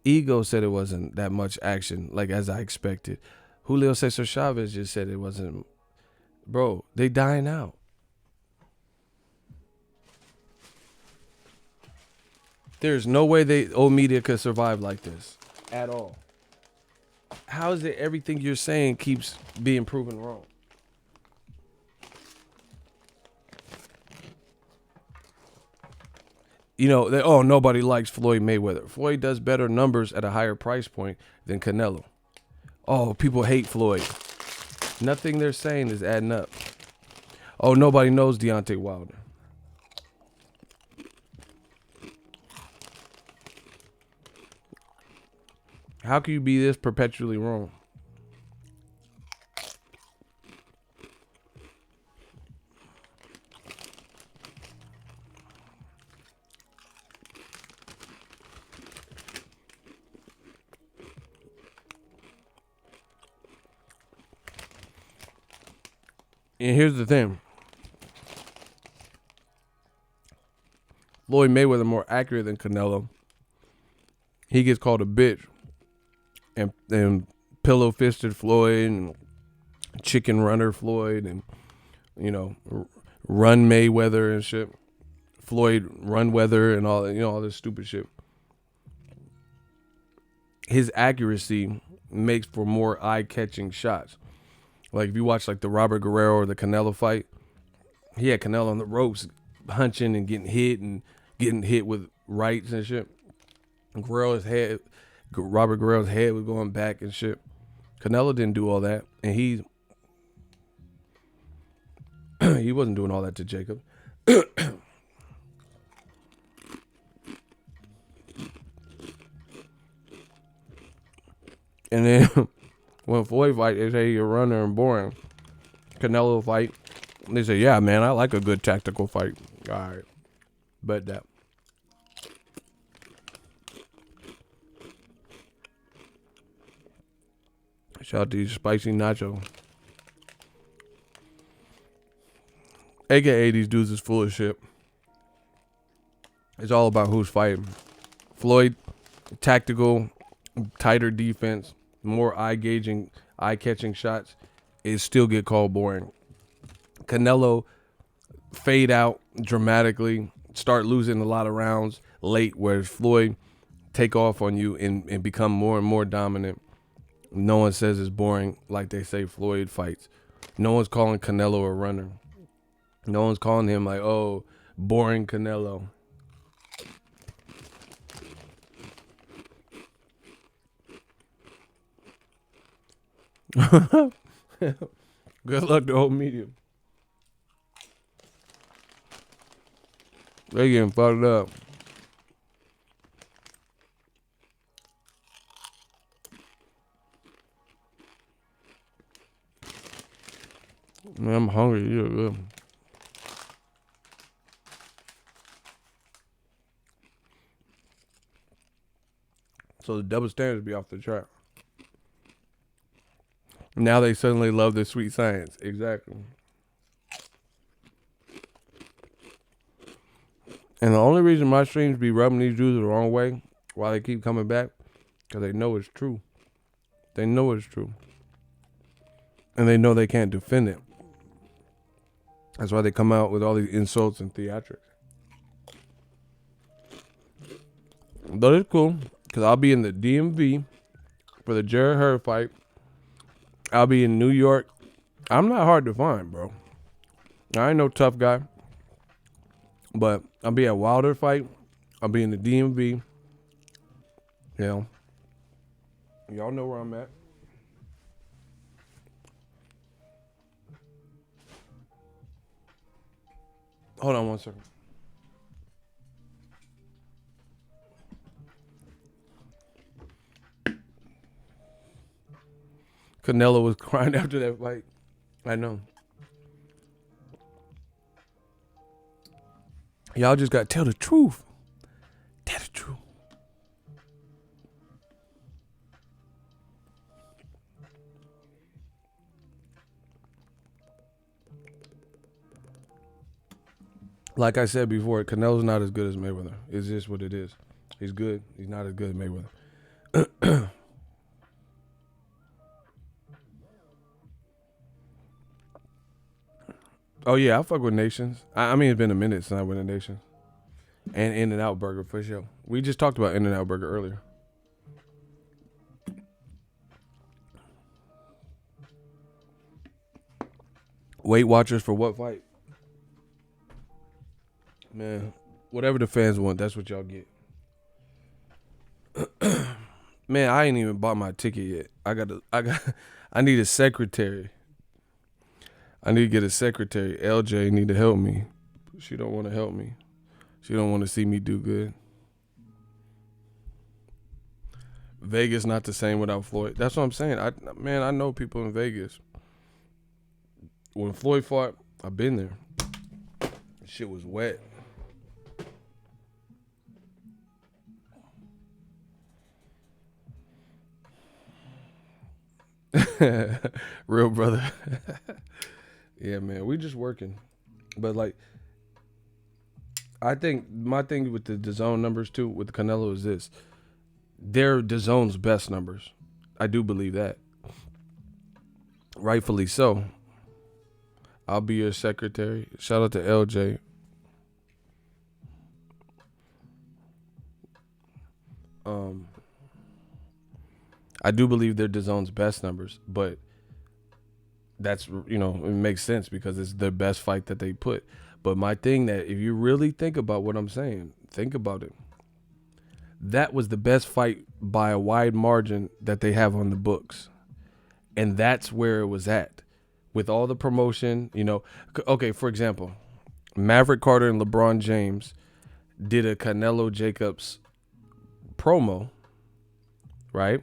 Ego said it wasn't that much action, like as I expected. Julio Cesar Chavez just said it wasn't. Bro, they dying out. There's no way old media could survive like this at all. How is it everything you're saying keeps being proven wrong? nobody likes Floyd Mayweather. Floyd does better numbers at a higher price point than Canelo. Oh, people hate Floyd. Nothing they're saying is adding up. Oh, nobody knows Deontay Wilder. How can you be this perpetually wrong? And here's the thing. Floyd Mayweather more accurate than Canelo. He gets called a bitch. And pillow fisted Floyd and chicken runner Floyd and run Mayweather and shit. Floyd run weather and all this stupid shit. His accuracy makes for more eye-catching shots. Like if you watch like the Robert Guerrero or the Canelo fight, he had Canelo on the ropes hunching and getting hit with rights and shit. Robert Guerrero's head was going back and shit. Canelo didn't do all that, and he wasn't doing all that to Jacob. And then when Floyd fight, they say you're a runner and boring. Canelo fight, they say, yeah, man, I like a good tactical fight. All right, bet that. Shout out to these spicy nacho. AKA these dudes is full of shit. It's all about who's fighting. Floyd, tactical, tighter defense, more eye-catching shots. It still get called boring. Canelo, fade out dramatically, start losing a lot of rounds late, whereas Floyd take off on you and become more and more dominant. No one says it's boring like they say Floyd fights. No one's calling Canelo a runner. No one's calling him like, oh, boring Canelo. Good luck to old medium. They getting fucked up. Man, I'm hungry. You're good. So the double standards be off the track. Now they suddenly love the sweet science. Exactly. And the only reason my streams be rubbing these dudes the wrong way while they keep coming back, because they know it's true. They know it's true. And they know they can't defend it. That's why they come out with all these insults and theatrics. But it's cool, because I'll be in the DMV for the Jared Hurd fight. I'll be in New York. I'm not hard to find, bro. I ain't no tough guy. But I'll be at Wilder fight. I'll be in the DMV. Y'all know where I'm at. Hold on one second. Canelo was crying after that fight. I know. Y'all just gotta tell the truth. Tell the truth. Like I said before, Canelo's not as good as Mayweather. It's just what it is. He's good. He's not as good as Mayweather. Oh, yeah, I fuck with Nations. I mean, it's been a minute since I went to Nations. And In-N-Out Burger, for sure. We just talked about In-N-Out Burger earlier. Weight Watchers for what fight? Man, Whatever the fans want, that's what y'all get. Man, I ain't even bought my ticket yet. I need a secretary. I need to get a secretary. LJ need to help me. She don't want to help me. She don't want to see me do good. Vegas not the same without Floyd. That's what I'm saying. I know people in Vegas. When Floyd fought, I've been there. Shit was wet. Real brother. Yeah, man. We just working. But like, I think my thing with the DAZN numbers too, with Canelo is this. They're DAZN's best numbers. I do believe that. Rightfully so. I'll be your secretary. Shout out to LJ. I do believe they're DAZN's best numbers, but that's, it makes sense because it's the best fight that they put. But my thing that if you really think about what I'm saying, think about it. That was the best fight by a wide margin that they have on the books. And that's where it was at. With all the promotion, okay, for example, Maverick Carter and LeBron James did a Canelo Jacobs promo, right?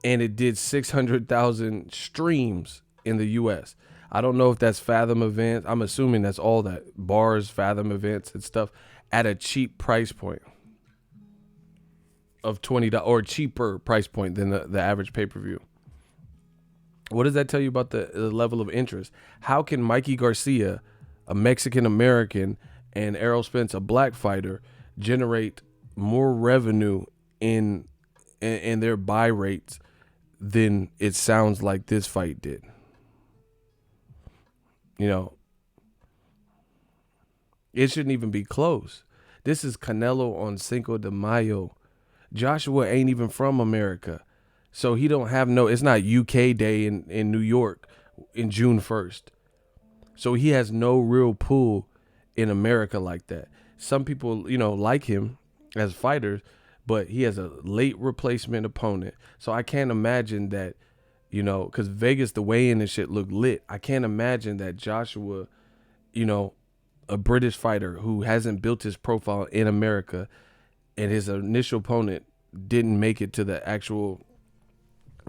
And it did 600,000 streams in the U.S. I don't know if that's Fathom events. I'm assuming that's all that. Bars, Fathom events and stuff at a cheap price point of $20 or cheaper price point than the average pay-per-view. What does that tell you about the level of interest? How can Mikey Garcia, a Mexican-American, and Errol Spence, a black fighter, generate more revenue in their buy rates than it sounds like this fight did? It shouldn't even be close. This is Canelo on Cinco de Mayo. Joshua ain't even from America. So he don't have it's not UK Day in New York in June 1st. So he has no real pull in America like that. Some people, like him as fighters, but he has a late replacement opponent. So I can't imagine that, because Vegas, the weigh-in and shit looked lit. I can't imagine that Joshua, a British fighter who hasn't built his profile in America and his initial opponent didn't make it to the actual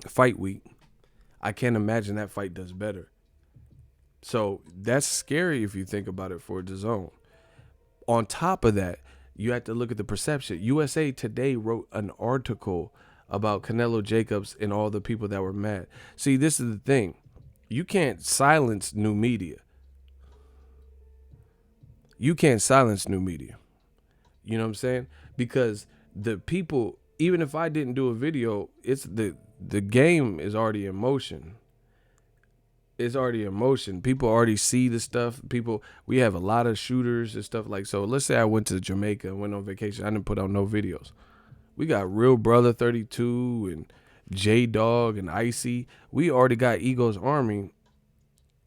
fight week. I can't imagine that fight does better. So that's scary if you think about it for DAZN. On top of that, you have to look at the perception. USA Today wrote an article about Canelo Jacobs and all the people that were mad. See, this is the thing. You can't silence new media. You can't silence new media. You know what I'm saying? Because the people, even if I didn't do a video, it's the game is already in motion. It's already in motion. People already see the stuff. We have a lot of shooters and stuff like. So let's say I went to Jamaica and went on vacation. I didn't put out no videos. We got Real Brother 32 and J Dog and Icy. We already got Ego's Army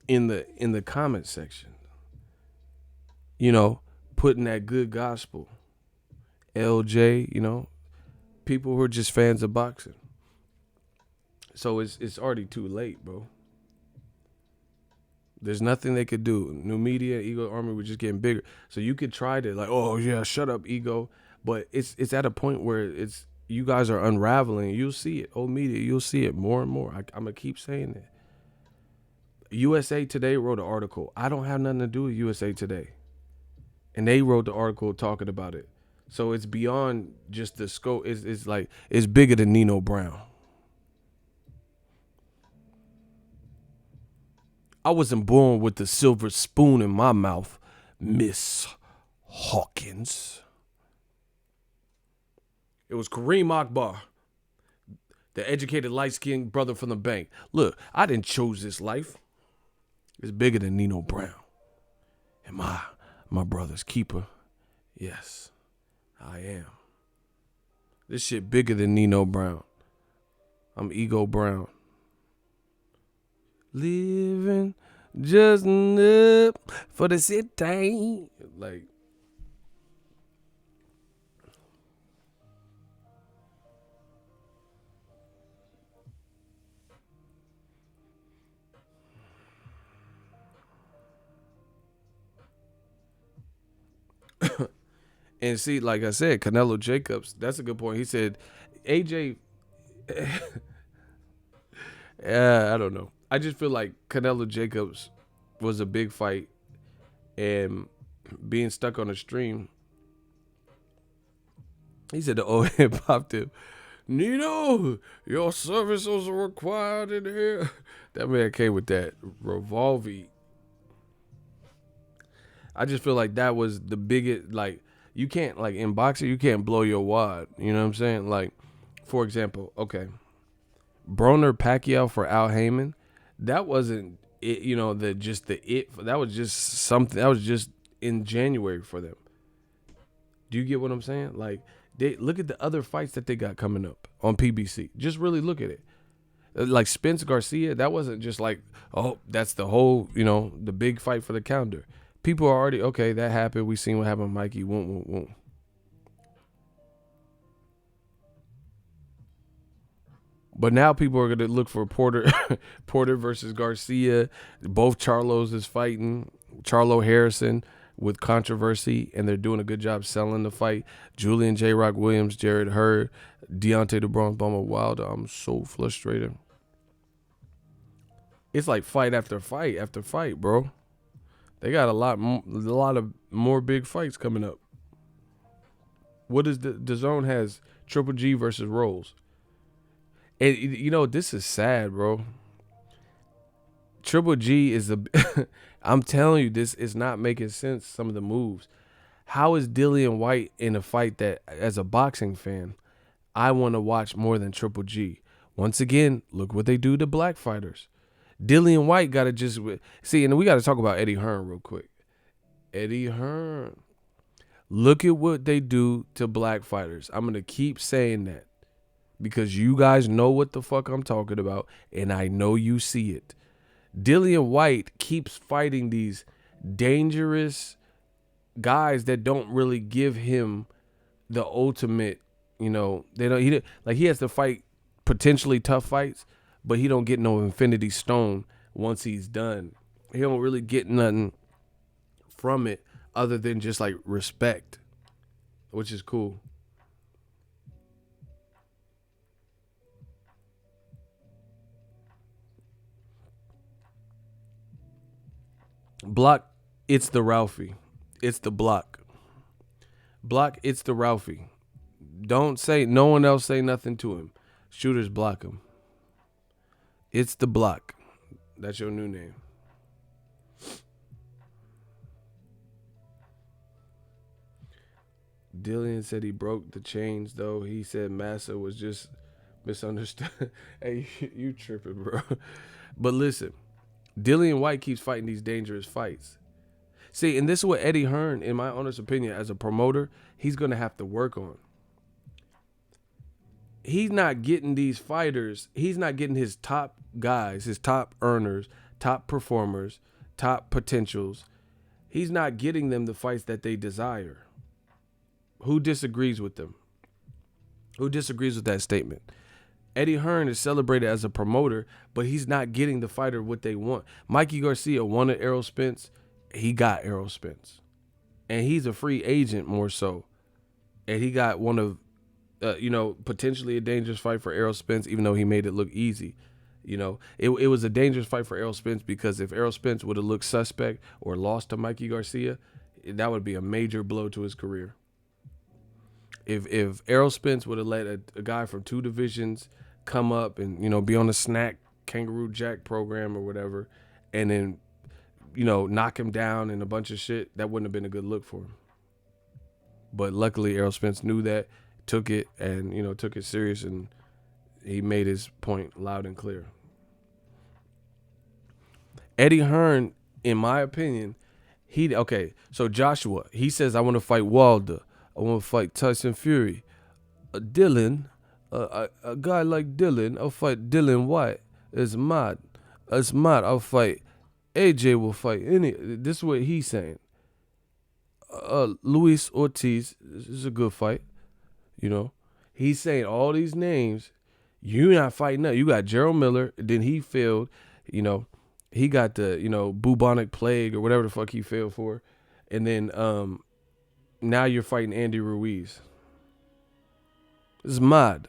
in the comment section. Putting that good gospel. LJ, people who are just fans of boxing. So it's already too late, bro. There's nothing they could do. New media, Ego Army were just getting bigger. So you could try to oh yeah, shut up, Ego. But it's at a point where you guys are unraveling. You'll see it. Old media, you'll see it more and more. I'm gonna keep saying it. USA Today wrote an article. I don't have nothing to do with USA Today. And they wrote the article talking about it. So it's beyond just the scope. It's like it's bigger than Nino Brown. I wasn't born with the silver spoon in my mouth, Miss Hawkins. It was Kareem Akbar, the educated, light-skinned brother from the bank. Look, I didn't choose this life. It's bigger than Nino Brown. And my brother's keeper. Yes, I am. This shit bigger than Nino Brown. I'm Ego Brown. Living just up for the city. Like, And see, like I said, Canelo Jacobs, that's a good point. He said, AJ, I don't know. I just feel like Canelo Jacobs was a big fight, and being stuck on a stream, he said the old hip hop tip, Nino, your services are required in here. That man came with that revolver. I just feel like that was the biggest, like, you can't, like, in boxing, you can't blow your wad. You know what I'm saying? Like, for example, okay, Broner Pacquiao for Al Heyman, that wasn't it, that was just something, that was just in January for them. Do you get what I'm saying? Like, they look at the other fights that they got coming up on PBC. Just really look at it. Like Spence Garcia, that wasn't just like, oh, that's the whole, the big fight for the calendar. People are already, okay, that happened. We seen what happened with Mikey. Won't. But now people are going to look for Porter Porter versus Garcia. Both Charlos is fighting. Charlo Harrison with controversy, and they're doing a good job selling the fight. Julian J. Rock Williams, Jared Hurd, Deontay the Bronx Bomber Wilder. I'm so frustrated. It's like fight after fight after fight, bro. They got a lot of more big fights coming up. What is the zone has Triple G versus Rolls. And this is sad, bro. Triple G is I'm telling you, this is not making sense, some of the moves. How is Dillian White in a fight that, as a boxing fan, I want to watch more than Triple G? Once again, look what they do to black fighters. Dillian White got to just see, and we got to talk about Eddie Hearn real quick. Eddie Hearn. Look at what they do to black fighters. I'm going to keep saying that because you guys know what the fuck I'm talking about, and I know you see it. Dillian White keeps fighting these dangerous guys that don't really give him the ultimate, they don't, he has to fight potentially tough fights, but he don't get no infinity stone once he's done. He don't really get nothing from it other than just like respect, which is cool. Block, it's the Ralphie. It's the block. Block, it's the Ralphie. Don't say, no one else say nothing to him. Shooters block him. It's the block. That's your new name. Dillian said he broke the chains, though. He said Massa was just misunderstood. Hey, you tripping, bro. But listen, Dillian White keeps fighting these dangerous fights. See, and this is what Eddie Hearn, in my honest opinion, as a promoter, he's going to have to work on. He's not getting these fighters. He's not getting his top guys, his top earners, top performers, top potentials. He's not getting them the fights that they desire. Who disagrees with them? Who disagrees with that statement? Eddie Hearn is celebrated as a promoter, but he's not getting the fighter what they want. Mikey Garcia wanted Errol Spence. He got Errol Spence. And he's a free agent more so. And he got one of, potentially a dangerous fight for Errol Spence, even though he made it look easy. It was a dangerous fight for Errol Spence because if Errol Spence would have looked suspect or lost to Mikey Garcia, that would be a major blow to his career. If Errol Spence would have let a guy from two divisions come up and, be on a snack Kangaroo Jack program or whatever, and then, knock him down and a bunch of shit, that wouldn't have been a good look for him. But luckily, Errol Spence knew that, took it, and, took it serious, and he made his point loud and clear. Eddie Hearn, in my opinion, so Joshua, he says, I want to fight Wilder. I want to fight Tyson Fury. Dylan, a guy like Dylan, I'll fight Dillian White. It's mad. I'll fight. AJ will fight any. This is what he's saying. Luis Ortiz is a good fight. He's saying all these names. You're not fighting that. You got Gerald Miller. Then he failed. He got the bubonic plague or whatever the fuck he failed for, and then Now you're fighting Andy Ruiz. It's mad.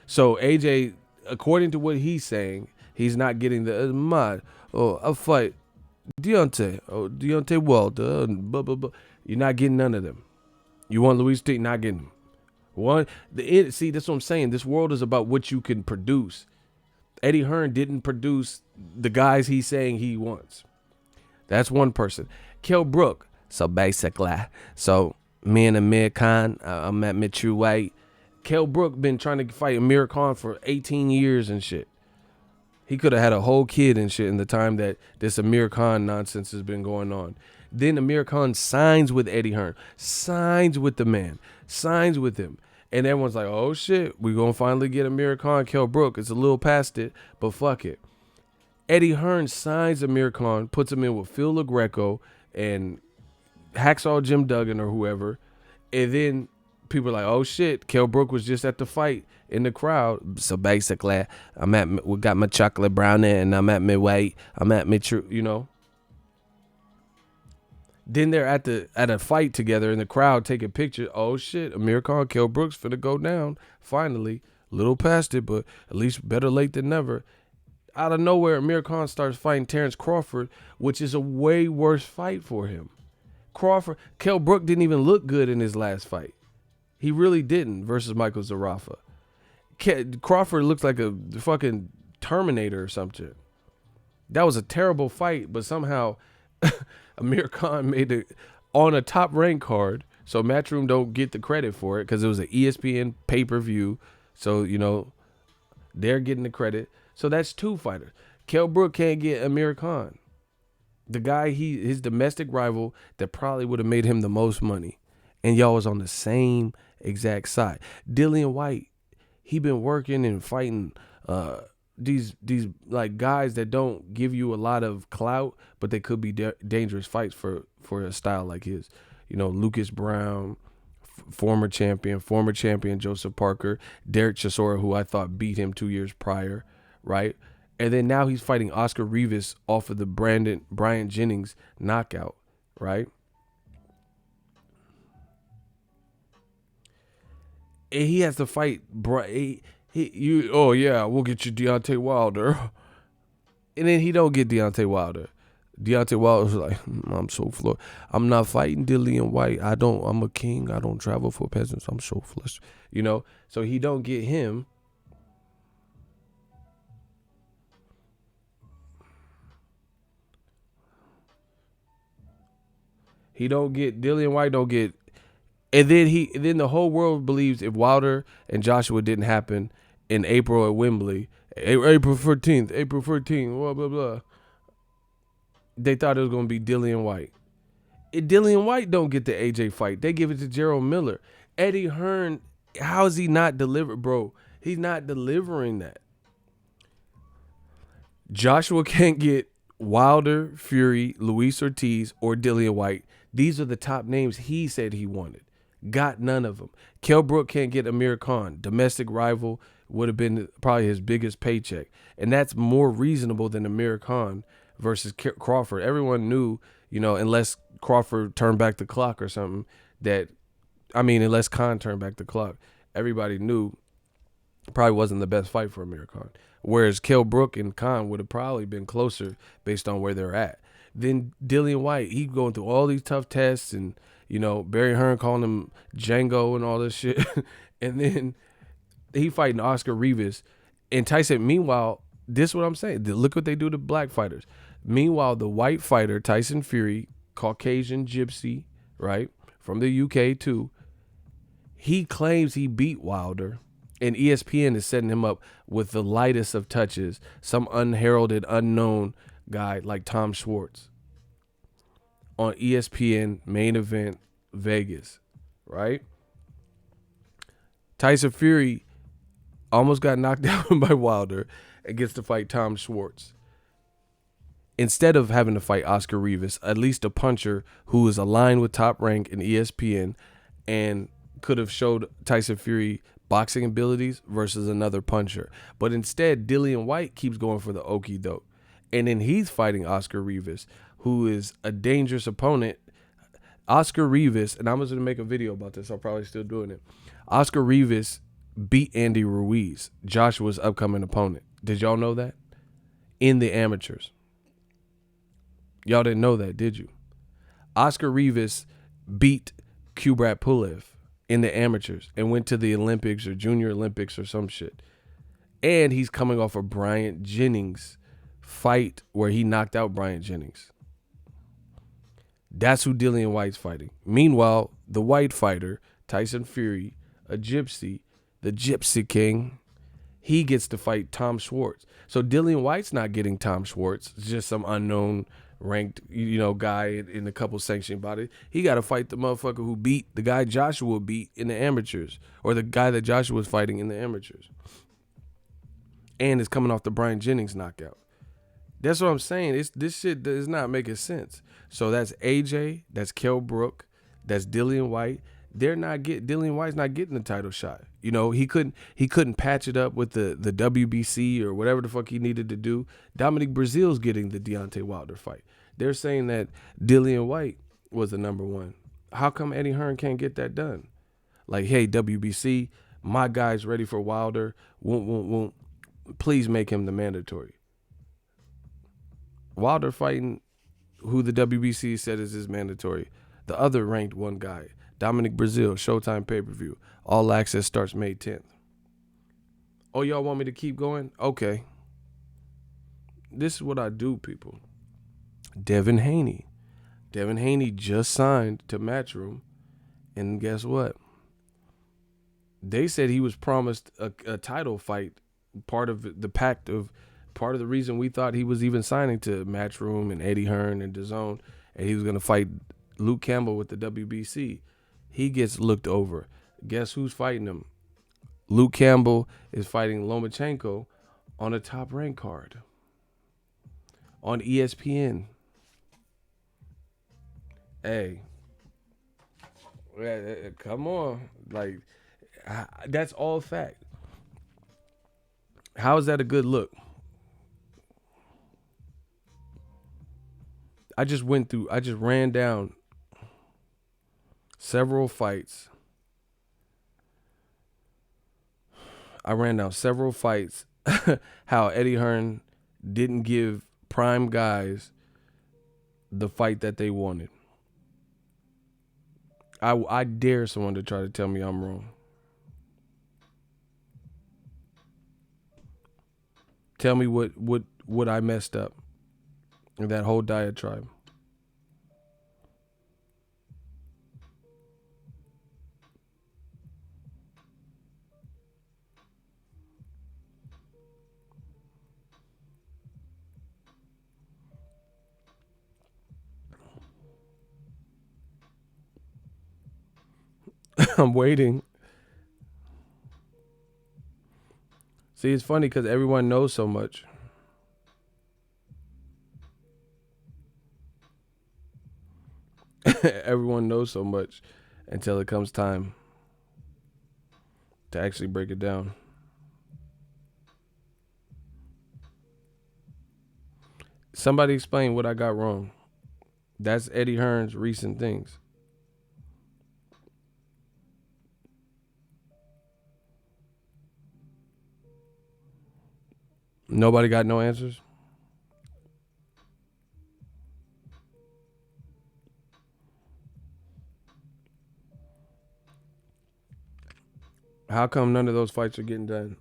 So AJ, according to what he's saying, he's not getting the mad. Oh, I fight Deontay Wilder, blah blah blah. You're not getting none of them. You want Luis T, not getting them. See, that's what I'm saying. This world is about what you can produce. Eddie Hearn didn't produce the guys he's saying he wants. That's one person. Kell Brook. So basically, me and Amir Khan, I'm at middleweight. Kell Brook been trying to fight Amir Khan for 18 years and shit. He could have had a whole kid and shit in the time that this Amir Khan nonsense has been going on. Then Amir Khan signs with Eddie Hearn, signs with the man, signs with him. And everyone's like, oh shit, we're going to finally get Amir Khan, Kell Brook. It's a little past it, but fuck it. Eddie Hearn signs Amir Khan, puts him in with Phil LaGreco and Hacksaw Jim Duggan or whoever. And then people are like, oh shit, Kell Brook was just at the fight in the crowd. So basically, we got my chocolate brownie and I'm at midweight. I'm at mid, you know. Then they're at a fight together in the crowd taking pictures. Oh shit, Amir Khan, Kell Brook's finna go down. Finally, little past it, but at least better late than never. Out of nowhere, Amir Khan starts fighting Terrence Crawford, which is a way worse fight for him. Kell Brook didn't even look good in his last fight. He really didn't versus Michael Zarafa. Crawford looks like a fucking Terminator or something. That was a terrible fight, but somehow Amir Khan made it on a top rank card, so Matchroom don't get the credit for it because it was an ESPN pay-per-view. So, you know, they're getting the credit. So that's two fighters. Kell Brook can't get Amir Khan. The guy, his domestic rival that probably would have made him the most money. And y'all was on the same exact side. Dillian White, he been working and fighting these like guys that don't give you a lot of clout, but they could be dangerous fights for a style like his. You know, Lucas Brown, former champion Joseph Parker, Derek Chisora, who I thought beat him 2 years prior, right? And then now he's fighting Oscar Rivas off of the Bryant Jennings knockout, right? And he has to fight we'll get you Deontay Wilder. And then he don't get Deontay Wilder. Deontay Wilder's like, I'm so floored. I'm not fighting Dillian White. I'm a king. I don't travel for peasants. I'm so flushed. You know? So he don't get him. Dillian White don't get. And then the whole world believes if Wilder and Joshua didn't happen in April at Wembley, April 14th, blah, blah, blah. They thought it was going to be Dillian White. If Dillian White don't get the AJ fight, they give it to Gerald Miller. Eddie Hearn, how is he not delivered, bro? He's not delivering that. Joshua can't get Wilder, Fury, Luis Ortiz, or Dillian White. These are the top names he said he wanted. Got none of them. Kell Brook can't get Amir Khan. Domestic rival would have been probably his biggest paycheck. And that's more reasonable than Amir Khan versus Crawford. Everyone knew, you know, unless Crawford turned back the clock or something, unless Khan turned back the clock, everybody knew probably wasn't the best fight for Amir Khan. Whereas Kell Brook and Khan would have probably been closer based on where they're at. Then Dillian White, he going through all these tough tests and, you know, Barry Hearn calling him Django and all this shit. And then he fighting Oscar Rivas. And Tyson, meanwhile, this is what I'm saying. Look what they do to black fighters. Meanwhile, the white fighter, Tyson Fury, Caucasian gypsy, right, from the UK too, he claims he beat Wilder. And ESPN is setting him up with the lightest of touches, some unheralded, unknown guy like Tom Schwartz on ESPN Main Event Vegas, right? Tyson Fury almost got knocked out by Wilder and gets to fight Tom Schwartz. Instead of having to fight Oscar Rivas, at least a puncher who is aligned with Top Rank and ESPN and could have showed Tyson Fury boxing abilities versus another puncher. But instead, Dillian White keeps going for the okie doke. And then he's fighting Oscar Rivas, who is a dangerous opponent. Oscar Rivas, and I was going to make a video about this. I'm probably still doing it. Oscar Rivas beat Andy Ruiz, Joshua's upcoming opponent. Did y'all know that? In the amateurs. Y'all didn't know that, did you? Oscar Rivas beat Kubrat Pulev in the amateurs and went to the Olympics or Junior Olympics or some shit. And he's coming off a Bryant Jennings fight where he knocked out Bryant Jennings. That's who Dillian White's fighting. Meanwhile, the white fighter, Tyson Fury, a gypsy, the Gypsy King, he gets to fight Tom Schwartz. So Dillian White's not getting Tom Schwartz. It's just some unknown ranked, guy in a couple sanctioning bodies. He got to fight the motherfucker who beat the guy Joshua beat in the amateurs, or the guy that Joshua was fighting in the amateurs. And is coming off the Bryant Jennings knockout. That's what I'm saying. This shit does not make sense. So that's AJ, that's Kell Brook, that's Dillian White. Dillian White's not getting the title shot. He couldn't patch it up with the WBC or whatever the fuck he needed to do. Dominic Breazeale's getting the Deontay Wilder fight. They're saying that Dillian White was the number one. How come Eddie Hearn can't get that done? Like, hey, WBC, my guy's ready for Wilder. Won't. Please make him the mandatory. Wilder fighting who the WBC said is his mandatory. The other ranked one guy, Dominic Breazeale, Showtime pay-per-view. All access starts May 10th. Oh, y'all want me to keep going? Okay. This is what I do, people. Devin Haney. Devin Haney just signed to Matchroom. And guess what? They said he was promised a title fight. Part of the reason we thought he was even signing to Matchroom and Eddie Hearn and DAZN, and he was going to fight Luke Campbell with the WBC. He gets looked over. Guess who's fighting him? Luke Campbell is fighting Lomachenko on a top rank card on ESPN. Hey, come on. Like, that's all fact. How is that a good look? I just ran down several fights. How Eddie Hearn didn't give prime guys the fight that they wanted. I dare someone to try to tell me I'm wrong. Tell me what I messed up in that whole diatribe. I'm waiting. See, it's funny because everyone knows so much. Everyone knows so much until it comes time to actually break it down. Somebody explain what I got wrong. That's Eddie Hearn's recent things. Nobody got no answers? How come none of those fights are getting done?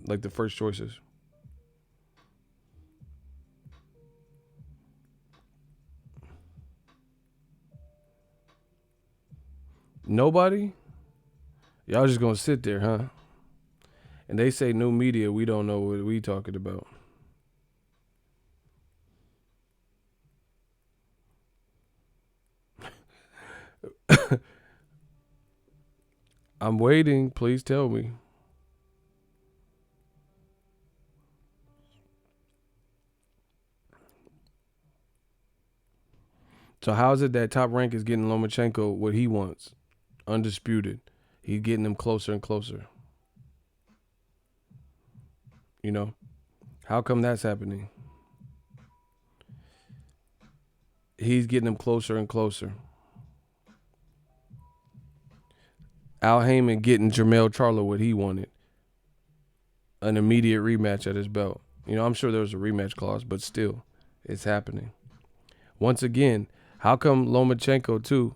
Like the first choices. Nobody? Y'all just gonna sit there, huh? And they say new media, we don't know what we talking about. I'm waiting. Please tell me. So how is it that Top Rank is getting Lomachenko what he wants? Undisputed. He's getting him closer and closer. You know? How come that's happening? He's getting him closer and closer. Al Heyman getting Jermell Charlo what he wanted, an immediate rematch at his belt. You know, I'm sure there was a rematch clause, but still, it's happening. Once again, how come Lomachenko too?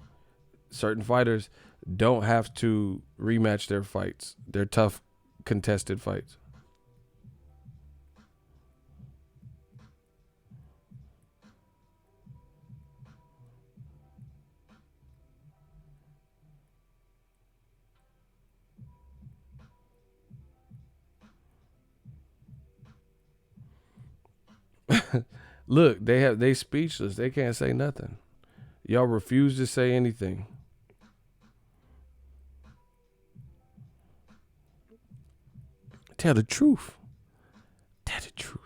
Certain fighters don't have to rematch their fights. They're tough, contested fights. Look, they speechless. They can't say nothing. Y'all refuse to say anything. Tell the truth. Tell the truth.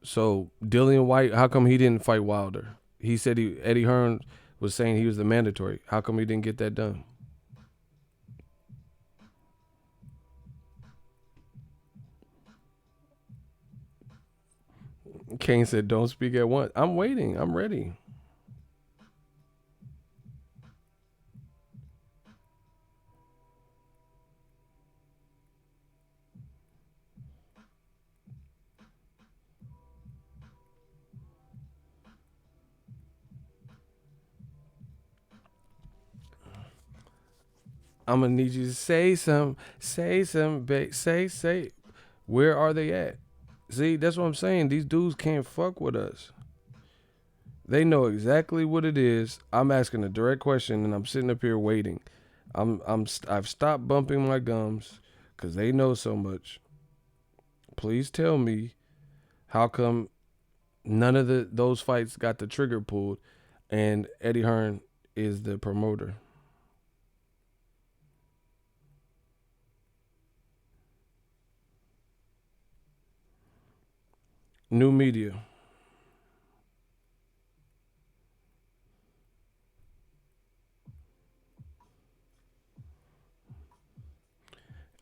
So Dillian White, how come he didn't fight Wilder? He said Eddie Hearn was saying he was the mandatory. How come he didn't get that done? Kane said, "Don't speak at once." I'm waiting. I'm ready. I'm gonna need you to say some, say. Where are they at? See, that's what I'm saying. These dudes can't fuck with us. They know exactly what it is. I'm asking a direct question, and I'm sitting up here waiting. I've stopped bumping my gums because they know so much. Please tell me how come none of those fights got the trigger pulled, and Eddie Hearn is the promoter. New media.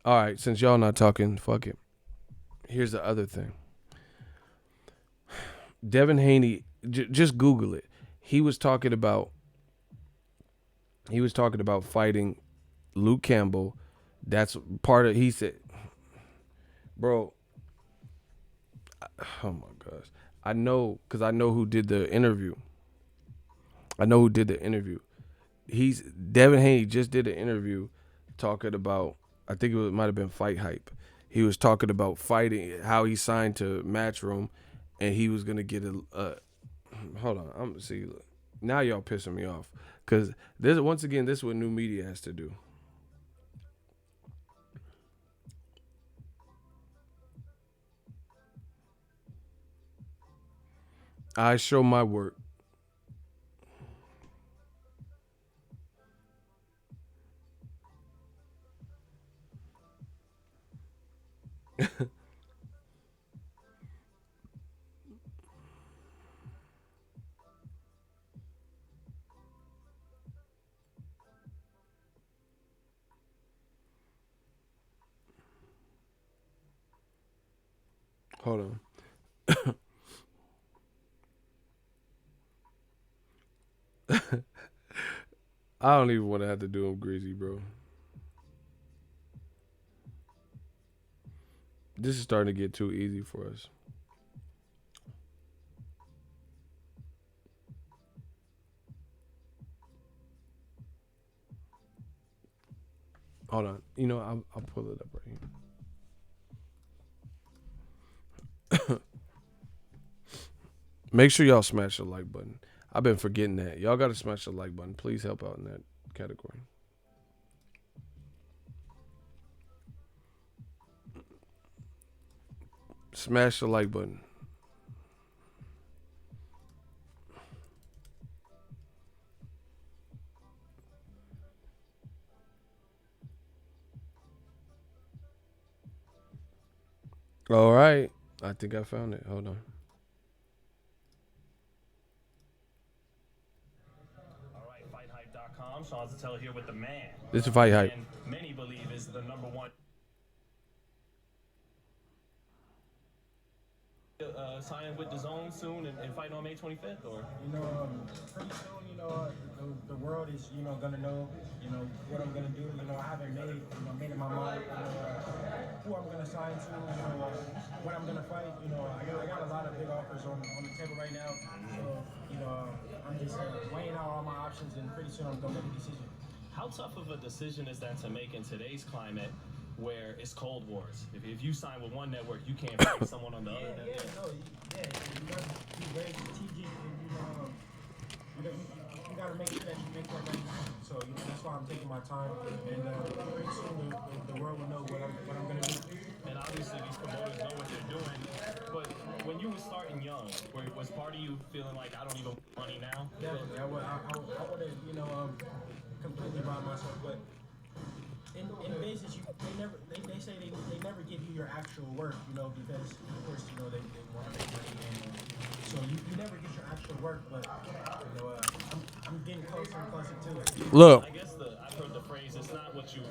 All right, since y'all not talking, fuck it. Here's the other thing. Devin Haney, just Google it. He was talking about fighting Luke Campbell. That's part of. He said, "Bro, oh my gosh, I know because I know who did the interview. I know who did the interview. He's Devin Haney just did an interview talking about. I think might have been Fight Hype. He was talking about fighting, how he signed to Matchroom, and he was gonna get a hold on, I'm see. Now y'all pissing me off because this once again, this is what new media has to do. I show my work. Hold on. I don't even want to have to do him greasy, bro. This is starting to get too easy for us. Hold on. You know, I'll pull it up right here. Make sure y'all smash the like button. I've been forgetting that. Y'all got to smash the like button. Please help out in that category. Smash the like button. All right. I think I found it. Hold on. All right, FightHype.com. Sean Zatello here with the man. This is Fight Hype. And many believe is the number one. Sign with the Zone soon and fighting on May 25th, or? Pretty soon, the world is, gonna know, what I'm gonna do. I haven't made up my mind, who I'm gonna sign to, when I'm gonna fight. I got a lot of big offers on the table right now. So, I'm just weighing out all my options, and pretty soon I'm gonna make a decision. How tough of a decision is that to make in today's climate where it's cold wars? If you sign with one network, you can't fight someone on the other network. You got to be very strategic, and you got to make sure that you make that right decision. So that's why I'm taking my time, and pretty soon the world will know what I'm gonna do. And obviously these promoters know what they're doing, but when you were starting young, was part of you feeling like I don't even want money now? Definitely, I would have, completely by myself, but in business, they say they never give you your actual work, because of course, they want to make money, and so you never get your actual work, but I'm getting closer and closer to it. Look, I guess I've heard the phrase, it's not what you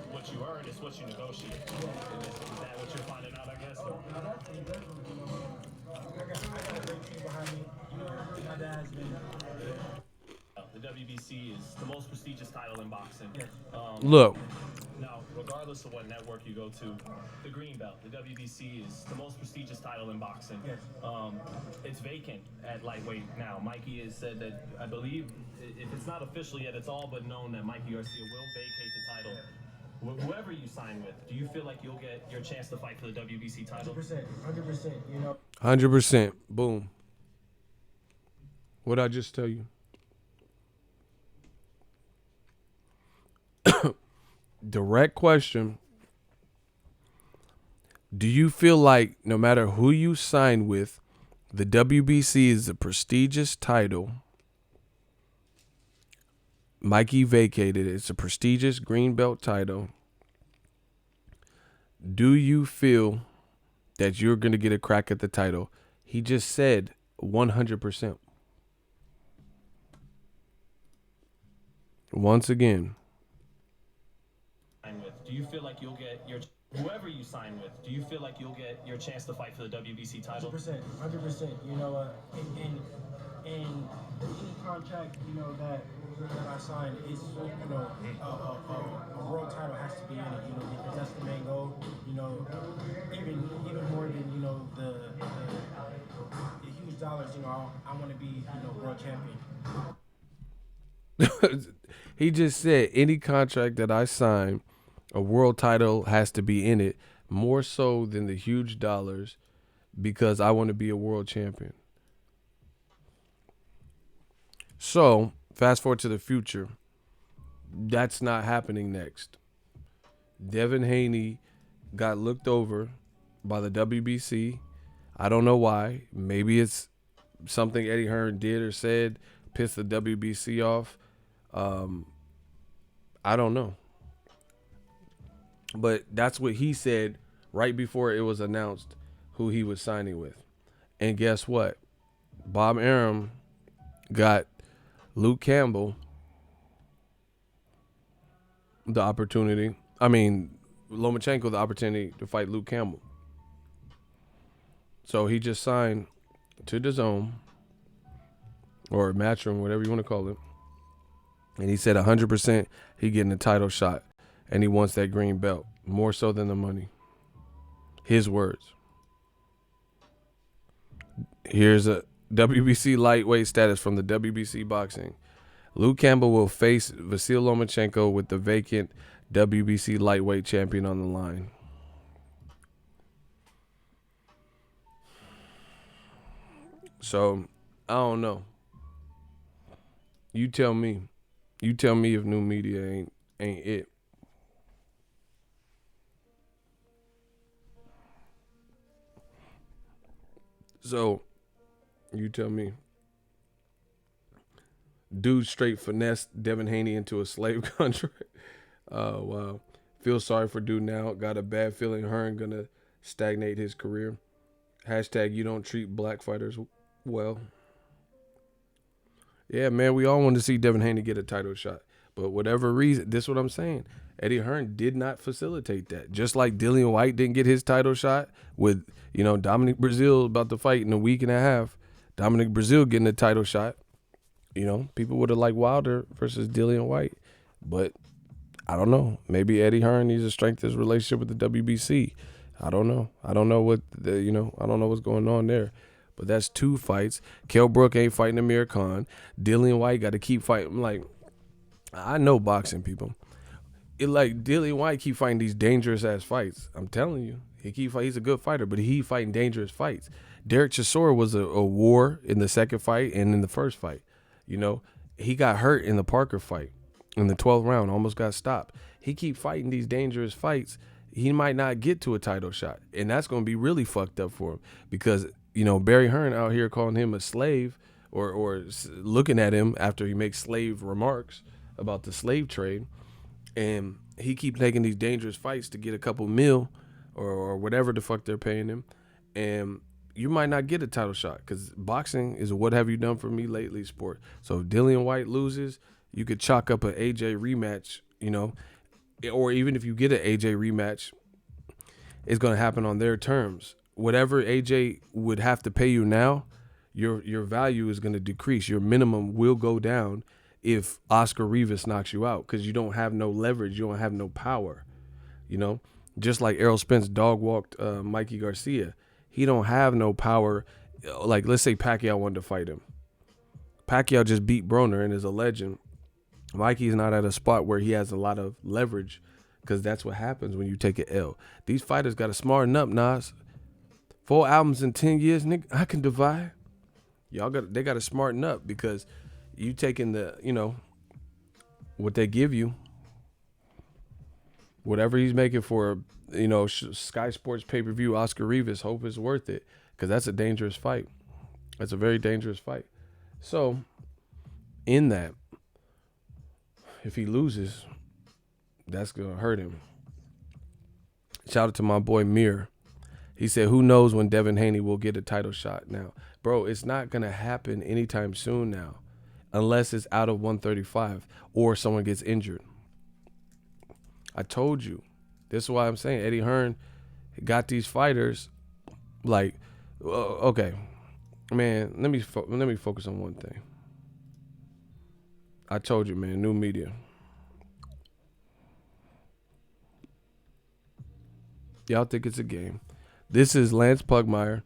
earn, it's what you negotiate. Is that what you're finding out, I guess? Definitely, I got a great team behind me. My dad's been. The WBC is the most prestigious title in boxing. Yes. look. Now, regardless of what network you go to, the green belt, the WBC is the most prestigious title in boxing. Yes. It's vacant at lightweight now. Mikey has said that, I believe, if it's not official yet, it's all but known that Mikey Garcia will vacate the title. Whoever you sign with, do you feel like you'll get your chance to fight for the WBC title? 100%, 100%. Boom. What'd I just tell you? Direct question. Do you feel like no matter who you sign with, the WBC is a prestigious title? Mikey vacated it. It's a prestigious green belt title. Do you feel that you're going to get a crack at the title? He just said 100%. Once again. Do you feel like you'll get whoever you sign with, do you feel like you'll get your chance to fight for the WBC title? 100%. In any contract, that I signed is, a world title has to be in it, because that's the main goal, even more than, the huge dollars, I want to be, world champion. He just said any contract that I sign, a world title has to be in it, more so than the huge dollars, because I want to be a world champion. So, fast forward to the future. That's not happening next. Devin Haney got looked over by the WBC. I don't know why. Maybe it's something Eddie Hearn did or said pissed the WBC off. I don't know. But that's what he said right before it was announced who he was signing with. And guess what? Bob Arum got Luke Campbell the opportunity. Lomachenko the opportunity to fight Luke Campbell. So he just signed to the Zone or Matchroom, whatever you want to call it. And he said 100% he getting a title shot. And he wants that green belt more so than the money. His words. Here's a WBC lightweight status from the WBC Boxing. Luke Campbell will face Vasyl Lomachenko with the vacant WBC lightweight champion on the line. So, I don't know. You tell me. You tell me if new media ain't it. So, you tell me. Dude straight finessed Devin Haney into a slave contract. Oh, wow. Feel sorry for dude now. Got a bad feeling Hearn gonna stagnate his career. Hashtag you don't treat black fighters well. Yeah, man, we all want to see Devin Haney get a title shot. But whatever reason, this is what I'm saying. Eddie Hearn did not facilitate that. Just like Dillian White didn't get his title shot with, Dominic Breazeale about to fight in a week and a half. Dominic Breazeale getting a title shot. People would have liked Wilder versus Dillian White. But I don't know. Maybe Eddie Hearn needs to strengthen his relationship with the WBC. I don't know. I don't know I don't know what's going on there. But that's 2 fights. Kell Brook ain't fighting Amir Khan. Dillian White got to keep fighting. Like, I know boxing people. Dillian White keep fighting these dangerous ass fights. I'm telling you, he's a good fighter, but he fighting dangerous fights. Derek Chisora was a war in the second fight and in the first fight. He got hurt in the Parker fight in the 12th round, almost got stopped. He keep fighting these dangerous fights. He might not get to a title shot, and that's going to be really fucked up for him because Barry Hearn out here calling him a slave or looking at him after he makes slave remarks about the slave trade. And he keep taking these dangerous fights to get a couple mil or whatever the fuck they're paying him. And you might not get a title shot because boxing is a what have you done for me lately sport. So if Dillian White loses, you could chalk up an AJ rematch, or even if you get an AJ rematch, it's going to happen on their terms. Whatever AJ would have to pay you now, your value is going to decrease. Your minimum will go down if Oscar Rivas knocks you out because you don't have no leverage. You don't have no power, Just like Errol Spence dog walked Mikey Garcia. He don't have no power. Like, let's say Pacquiao wanted to fight him. Pacquiao just beat Broner and is a legend. Mikey's not at a spot where he has a lot of leverage because that's what happens when you take an L. These fighters got to smarten up, Nas. 4 albums in 10 years, nigga, I can divide. They got to smarten up because you taking the, what they give you, whatever he's making for, Sky Sports pay-per-view, Oscar Rivas, hope it's worth it because that's a dangerous fight. That's a very dangerous fight. So, in that, if he loses, that's going to hurt him. Shout out to my boy Mir. He said, who knows when Devin Haney will get a title shot now. Bro, it's not going to happen anytime soon now. Unless it's out of 135 or someone gets injured. I told you. This is why I'm saying Eddie Hearn got these fighters like, okay, man, let me focus on one thing. I told you, man, new media. Y'all think it's a game. This is Lance Pugmire.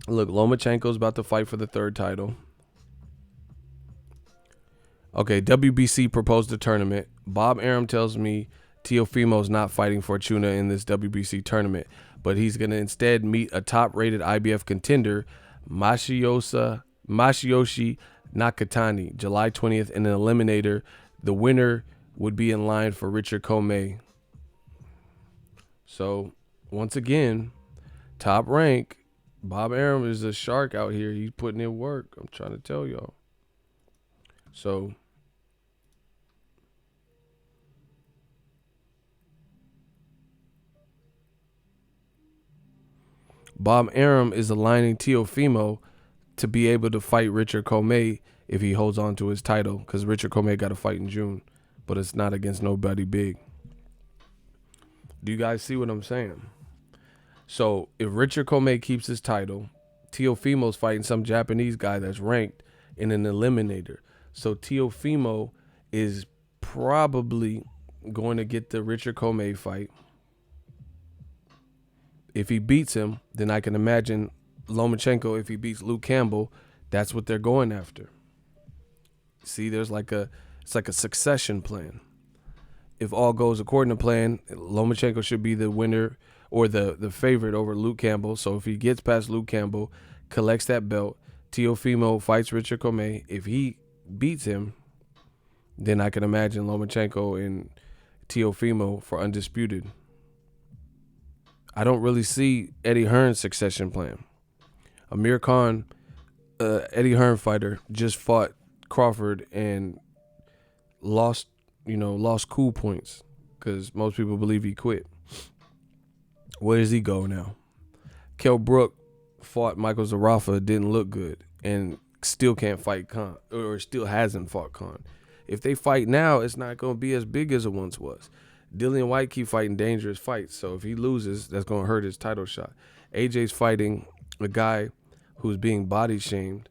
Look, Lomachenko's about to fight for the 3rd title. Okay, WBC proposed a tournament. Bob Arum tells me Teofimo's not fighting Fortuna in this WBC tournament, but he's going to instead meet a top-rated IBF contender, Masayoshi Nakatani, July 20th in an eliminator. The winner would be in line for Richard Comey. So, once again, top rank. Bob Arum is a shark out here. He's putting in work. I'm trying to tell y'all. So, Bob Arum is aligning Teofimo to be able to fight Richard Comey if he holds on to his title, because Richard Comey got a fight in June, but it's not against nobody big. Do you guys see what I'm saying? So if Richard Comey keeps his title, Teofimo's fighting some Japanese guy that's ranked in an eliminator. So Teofimo is probably going to get the Richard Comey fight. If he beats him, then I can imagine Lomachenko, if he beats Luke Campbell, that's what they're going after. See, it's like a succession plan. If all goes according to plan, Lomachenko should be the winner or the favorite over Luke Campbell. So if he gets past Luke Campbell, collects that belt, Teofimo fights Richard Comey. If he beats him, then I can imagine Lomachenko and Teofimo for undisputed. I don't really see Eddie Hearn's succession plan. Amir Khan, Eddie Hearn fighter, just fought Crawford and lost cool points because most people believe he quit. Where does he go now? Kell Brook fought Michael Zarafa, didn't look good, and still can't fight Khan, or still hasn't fought Khan. if they fight now, it's not going to be as big as it once was. Dillian White keep fighting dangerous fights, so if he loses, that's going to hurt his title shot. AJ's fighting a guy who's being body shamed,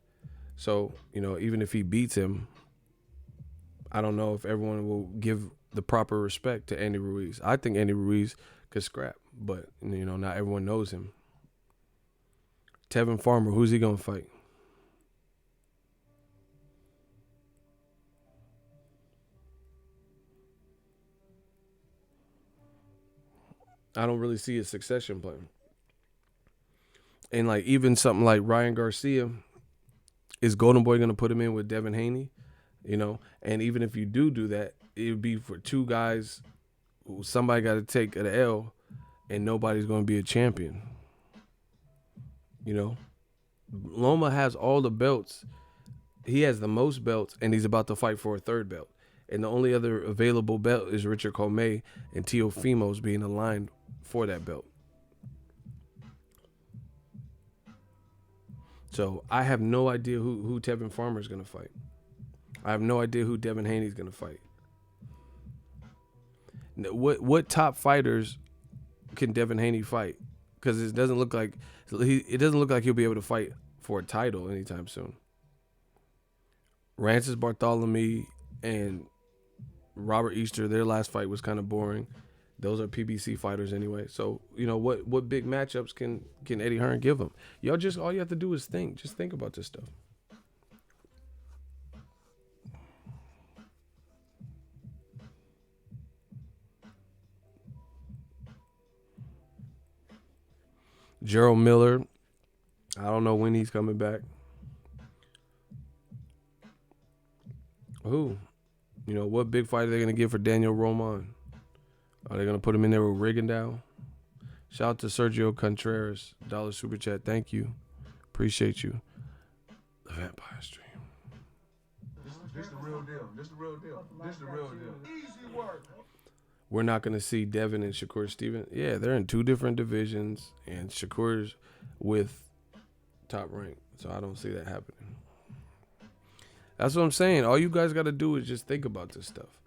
so even if he beats him, I don't know if everyone will give the proper respect to Andy Ruiz. I think Andy Ruiz could scrap, but not everyone knows him. Tevin Farmer, who's he gonna fight? I don't really see a succession plan. And even something like Ryan Garcia, is Golden Boy gonna put him in with Devin Haney? And even if you do that, it would be for two guys who somebody got to take an L, and nobody's gonna be a champion. Loma has all the belts. He has the most belts, and he's about to fight for a third belt. And the only other available belt is Richard Comey, and Teofimo's being aligned for that belt. So I have no idea who Tevin Farmer is going to fight. I have no idea who Devin Haney is going to fight. What top fighters can Devin Haney fight? Because it doesn't look like he'll be able to fight for a title anytime soon. Rancis Bartholomew and Robert Easter, their last fight was kind of boring. Those are PBC fighters anyway. So what big matchups can Eddie Hearn give them? All you have to do is think. Just think about this stuff. Gerald Miller, I don't know when he's coming back. Who? What big fight are they going to give for Daniel Roman? Are they going to put him in there with Rigondeaux? Shout out to Sergio Contreras. $1 super chat. Thank you. Appreciate you. The Vampire Stream. This the real deal. This the real deal. This the real deal. Easy work. We're not going to see Devin and Shakur Stevens. Yeah, they're in two different divisions, and Shakur's with Top Rank. So I don't see that happening. That's what I'm saying. All you guys got to do is just think about this stuff.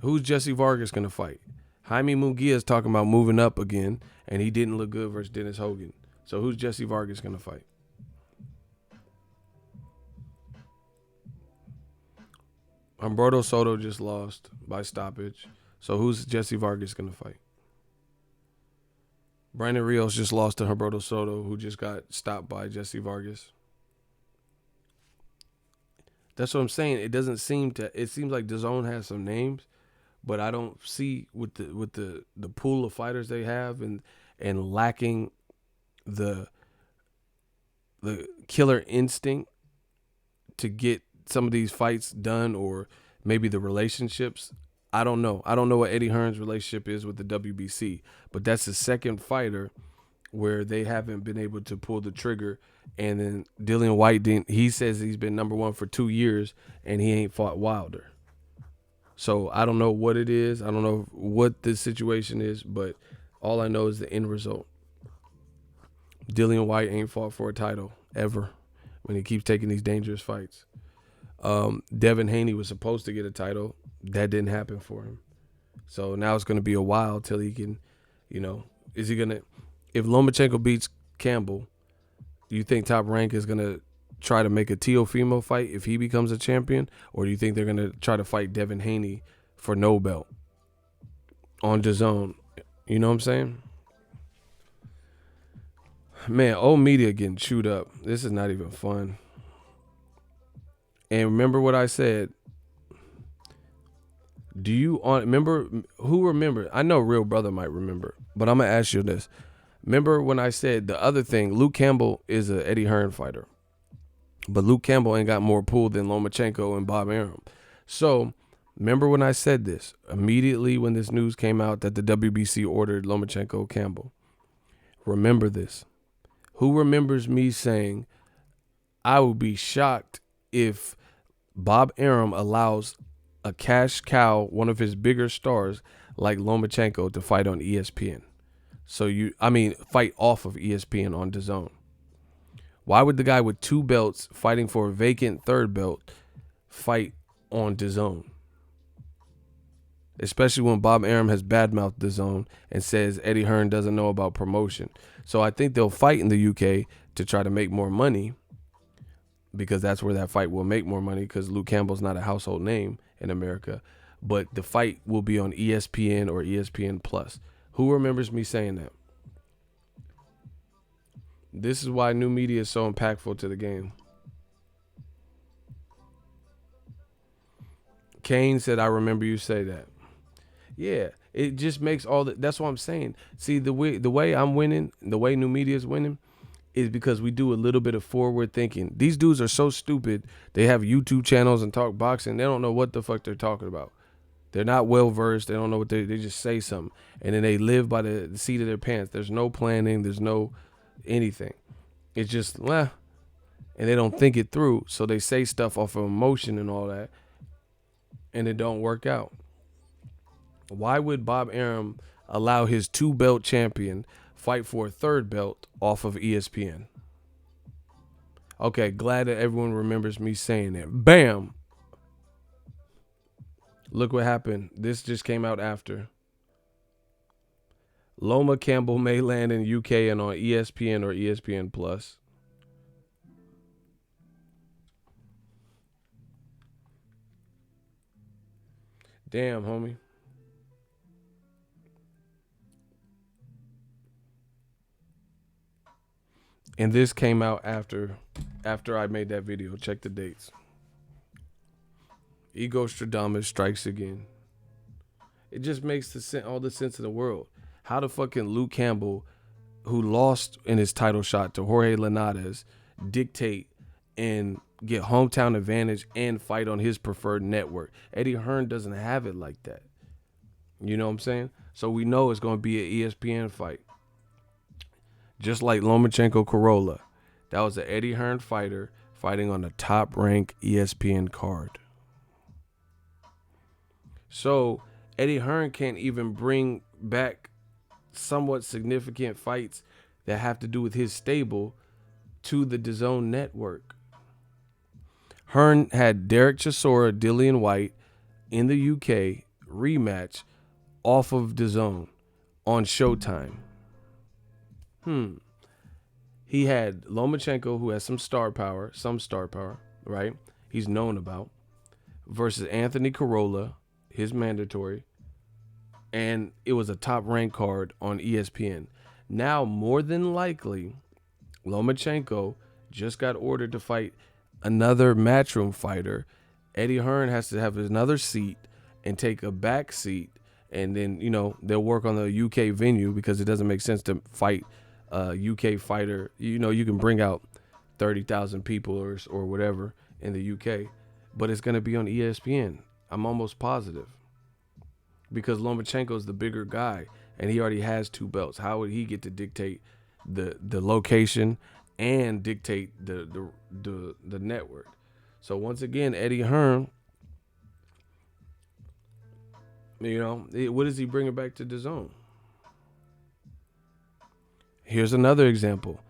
Who's Jesse Vargas going to fight? Jaime Munguia is talking about moving up again, and he didn't look good versus Dennis Hogan. So who's Jesse Vargas going to fight? Humberto Soto just lost by stoppage. So who's Jesse Vargas going to fight? Brandon Rios just lost to Humberto Soto, who just got stopped by Jesse Vargas. That's what I'm saying. It doesn't seem to. It seems like DAZN has some names, but I don't see with the pool of fighters they have and lacking the killer instinct to get some of these fights done, or maybe the relationships. I don't know. I don't know what Eddie Hearn's relationship is with the WBC, but that's the second fighter where they haven't been able to pull the trigger. And then Dillian White, he says he's been number one for 2 years, and he ain't fought Wilder. So I don't know what it is. I don't know what the situation is, but all I know is the end result. Dillian White ain't fought for a title ever when he keeps taking these dangerous fights. Devin Haney was supposed to get a title. That didn't happen for him. So now it's going to be a while till he can, is he going to, if Lomachenko beats Campbell, do you think Top Rank is going to try to make a Teofimo fight if he becomes a champion? Or do you think they're going to try to fight Devin Haney for no belt on DAZN? You know what I'm saying? Man, old media getting chewed up. This is not even fun. And remember what I said. Do you remember? Who remember? I know Real Brother might remember, but I'm going to ask you this. Remember when I said the other thing, Luke Campbell is a Eddie Hearn fighter, but Luke Campbell ain't got more pull than Lomachenko and Bob Arum. So remember when I said this, immediately when this news came out that the WBC ordered Lomachenko Campbell. Remember this. Who remembers me saying, I would be shocked if Bob Arum allows a cash cow, one of his bigger stars like Lomachenko, to fight on ESPN. Fight off of ESPN on DAZN. Why would the guy with 2 belts fighting for a vacant third belt fight on DAZN? especially when Bob Arum has badmouthed the zone and says Eddie Hearn doesn't know about promotion. So I think they'll fight in the UK to try to make more money, because that's where that fight will make more money, because Luke Campbell's not a household name in America. But the fight will be on ESPN or ESPN Plus. Who remembers me saying that? This is why new media is so impactful to the game. Kane said, I remember you say that. Yeah, it just makes all the, that's what I'm saying. See, the way I'm winning, the way new media is winning, is because we do a little bit of forward thinking. These dudes are so stupid. They have YouTube channels and talk boxing. They don't know what the fuck they're talking about. They're not well versed. They don't know what they just say something. And then they live by the seat of their pants. There's no planning. There's no anything. It's just, and they don't think it through. So they say stuff off of emotion and all that, and it don't work out. Why would Bob Arum allow his 2-belt champion fight for a 3rd belt off of ESPN? Okay, glad that everyone remembers me saying it. Bam! Look what happened. This just came out after. Loma Campbell may land in UK and on ESPN or ESPN Plus. Damn, homie. And this came out after I made that video. Check the dates. Ego Stradamus strikes again. It just makes all the sense in the world. How the fucking Luke Campbell, who lost in his title shot to Jorge Linares, dictate and get hometown advantage and fight on his preferred network? Eddie Hearn doesn't have it like that. You know what I'm saying? So we know it's going to be an ESPN fight. Just like Lomachenko Corolla. That was an Eddie Hearn fighter fighting on the top rank ESPN card. So Eddie Hearn can't even bring back somewhat significant fights that have to do with his stable to the DAZN network. Hearn had Derek Chisora, Dillian White in the UK rematch off of DAZN on Showtime. He had Lomachenko, who has some star power, right? He's known about, versus Anthony Corolla, his mandatory, and it was a top rank card on ESPN. Now, more than likely, Lomachenko just got ordered to fight another Matchroom fighter. Eddie Hearn has to have another seat and take a back seat, and then, you know, they'll work on the UK venue, because it doesn't make sense to fight a UK fighter. You know, you can bring out 30,000 people or whatever in the UK, but it's going to be on ESPN. I'm almost positive, because Lomachenko's the bigger guy and he already has 2 belts. How would he get to dictate the location and dictate the network? So once again, Eddie Hearn, you know, what is he bringing back to DAZN? Here's another example.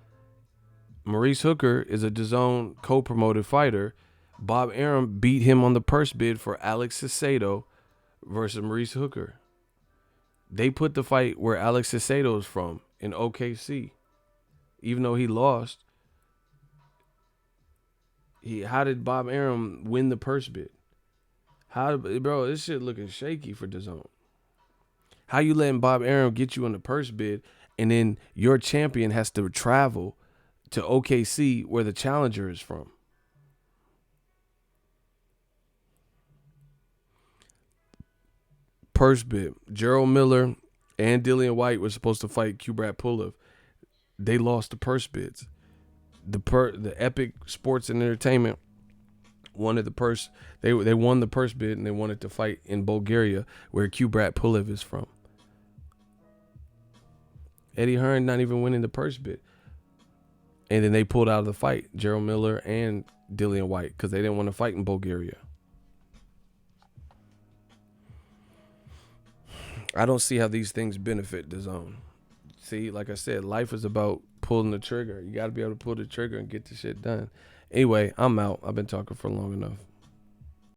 Maurice Hooker is a DAZN co-promoted fighter. Bob Arum beat him on the purse bid for Alex Cicero versus Maurice Hooker. They put the fight where Alex Cicero is from, in OKC. Even though he lost, how did Bob Arum win the purse bid? Bro, this shit looking shaky for DAZN. How you letting Bob Arum get you on the purse bid, and then your champion has to travel to OKC, where the challenger is from? Purse bid. Gerald Miller and Dillian White were supposed to fight Kubrat Pulev. They lost the purse bids. The Epic Sports and Entertainment wanted the purse. They won the purse bid, and they wanted to fight in Bulgaria, where Kubrat Pulev is from. Eddie Hearn not even winning the purse bid. And then they pulled out of the fight, Gerald Miller and Dillian White, because they didn't want to fight in Bulgaria. I don't see how these things benefit DAZN. See, like I said, life is about pulling the trigger. You got to be able to pull the trigger and get the shit done. Anyway, I'm out. I've been talking for long enough.